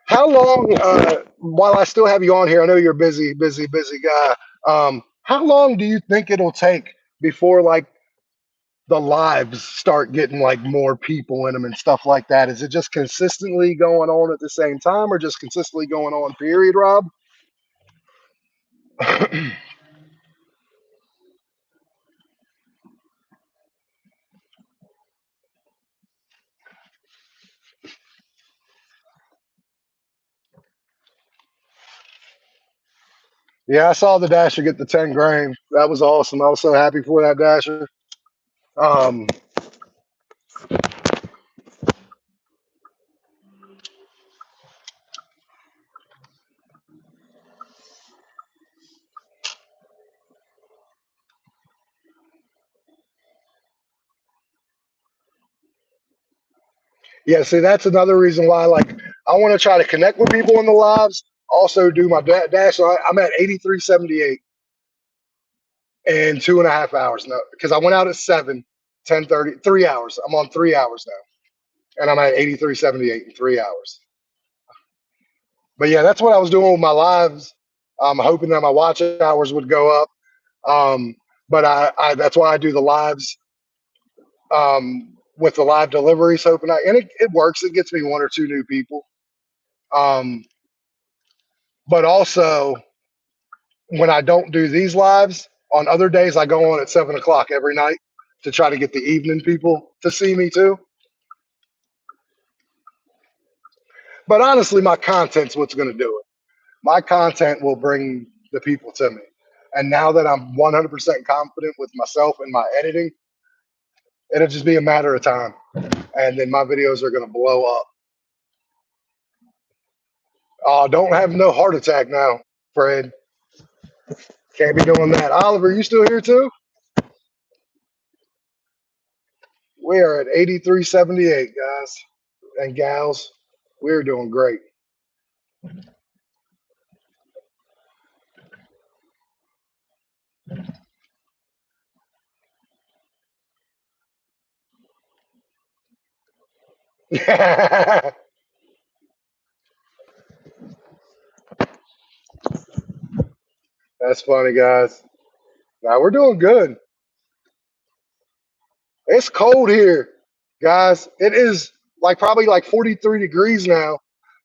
How long, while I still have you on here, I know you're a busy guy. How long do you think it'll take before like the lives start getting like more people in them and stuff like that? Is it just consistently going on at the same time or just consistently going on, period, Rob? Yeah, I saw the Dasher get the 10 grand. That was awesome. I was so happy for that Dasher. Um, yeah, see, that's another reason why, like, I want to try to connect with people in the lives. Also, do my dash. So I'm at 83.78 in 2.5 hours now because I went out at 7, 10:30, 3 hours. I'm on 3 hours now, and I'm at 83.78 in 3 hours. But yeah, that's what I was doing with my lives. I'm hoping that my watch hours would go up. Um, but I that's why I do the lives with the live deliveries, hoping and it works. It gets me one or two new people. Um, but also when I don't do these lives on other days, I go on at 7 o'clock every night to try to get the evening people to see me too. But honestly, my content's what's going to do it. My content will bring the people to me. And now that I'm 100% confident with myself and my editing, it'll just be a matter of time. And then my videos are going to blow up. Oh, don't have no heart attack now, Fred. Can't be doing that. Oliver, you still here too? We are at 83.78, guys and gals. We're doing great. That's funny, guys. Now we're doing good. It's cold here, guys. It is like probably like 43 degrees now,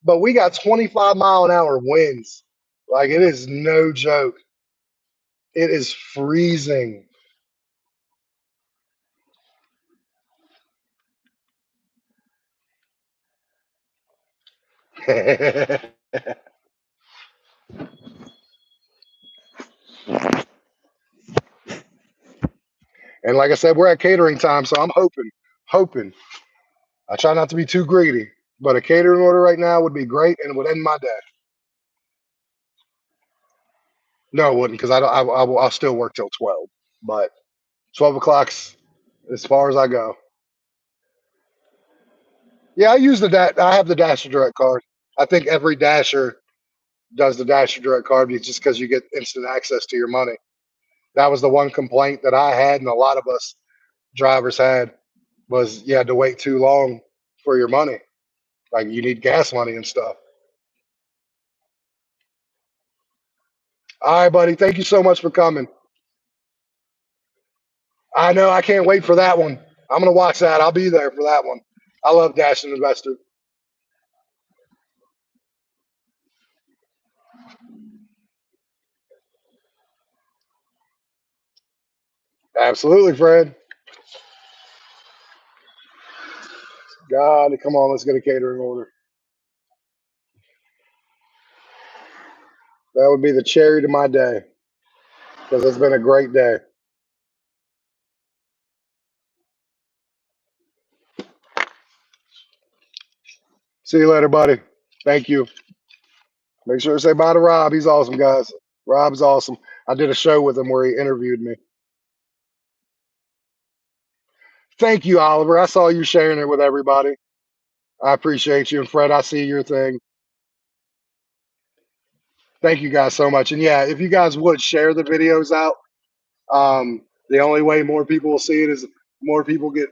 but we got 25-mile-an-hour winds. Like it is no joke. It is freezing. And like I said, we're at catering time, so I'm hoping. I try not to be too greedy, but a catering order right now would be great and it would end my day. No, it wouldn't, because I'll still work till 12. But 12 o'clock's as far as I go. Yeah, I use the I have the Dasher Direct card. I think every Dasher does the Dasher Direct card just because you get instant access to your money. That was the one complaint that I had, and a lot of us drivers had, was you had to wait too long for your money. Like you need gas money and stuff. All right, buddy. Thank you so much for coming. I know I can't wait for that one. I'm gonna watch that. I'll be there for that one. I love Dash and Investor. Absolutely, Fred. God, come on, let's get a catering order. That would be the cherry to my day because it's been a great day. See you later, buddy. Thank you. Make sure to say bye to Rob. He's awesome, guys. Rob's awesome. I did a show with him where he interviewed me. Thank you, Oliver. I saw you sharing it with everybody. I appreciate you. And Fred, I see your thing. Thank you guys so much. And yeah, if you guys would share the videos out, the only way more people will see it is more people get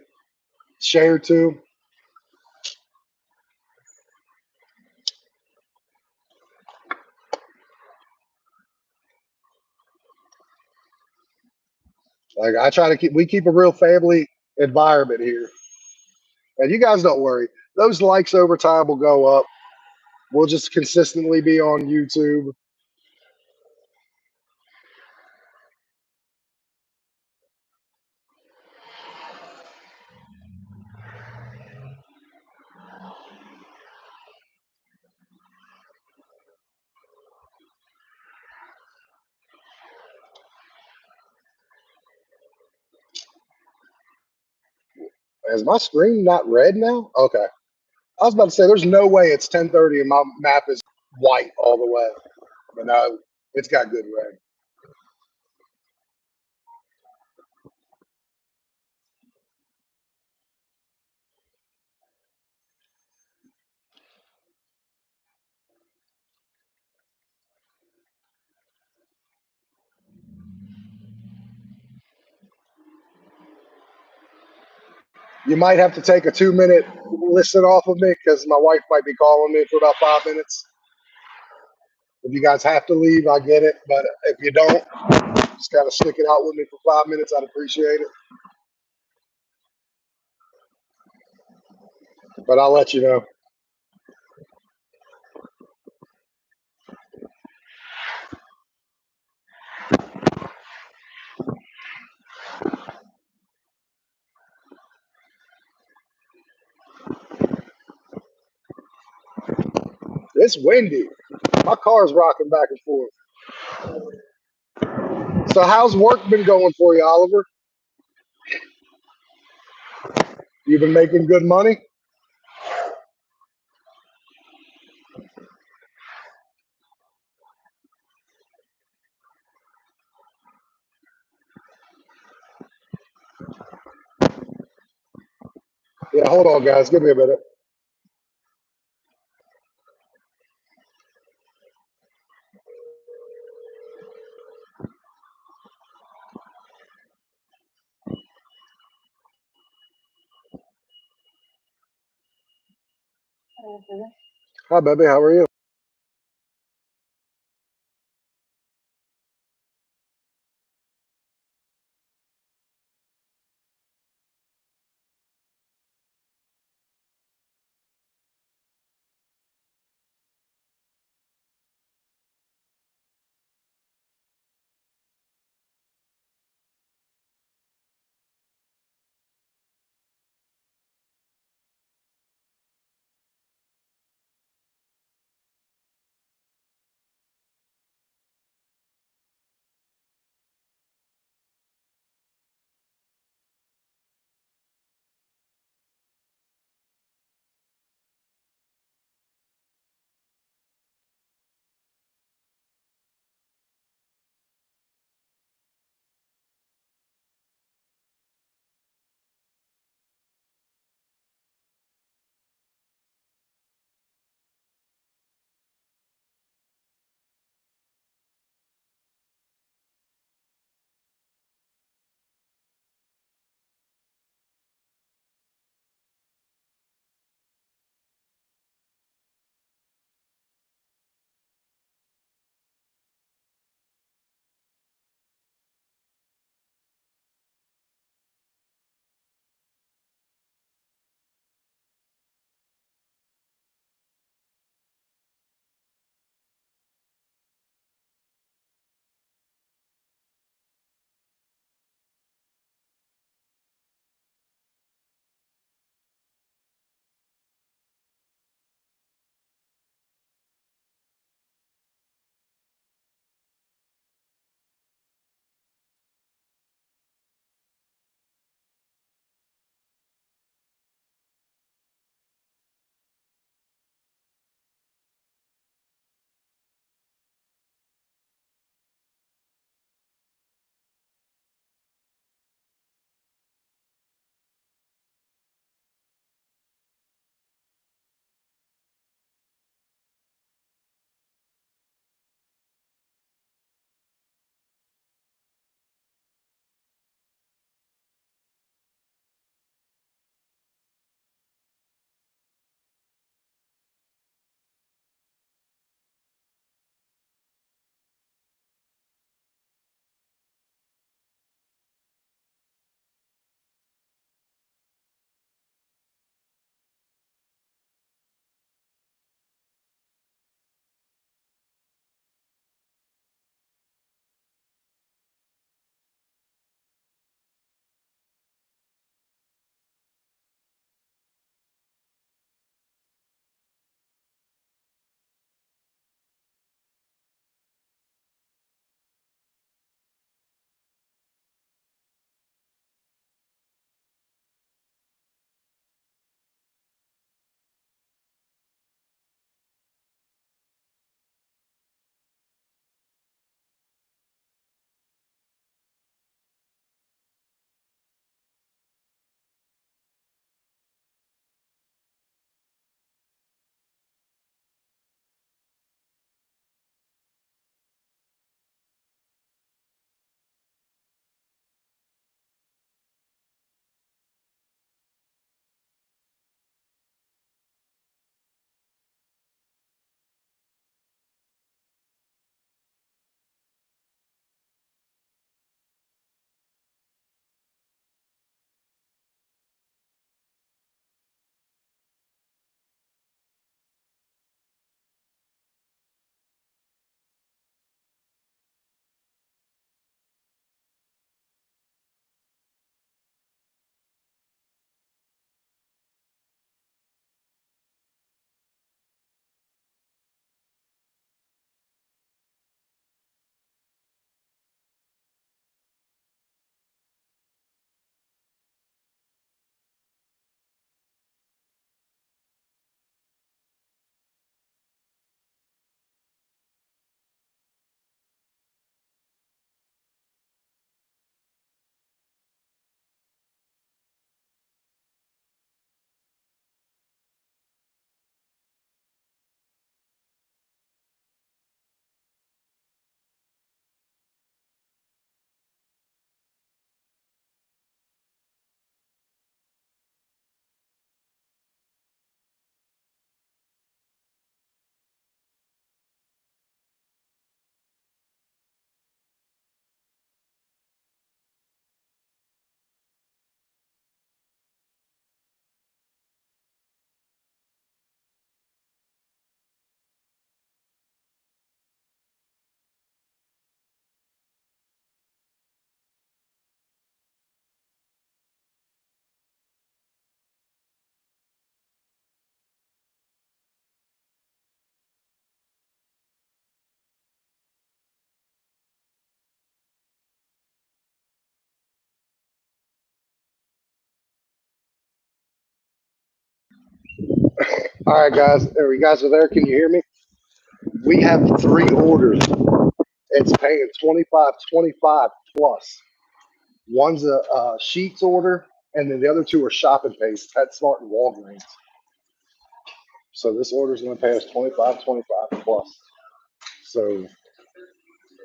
shared to. Like I try to we keep a real family environment here. And you guys don't worry. Those likes over time will go up. We'll just consistently be on YouTube. Is my screen not red now? Okay. I was about to say there's no way it's 10:30 and my map is white all the way. But no, it's got good red. You might have to take a 2-minute listen off of me because my wife might be calling me for about 5 minutes. If you guys have to leave, I get it. But if you don't, just gotta stick it out with me for 5 minutes. I'd appreciate it. But I'll let you know. It's windy. My car's rocking back and forth. So how's work been going for you, Oliver? You been making good money? Yeah, hold on, guys. Give me a minute. Hi, baby. How are you? All right, guys. You guys are there. Can you hear me? We have 3 orders. It's paying 25.25 plus. One's a Sheets order, and then the other 2 are shop and pays, PetSmart and Walgreens. So this order is going to pay us 25.25 plus. So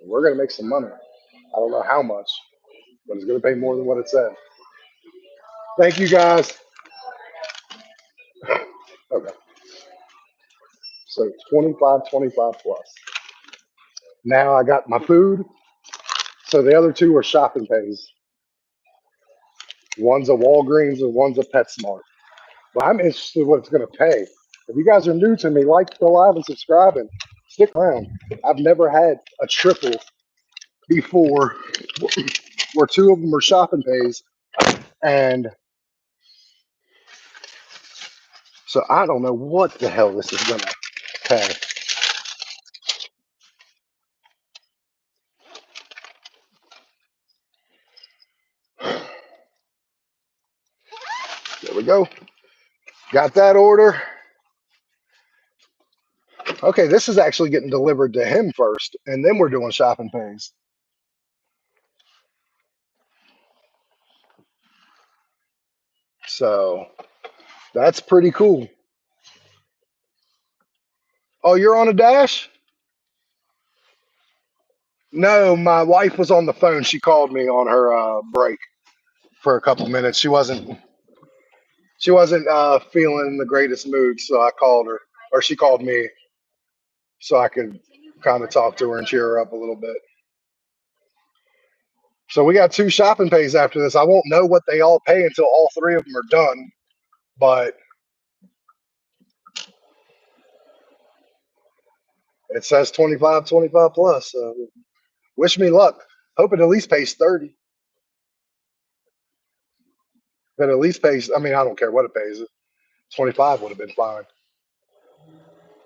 we're going to make some money. I don't know how much, but it's going to pay more than what it said. Thank you, guys. Okay. So 25.25 plus. Now I got my food. So the other 2 are shop and pays. One's a Walgreens and one's a PetSmart. Well, I'm interested in what it's going to pay. If you guys are new to me, like the live and subscribe and stick around. I've never had a triple before where 2 of them are shopping pays. And so I don't know what the hell this is going to pay. There we go. Got that order. Okay, this is actually getting delivered to him first, and then we're doing shopping pays. So that's pretty cool. Oh, you're on a dash? No, my wife was on the phone. She called me on her break for a couple minutes. She wasn't feeling in the greatest mood, so I called her, or she called me, so I could kind of talk to her and cheer her up a little bit. So we got 2 shopping pays after this. I won't know what they all pay until all 3 of them are done, but it says 25.25 plus. So wish me luck. Hope it at least pays 30. But at least pays. I mean, I don't care what it pays. 25 would have been fine.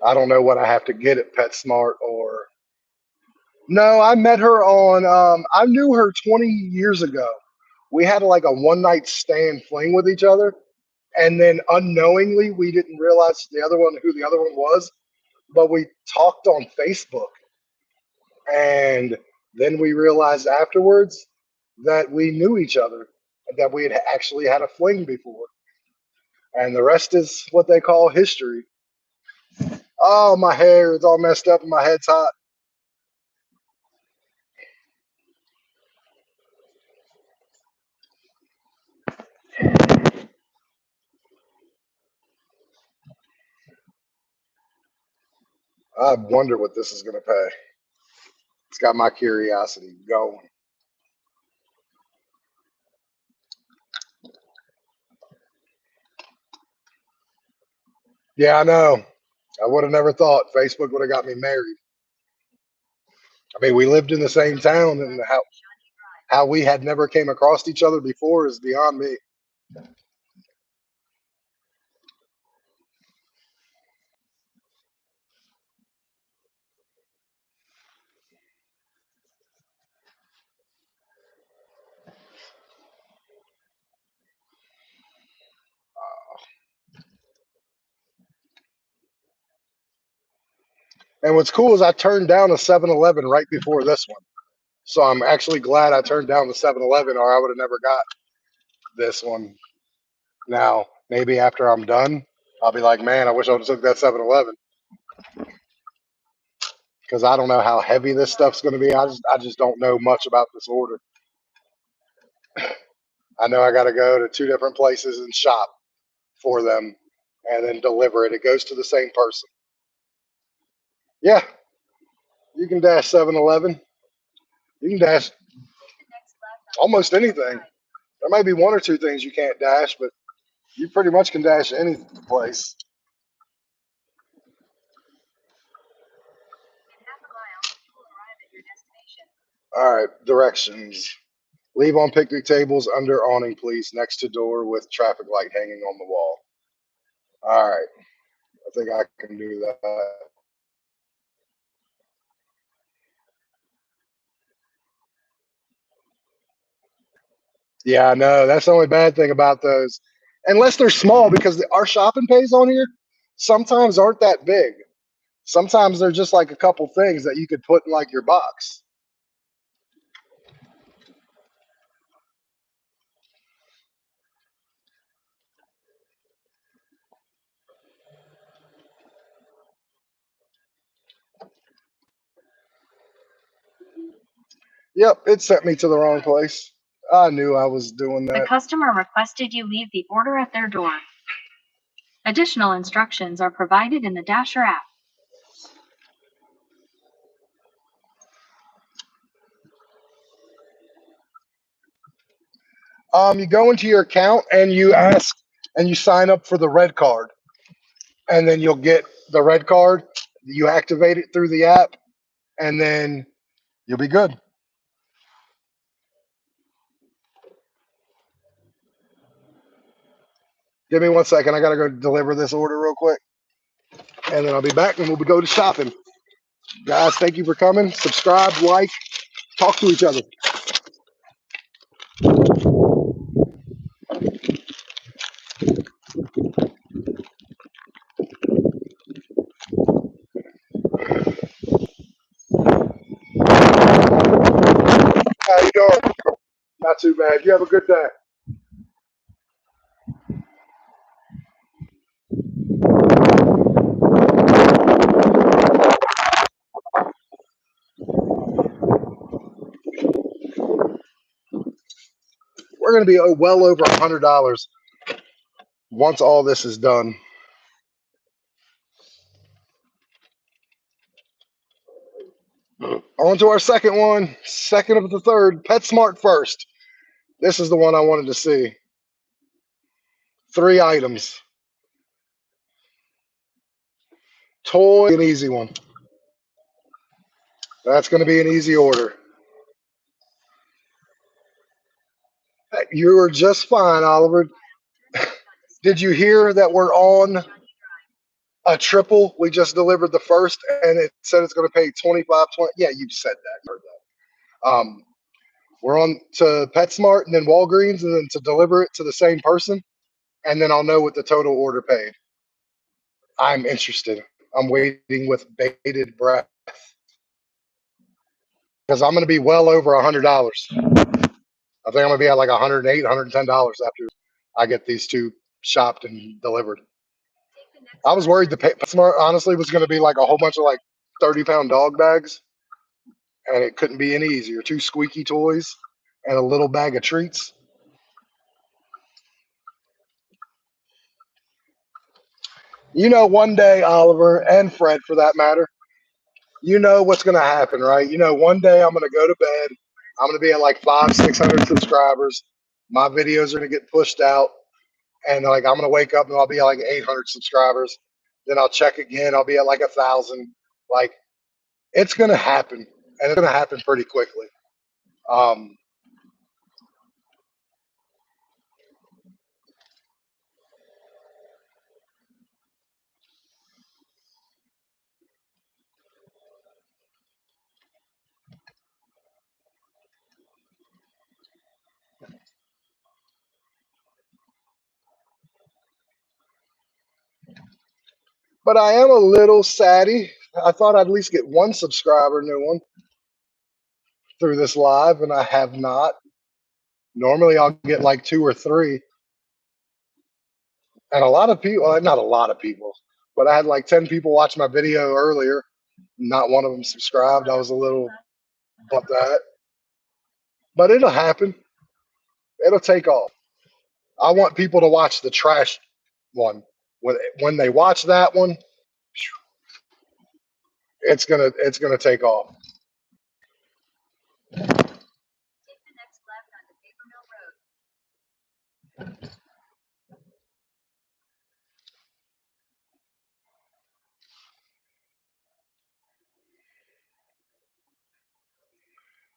I don't know what I have to get at PetSmart or. No, I met her on. I knew her 20 years ago. We had like a one night stand fling with each other, and then unknowingly we didn't realize who the other one was, but we talked on Facebook, and then we realized afterwards that we knew each other, that we had actually had a fling before, and the rest is what they call history. Oh, my hair is all messed up and my head's hot. I wonder what this is going to pay. It's got my curiosity going. Yeah, I know. I would have never thought Facebook would have got me married. I mean, we lived in the same town, and how we had never came across each other before is beyond me. And what's cool is I turned down a 7-Eleven right before this one. So I'm actually glad I turned down the 7-Eleven, or I would have never got this one. Now, maybe after I'm done, I'll be like, man, I wish I would have took that 7-Eleven, because I don't know how heavy this stuff's going to be. I just don't know much about this order. I know I got to go to 2 different places and shop for them and then deliver it. It goes to the same person. Yeah, you can dash 7-Eleven. You can dash almost anything. There might be 1 or 2 things you can't dash, but you pretty much can dash any place. All right, directions. Leave on picnic tables under awning, please, next to door with traffic light hanging on the wall. All right, I think I can do that. Yeah, I know. That's the only bad thing about those. Unless they're small, because our shopping pays on here sometimes aren't that big. Sometimes they're just like a couple things that you could put in like your box. Yep, it sent me to the wrong place. I knew I was doing The that. customer requested you leave the order at their door. Additional instructions are provided in the Dasher app. You go into your account and you ask and you sign up for the red card, and then you'll get the red card. You activate it through the app, and then you'll be good. Give me 1 second. I gotta go deliver this order real quick, and then I'll be back and we'll go to shopping. Guys, thank you for coming. Subscribe, like, talk to each other. How you doing? Not too bad. You have a good day. We're gonna be well over $100 once all this is done. On to our second one, second of the third. PetSmart first. This is the one I wanted to see. 3 items. Toy, an easy one. That's going to be an easy order. You are just fine, Oliver. Did you hear that we're on a triple? We just delivered the first, and it said it's going to pay 25, 20. Yeah, you said that. You heard that. We're on to PetSmart and then Walgreens, and then to deliver it to the same person, and then I'll know what the total order paid. I'm interested. I'm waiting with bated breath because I'm going to be well over $100. I think I'm going to be at like $108, $110 after I get these 2 shopped and delivered. I was worried the PetSmart honestly was going to be like a whole bunch of like 30-pound dog bags, and it couldn't be any easier. 2 squeaky toys and a little bag of treats. You know, one day, Oliver and Fred, for that matter, you know what's going to happen, right? You know, one day I'm going to go to bed. I'm going to be at like 500-600 subscribers. My videos are going to get pushed out, and like I'm going to wake up and I'll be at like 800 subscribers. Then I'll check again. I'll be at like 1,000. Like it's going to happen, and it's going to happen pretty quickly. But I am a little saddy. I thought I'd at least get 1 subscriber, new one, through this live, and I have not. Normally I'll get like 2 or 3. And a lot of people, not a lot of people, but I had like 10 people watch my video earlier. Not one of them subscribed. I was a little about that. But it'll happen. It'll take off. I want people to watch the trash one. When they watch that one, it's gonna take off.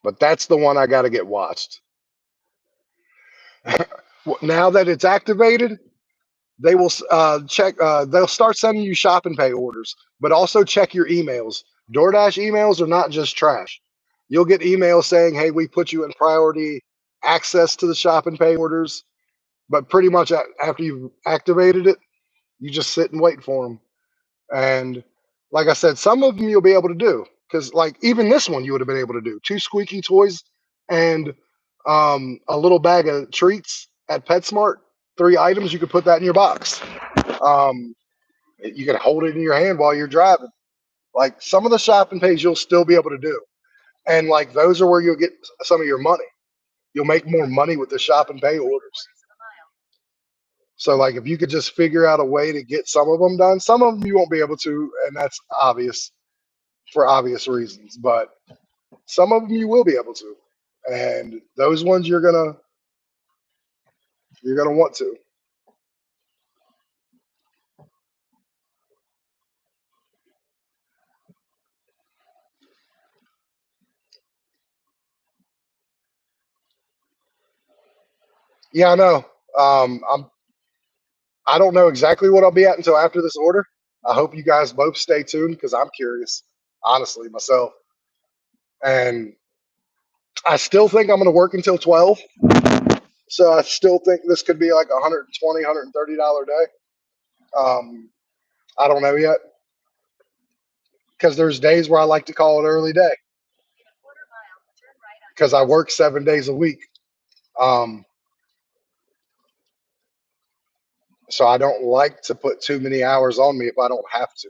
But that's the one I got to get watched. Now that it's activated, they will check. They'll start sending you shop and pay orders, but also check your emails. DoorDash emails are not just trash. You'll get emails saying, "Hey, we put you in priority access to the shop and pay orders," but pretty much after you've activated it, you just sit and wait for them. And like I said, some of them you'll be able to do because, like, even this one you would have been able to do. Two squeaky toys and a little bag of treats at PetSmart. 3 items. You could put that in your box. Um, you can hold it in your hand while you're driving. Like some of the shopping pays you'll still be able to do, and like those are where you'll get some of your money. You'll make more money with the shop and pay orders. So like if you could just figure out a way to get some of them done, some of them you won't be able to, and that's obvious for obvious reasons. But some of them you will be able to, and those ones you're gonna want to. Yeah, I know. I'm. I don't know exactly what I'll be at until after this order. I hope you guys both stay tuned because I'm curious, honestly, myself. And I still think I'm going to work until 12. So I still think this could be like $120, $130 day. I don't know yet because there's days where I like to call it early day because I work 7 days a week. Um, so I don't like to put too many hours on me if I don't have to.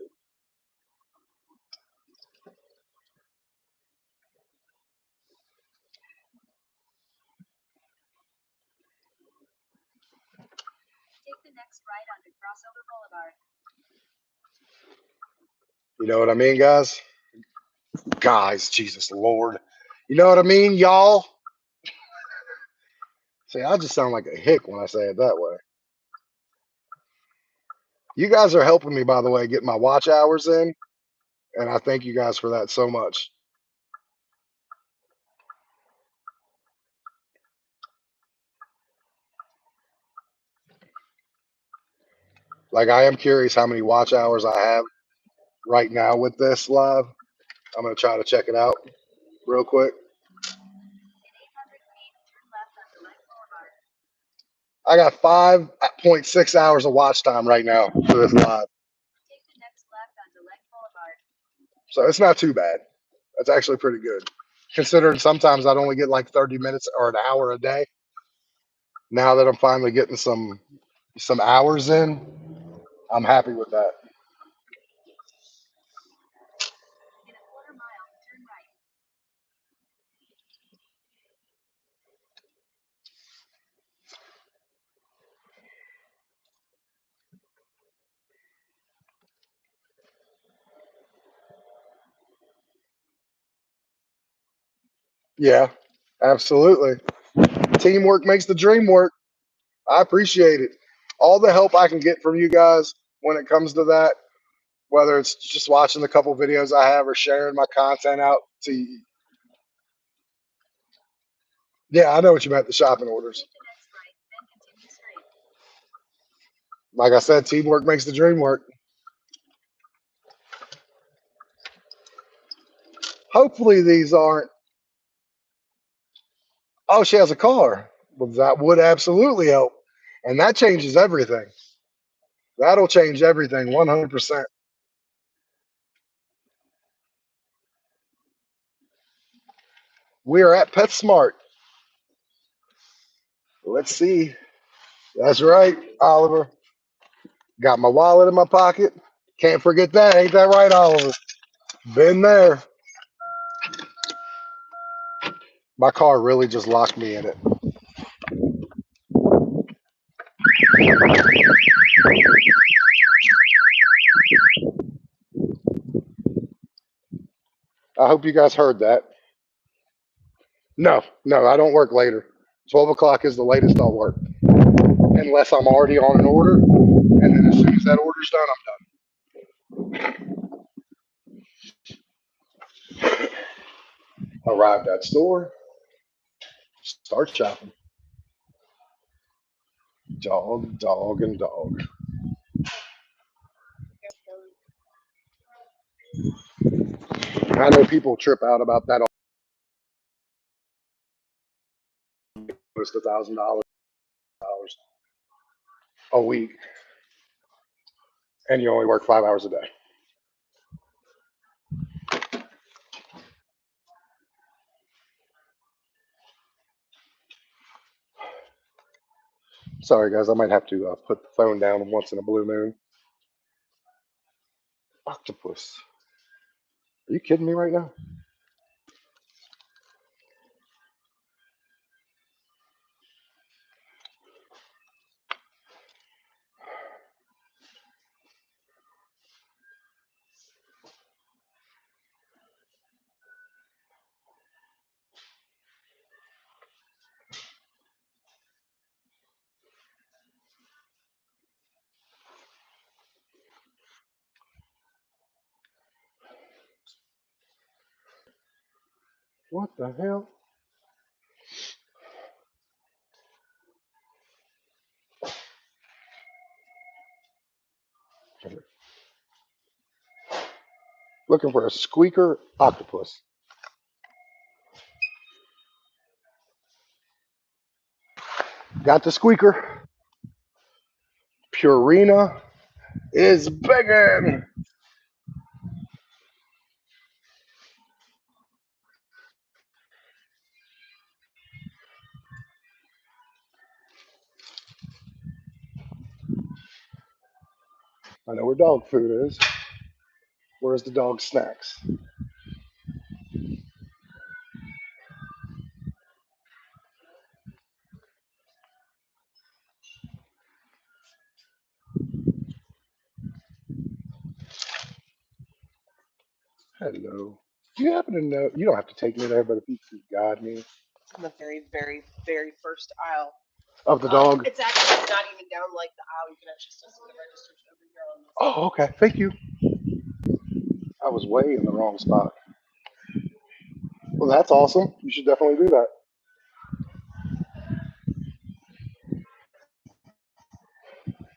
You know what I mean, guys? Guys, Jesus Lord. You know what I mean, y'all? See, I just sound like a hick when I say it that way. You guys are helping me, by the way, get my watch hours in, and I thank you guys for that so much. Like, I am curious how many watch hours I have right now with this live. I'm gonna try to check it out real quick. I got 5.6 hours of watch time right now for this live, so it's not too bad. That's actually pretty good, considering sometimes I'd only get like 30 minutes or an hour a day. Now that I'm finally getting some hours in, I'm happy with that. Yeah, absolutely. Teamwork makes the dream work. I appreciate it. All the help I can get from you guys when it comes to that, whether it's just watching the couple videos I have or sharing my content out to you. Yeah, I know what you meant, the shopping orders. Like I said, teamwork makes the dream work. Hopefully these aren't, oh, she has a car. Well, that would absolutely help. And that changes everything. That'll change everything 100%. We are at PetSmart. Let's see. That's right, Oliver. Got my wallet in my pocket. Can't forget that. Ain't that right, Oliver? Been there. My car really just locked me in it. I hope you guys heard that. No, no, I don't work later. 12 o'clock is the latest I'll work, unless I'm already on an order. And then as soon as that order's done, I'm done. Arrived at store, start shopping. Dog, dog, and dog. I know people trip out about that almost $1,000 a week, and you only work 5 hours a day. Sorry, guys. I might have to put the phone down once in a blue moon. Octopus. Are you kidding me right now? What the hell? Looking for a squeaker octopus. Got the squeaker. Purina is begging. I know where dog food is. Where's the dog snacks? Hello. Do you happen to know? You don't have to take me there, but if you could guide me In the very, very, very first aisle. of the dog. It's actually not even down like the aisle. You can actually still see the registers over here on this. Oh, okay. Thank you. I was way in the wrong spot. Well, that's awesome. You should definitely do that.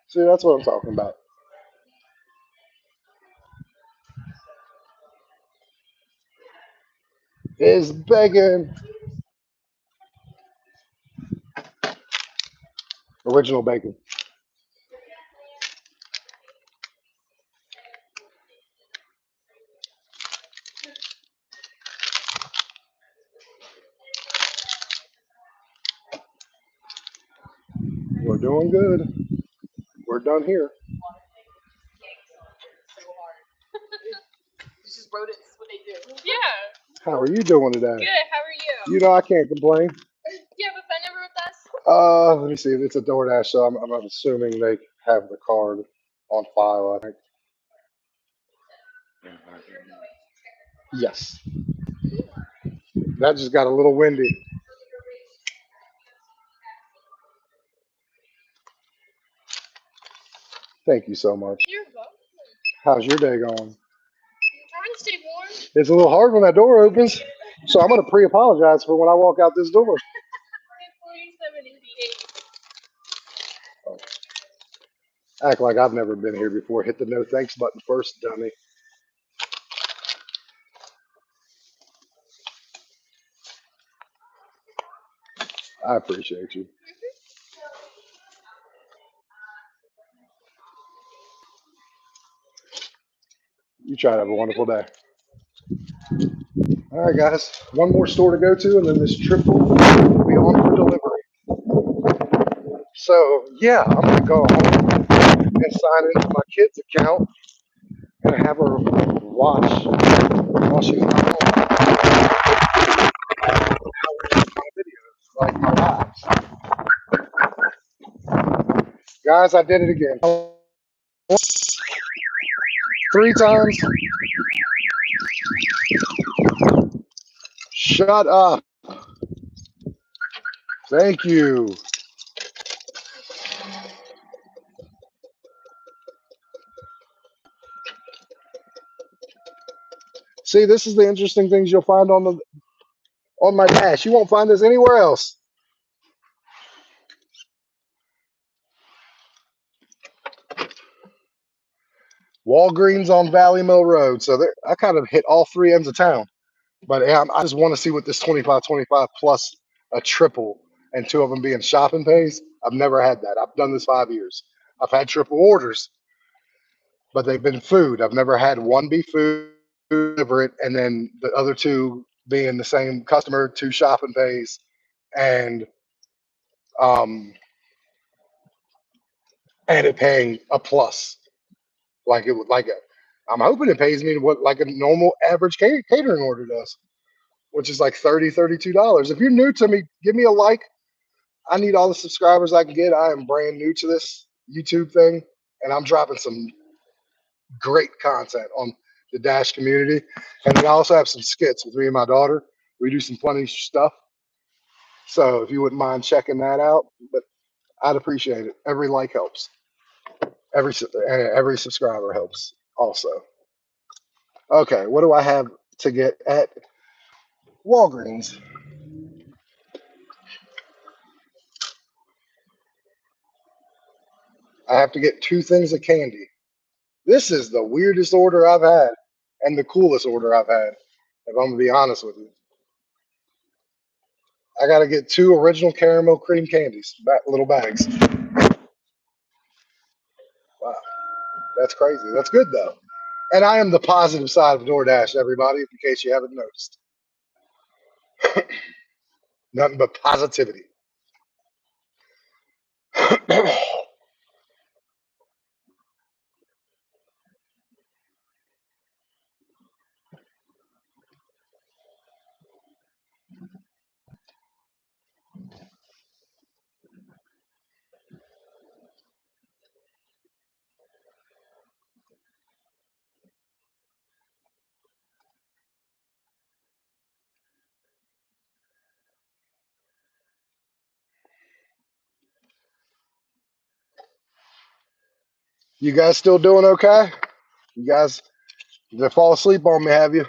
See, that's what I'm talking about. Is begging. Original bacon. We're doing good. We're done here. So hard. It's just rodents. It's what they do. Yeah. How are you doing today? Good. How are you? You know I can't complain. Do you have a phone number with us? Let me see. It's a DoorDash, so I'm assuming they have the card on file. I think. Yes. That just got a little windy. Thank you so much. You're welcome. How's your day going? I'm trying to stay warm. It's a little hard when that door opens, so I'm gonna pre-apologize for when I walk out this door. 4788. Act like I've never been here before. Hit the no thanks button first, dummy. I appreciate you. You try to have a wonderful day. All right, guys. One more store to go to, and then this trip will be on for delivery. So, yeah, I'm going to go home and sign into my kid's account and have her watch while she's not home. How we make my videos, like my lives. Guys, I did it again. 3 times. Shut up. Thank you. See, this is the interesting things you'll find on my dash. You won't find this anywhere else. Walgreens on Valley Mill Road. So I kind of hit all 3 ends of town. But yeah, I just want to see what this 25/25 plus a triple and 2 of them being shopping pays. I've never had that. I've done this 5 years. I've had triple orders, but they've been food. I've never had one be food, deliver it, and then the other 2 being the same customer, 2 shopping pays, and um, and it paying a plus like it would like it. I'm hoping it pays me what like a normal average catering order does, which is like $32. If you're new to me, give me a like. I need all the subscribers I can get. I am brand new to this YouTube thing, and I'm dropping some great content on the Dash community. And then I also have some skits with me and my daughter. We do some funny stuff. So if you wouldn't mind checking that out, but I'd appreciate it. Every like helps. Every subscriber helps also. Okay, what do I have to get at Walgreens? I have to get 2 things of candy. This is the weirdest order I've had and the coolest order I've had, if I'm gonna be honest with you. I gotta get 2 original caramel cream candies, little bags. Wow, that's crazy. That's good though. And I am the positive side of DoorDash, everybody, in case you haven't noticed. Nothing but positivity. You guys still doing okay? You guys did fall asleep on me, have you?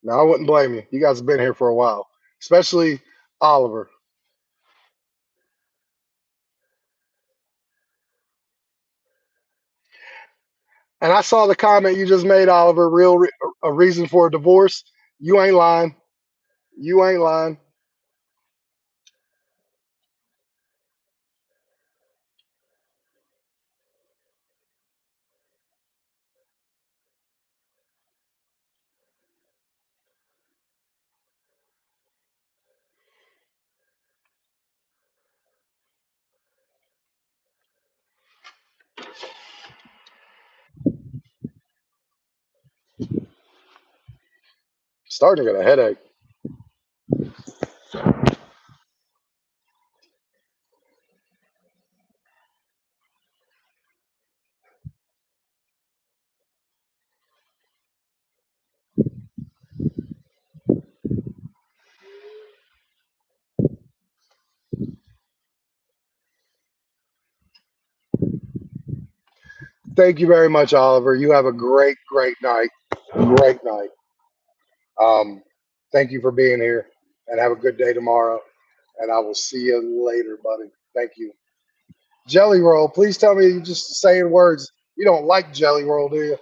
No, I wouldn't blame you. You guys have been here for a while, especially Oliver. And I saw the comment you just made, Oliver. A reason for a divorce. You ain't lying. You ain't lying. Starting to get a headache. Thank you very much, Oliver. You have a great, great night. Great night. Thank you for being here, and have a good day tomorrow. And I will see you later, buddy. Thank you. Jelly roll. Please tell me you just saying words. You don't like jelly roll, do you?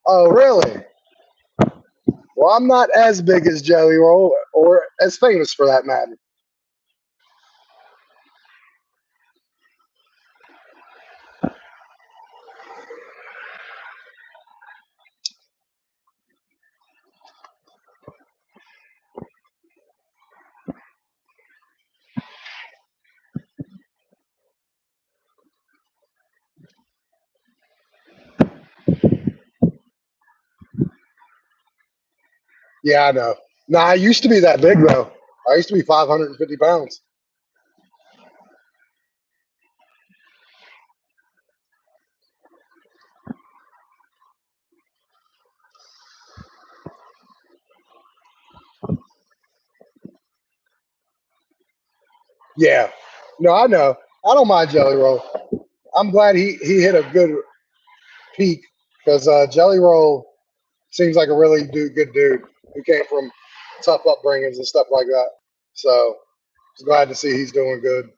Oh, really? Well, I'm not as big as Jelly Roll or as famous for that matter. Yeah, I know. No, I used to be that big though. I used to be 550 pounds. Yeah. No, I know. I don't mind Jelly Roll. I'm glad he hit a good peak because Jelly Roll seems like a really good dude who came from tough upbringings and stuff like that. So I was glad to see he's doing good.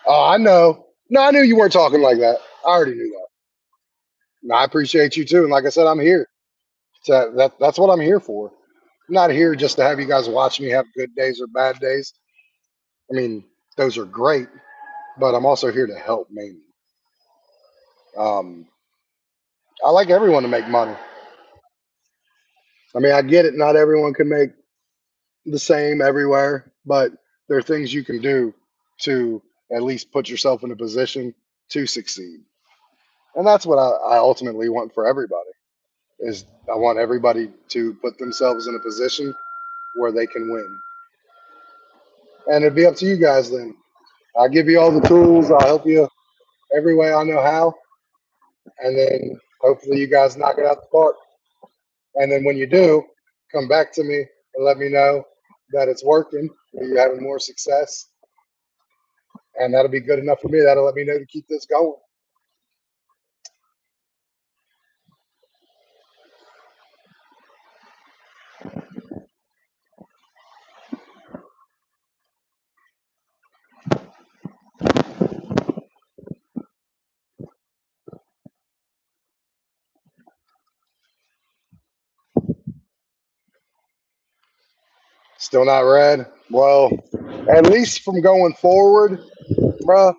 Oh, I know. No, I knew you weren't talking like that. I already knew that. And I appreciate you too. And like I said, I'm here. That's what I'm here for. I'm not here just to have you guys watch me have good days or bad days. I mean, those are great, but I'm also here to help mainly. Um, I like everyone to make money. I mean, I get it. Not everyone can make the same everywhere, but there are things you can do to at least put yourself in a position to succeed. And that's what I ultimately want for everybody is I want everybody to put themselves in a position where they can win. And it'd be up to you guys then. I'll give you all the tools. I'll help you every way I know how. And then hopefully you guys knock it out the park. And then when you do, come back to me and let me know that it's working, that you're having more success. And that'll be good enough for me. That'll let me know to keep this going. Still not read? Well, at least from going forward, bruh,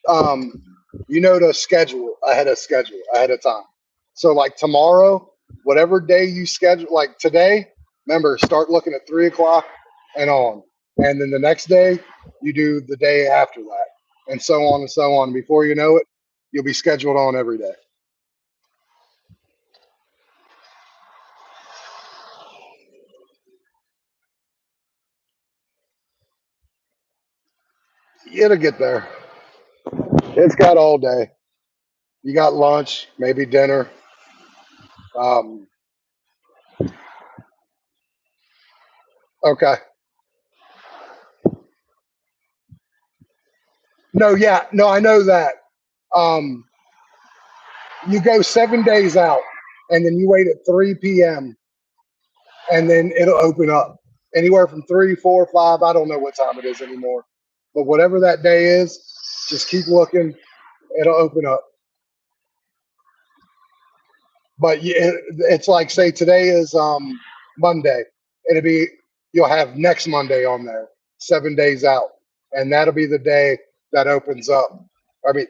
um, you know to schedule ahead of time. So like tomorrow, whatever day you schedule, like today, remember start looking at 3 o'clock and on, and then the next day you do the day after that, and so on and so on. Before you know it, you'll be scheduled on every day. It'll get there. It's got all day. You got lunch, maybe dinner. Um, okay. No, yeah, no, I know that. Um, you go 7 days out, and then you wait at 3 p.m. and then it'll open up anywhere from 3, 4, 5. I don't know what time it is anymore, but whatever that day is, just keep looking. It'll open up. But it's like say today is Monday. It'll be you'll have next Monday on there, 7 days out, and that'll be the day that opens up. I mean,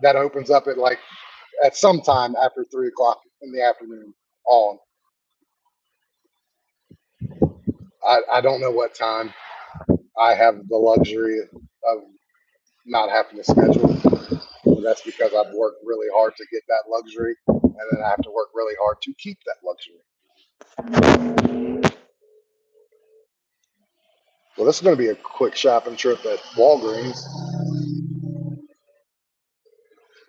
that opens up at like at some time after 3 o'clock in the afternoon on. I don't know what time. I have the luxury of not having to schedule. And that's because I've worked really hard to get that luxury, and then I have to work really hard to keep that luxury. Well, this is going to be a quick shopping trip at Walgreens.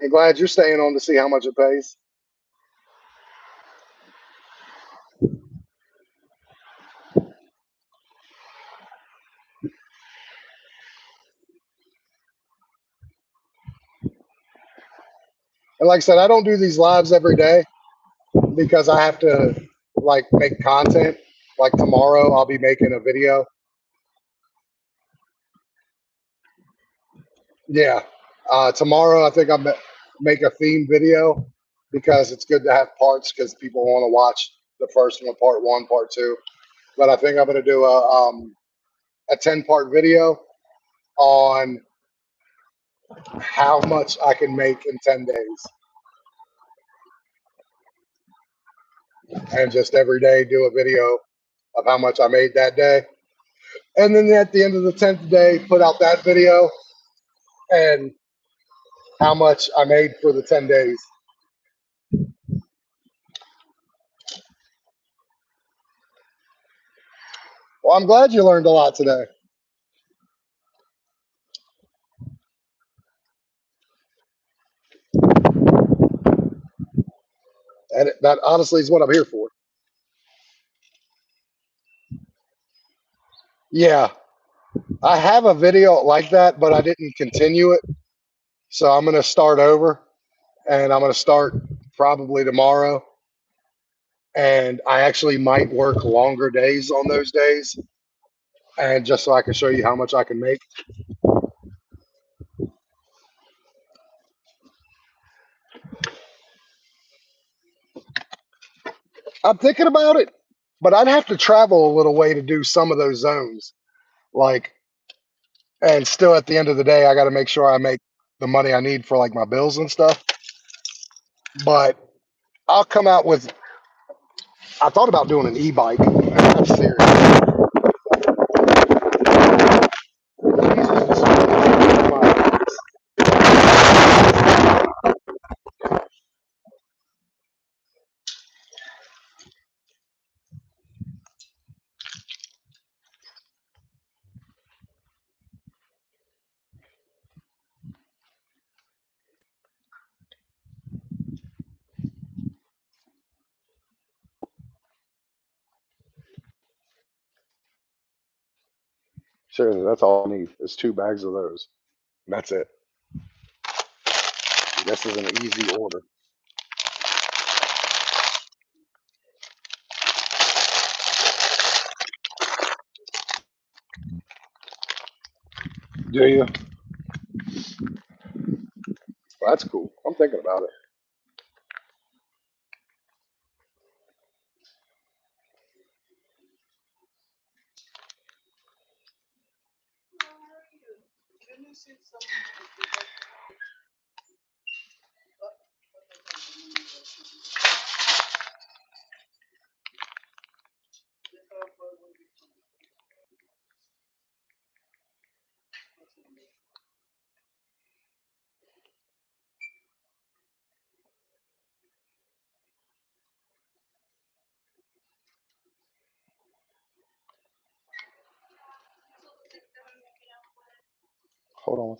And glad you're staying on to see how much it pays. And like I said, I don't do these lives every day because I have to like make content. Like tomorrow, I'll be making a video. Yeah. Tomorrow, I think I'll make a theme video because it's good to have parts because people want to watch the first one, part one, part two. But I think I'm going to do a 10-part video on how much I can make in 10 days and just every day do a video of how much I made that day. And then at the end of the 10th day, put out that video and how much I made for the 10 days. Well, I'm glad you learned a lot today. And that honestly is what I'm here for. Yeah, I have a video like that, but I didn't continue it. So I'm going to start over and I'm going to start probably tomorrow. And I actually might work longer days on those days. And just so I can show you how much I can make. I'm thinking about it, but I'd have to travel a little way to do some of those zones. Like, and still at the end of the day, I got to make sure I make the money I need for like my bills and stuff. But I'll come out with. I thought about doing an e-bike. I'm serious. Seriously, that's all I need. Is 2 bags of those. And that's it. This is an easy order. Do you? Well, that's cool. I'm thinking about it. Hold on.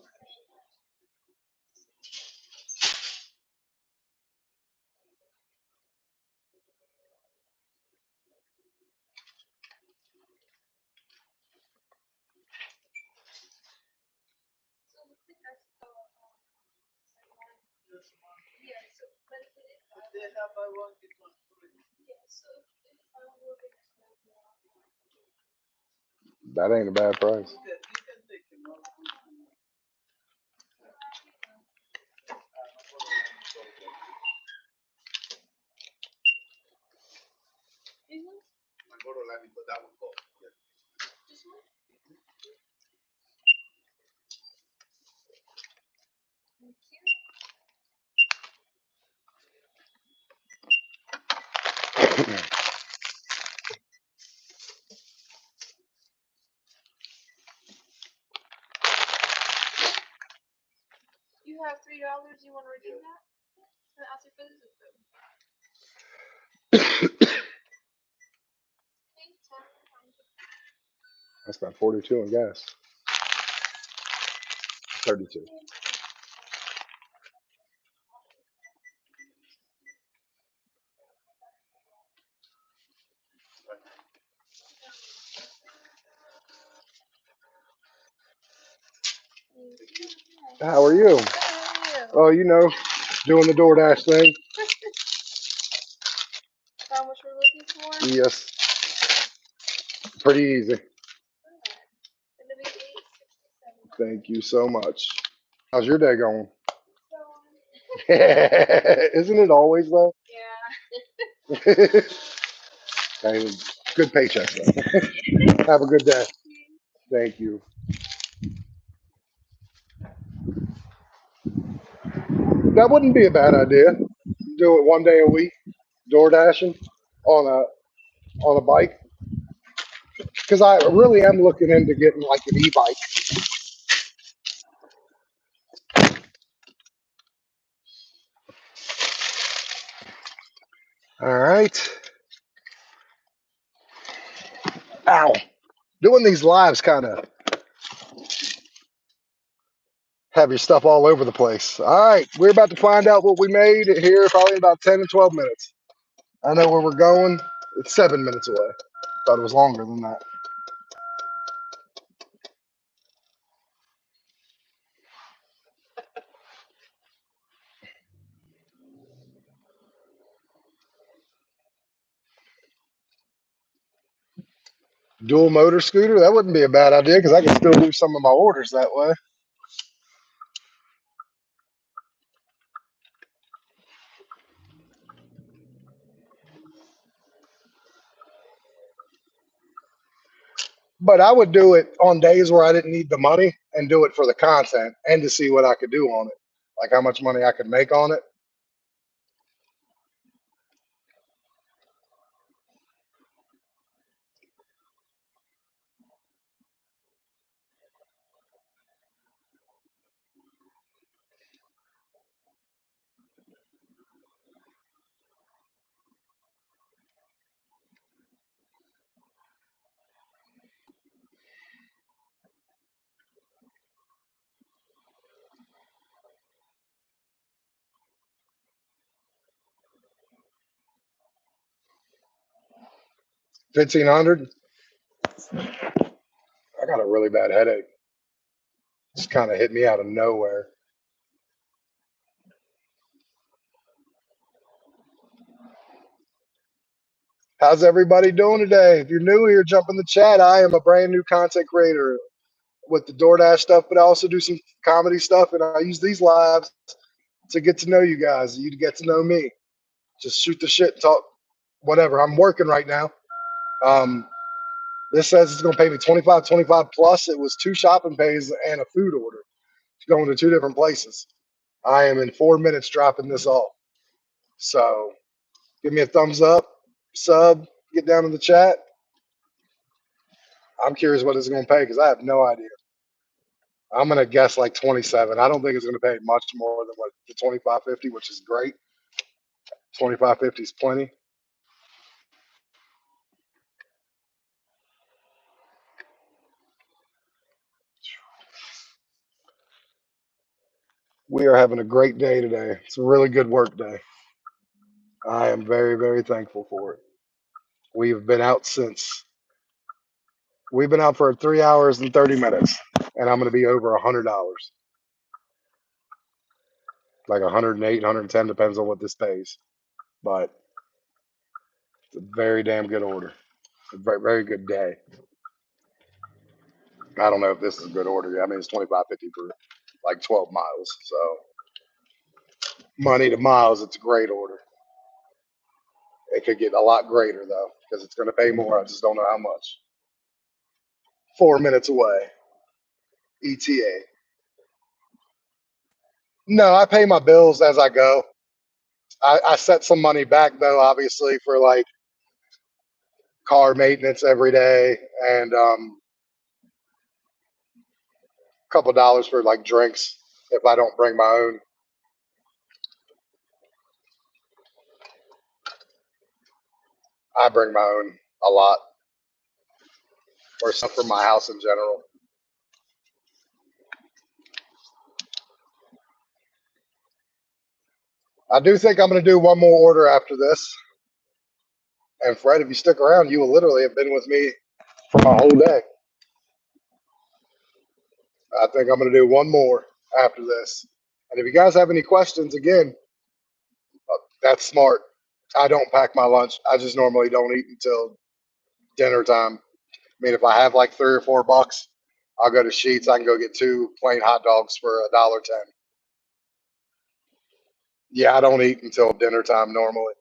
That ain't a bad price. You have $3. You want to redeem that? Ask for the zip code. I spent 42 on gas. 32. How are you? Oh, you know, doing the DoorDash thing. Found what you're looking for? Yes. Pretty easy. Thank you so much. How's your day going? Isn't it always though? Yeah. Hey, good paycheck though. Have a good day. Thank you. That wouldn't be a bad idea. Do it one day a week, door dashing on a bike. Because I really am looking into getting like an e-bike. All right. Ow. Doing these lives kind of have your stuff all over the place. All right. We're about to find out what we made here probably in about 10 and 12 minutes. I know where we're going. It's 7 minutes away. Thought it was longer than that. Dual motor scooter, that wouldn't be a bad idea because I can still do some of my orders that way. But I would do it on days where I didn't need the money and do it for the content and to see what I could do on it, like how much money I could make on it. $1,500. I got a really bad headache. Just kind of hit me out of nowhere. How's everybody doing today? If you're new here, jump in the chat. I am a brand new content creator with the DoorDash stuff, but I also do some comedy stuff, and I use these lives to get to know you guys. You to get to know me. Just shoot the shit, talk, whatever. I'm working right now. This says it's gonna pay me 25 plus. It was 2 shopping pays and a food order. It's going to 2 different places. I am in 4 minutes dropping this off. So give me a thumbs up, sub, get down in the chat. I'm curious what it's gonna pay because I have no idea. I'm gonna guess like 27. I don't think it's gonna pay much more than what the 25.50, which is great. 25.50 is plenty. We are having a great day today. It's a really good work day. I am very, very thankful for it. We've been out for 3 hours and 30 minutes, and I'm going to be over $100, like 108, 110, depends on what this pays. But it's a very damn good order. A very, very good day. I don't know if this is a good order. I mean, it's 25.50 for like 12 miles. So money to miles, it's a great order. It could get a lot greater though, because it's going to pay more. I just don't know how much. 4 minutes away. ETA. No, I pay my bills as I go. I set some money back though, obviously, for like car maintenance every day and a couple dollars for like drinks if I don't bring my own. I bring my own a lot, or stuff from my house in general. I do think I'm going to do one more order after this. And Fred, if you stick around, you will literally have been with me for my whole day. I think I'm going to do one more after this. And if you guys have any questions, again, that's smart. I don't pack my lunch. I just normally don't eat until dinner time. I mean, if I have like $3 or $4, I'll go to Sheetz. I can go get 2 plain hot dogs for $1.10. Yeah, I don't eat until dinner time normally.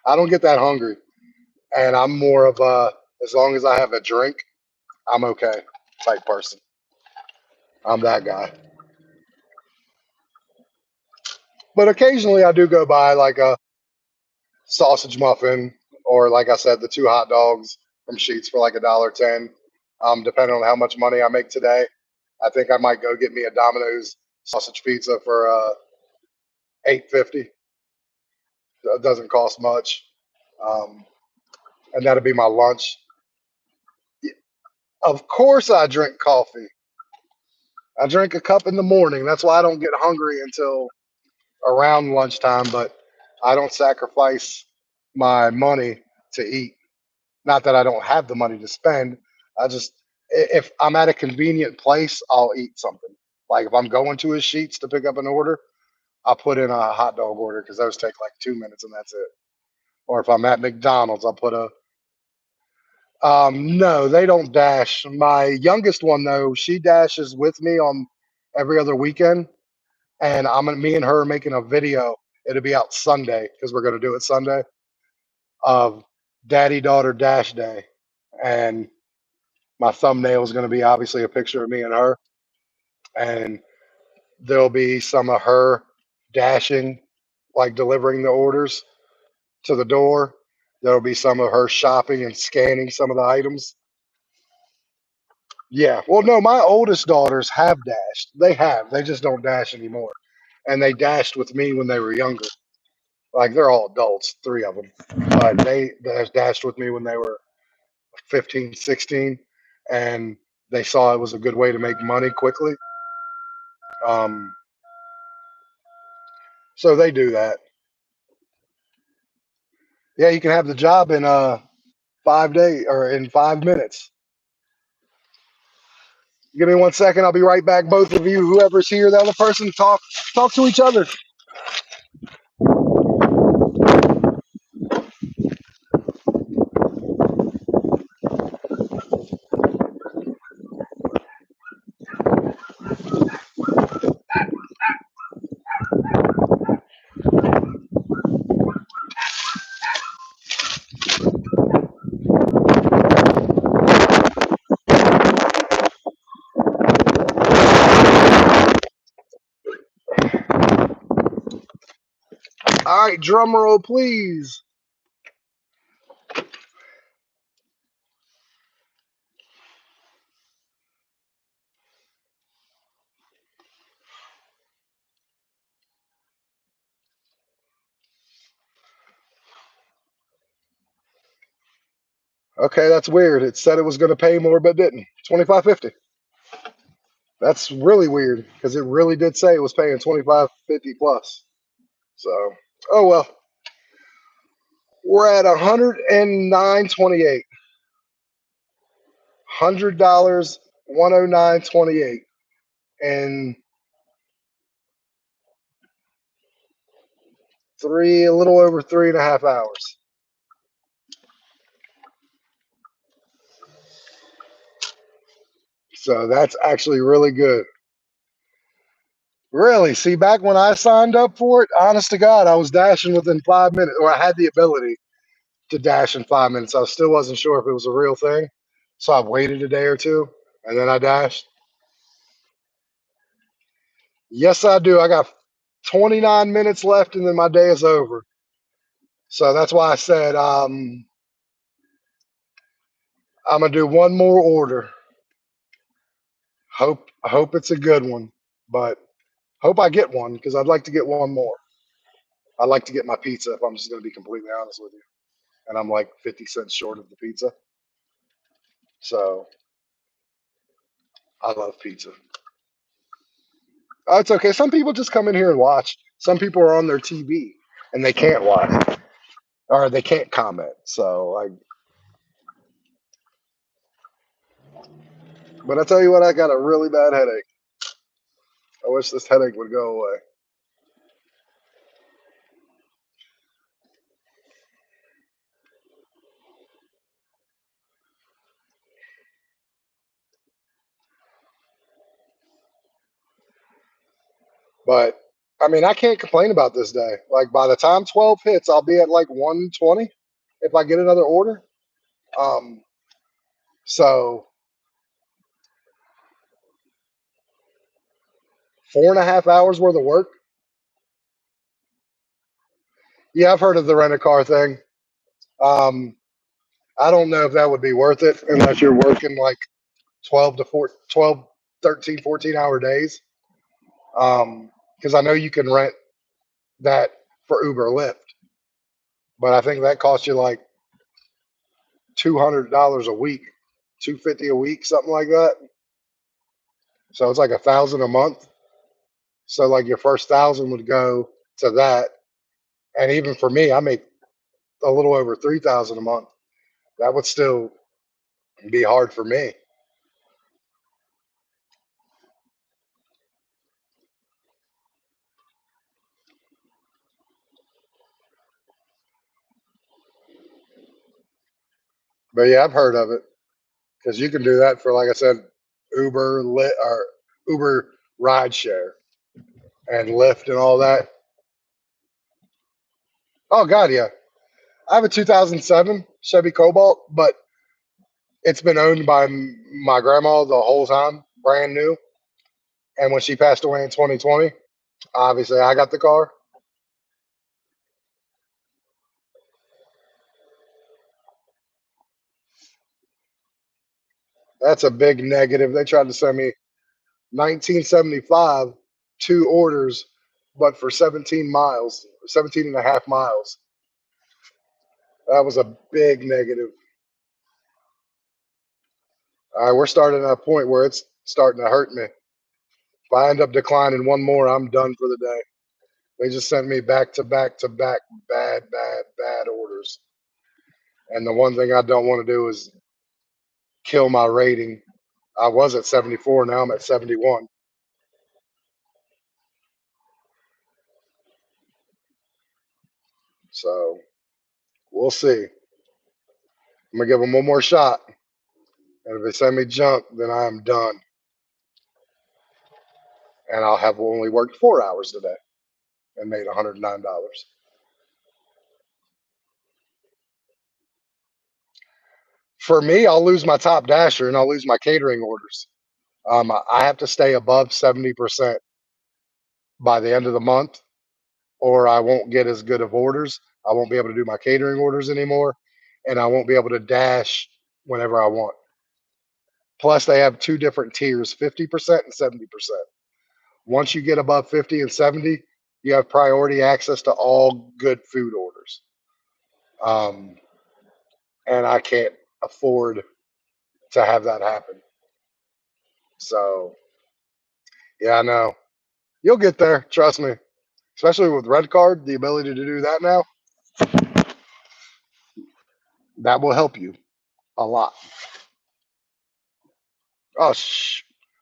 I don't get that hungry, and I'm more of a as long as I have a drink, I'm okay type person. I'm that guy. But occasionally I do go buy like a sausage muffin or like I said, the 2 hot dogs from Sheetz for like $1.10. Depending on how much money I make today, I think I might go get me a Domino's sausage pizza for $8.50. It doesn't cost much, and that'll be my lunch. Of course, I drink coffee. I drink a cup in the morning. That's why I don't get hungry until around lunchtime. But I don't sacrifice my money to eat. Not that I don't have the money to spend. I just, if I'm at a convenient place, I'll eat something. Like if I'm going to a Sheetz to pick up an order, I'll put in a hot dog order because those take like 2 minutes and that's it. Or if I'm at McDonald's, I'll put a. No, they don't dash. My youngest one though, she dashes with me on every other weekend, and me and her are making a video. It'll be out Sunday because we're gonna do it Sunday of Daddy Daughter Dash Day, and My thumbnail is going to be obviously a picture of me and her, and there'll be some of her dashing, like delivering the orders to the door. There'll be some of her shopping and scanning some of the items. Yeah. Well, no, my oldest daughters have dashed. They have. They just don't dash anymore. And they dashed with me when they were younger. Like they're all adults, three of them. But they dashed with me when they were 15, 16, and they saw it was a good way to make money quickly. Um, so they do that. Yeah, you can have the job in 5 days or in 5 minutes. Give me 1 second. I'll be right back. Both of you, whoever's here, the other person, talk to each other. All right, drum roll, please. Okay, that's weird. It said it was going to pay more, but didn't. 25.50. That's really weird because it really did say it was paying 25.50 plus. So, oh well. We're at 109.28. $100, 109.28, and a little over 3.5 hours. So that's actually really good. Really, see, back when I signed up for it, honest to God, I was dashing within 5 minutes, or I had the ability to dash in 5 minutes. I still wasn't sure if it was a real thing, so I waited a day or two, and then I dashed. Yes, I do. I got 29 minutes left, and then my day is over. So that's why I said I'm gonna do one more order. Hope it's a good one, but hope I get one because I'd like to get one more. I'd like to get my pizza if I'm just gonna be completely honest with you, and I'm like 50 cents short of the pizza. So I love pizza. Oh, it's okay. Some people just come in here and watch. Some people are on their TV and they can't watch or they can't comment. So like, but I tell you what, I got a really bad headache. I wish this headache would go away. But I mean, I can't complain about this day. Like by the time 12 hits, I'll be at like 120 if I get another order. Um, so 4.5 hours worth of work. Yeah, I've heard of the rent a car thing. Um, I don't know if that would be worth it unless you're working like 12 to 4, 12, 13, 14 hour days. Because I know you can rent that for Uber or Lyft, but I think that costs you like $200 a week, 250 a week, something like that. So it's like 1,000 a month. So like your first 1,000 would go to that, and even for me, I make a little over 3,000 a month. That would still be hard for me. But yeah, I've heard of it because you can do that for, like I said, Uber, Lyft, or Uber ride share and Lyft and all that. Oh God, yeah. I have a 2007 Chevy Cobalt, but It's been owned by my grandma the whole time, brand new. And when she passed away in 2020, obviously I got the car. That's a big negative. They tried to send me 1975, 2 orders, but for 17 miles, 17 and a half miles. That was a big negative. We're starting at a point where it's starting to hurt me. If I end up declining one more, I'm done for the day. They just sent me back to back to back bad orders. And the one thing I don't want to do is kill my rating. I was at 74, now I'm at 71. So we'll see. I'm gonna give them one more shot. And if they send me junk, then I am done. And I'll have only worked 4 hours today and made $109. For me, I'll lose my top dasher and I'll lose my catering orders. I have to stay above 70% by the end of the month, or I won't get as good of orders. I won't be able to do my catering orders anymore, and I won't be able to dash whenever I want. Plus, they have 2 different tiers, 50% and 70%. Once you get above 50 and 70, you have priority access to all good food orders. Um, and I can't afford to have that happen. So, yeah, I know. You'll get there, trust me. Especially with Red Card, the ability to do that now, that will help you a lot. Oh,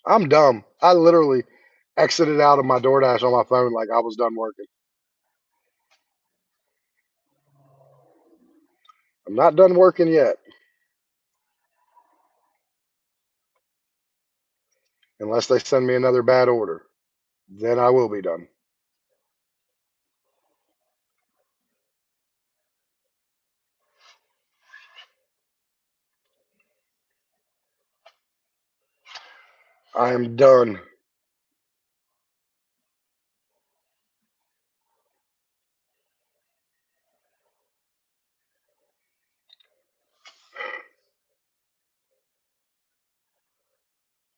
I'm dumb. I literally exited out of my DoorDash on my phone like I was done working. I'm not done working yet, unless they send me another bad order. Then I will be done. I am done.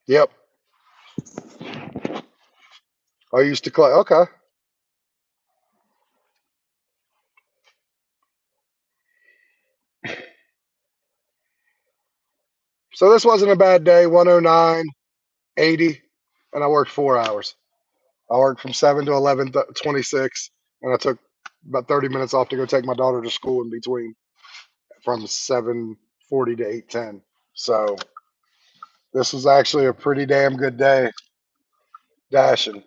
Yep. I used to collect. Okay. So this wasn't a bad day. 109, 80, and I worked 4 hours. I worked from 7 to 11:26, and I took about 30 minutes off to go take my daughter to school in between from 7:40 to 8:10. So this was actually a pretty damn good day dashing.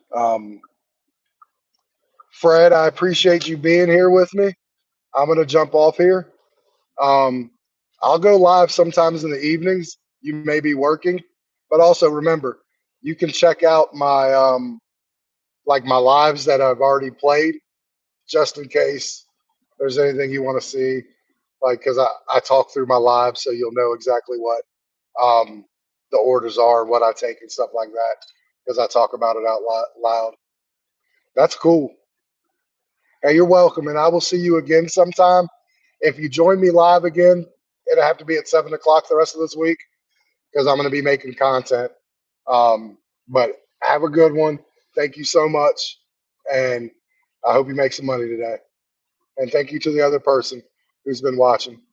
Fred, I appreciate you being here with me. I'm gonna jump off here. Um, I'll go live sometimes in the evenings. You may be working, but also remember, you can check out my like my lives that I've already played, just in case there's anything you want to see. Like, because I talk through my lives, so you'll know exactly what um, the orders are, what I take, and stuff like that. Because I talk about it out loud. That's cool. Hey, you're welcome, and I will see you again sometime. If you join me live again, it'll have to be at 7 o'clock the rest of this week because I'm going to be making content. But have a good one. Thank you so much, and I hope you make some money today. And thank you to the other person who's been watching.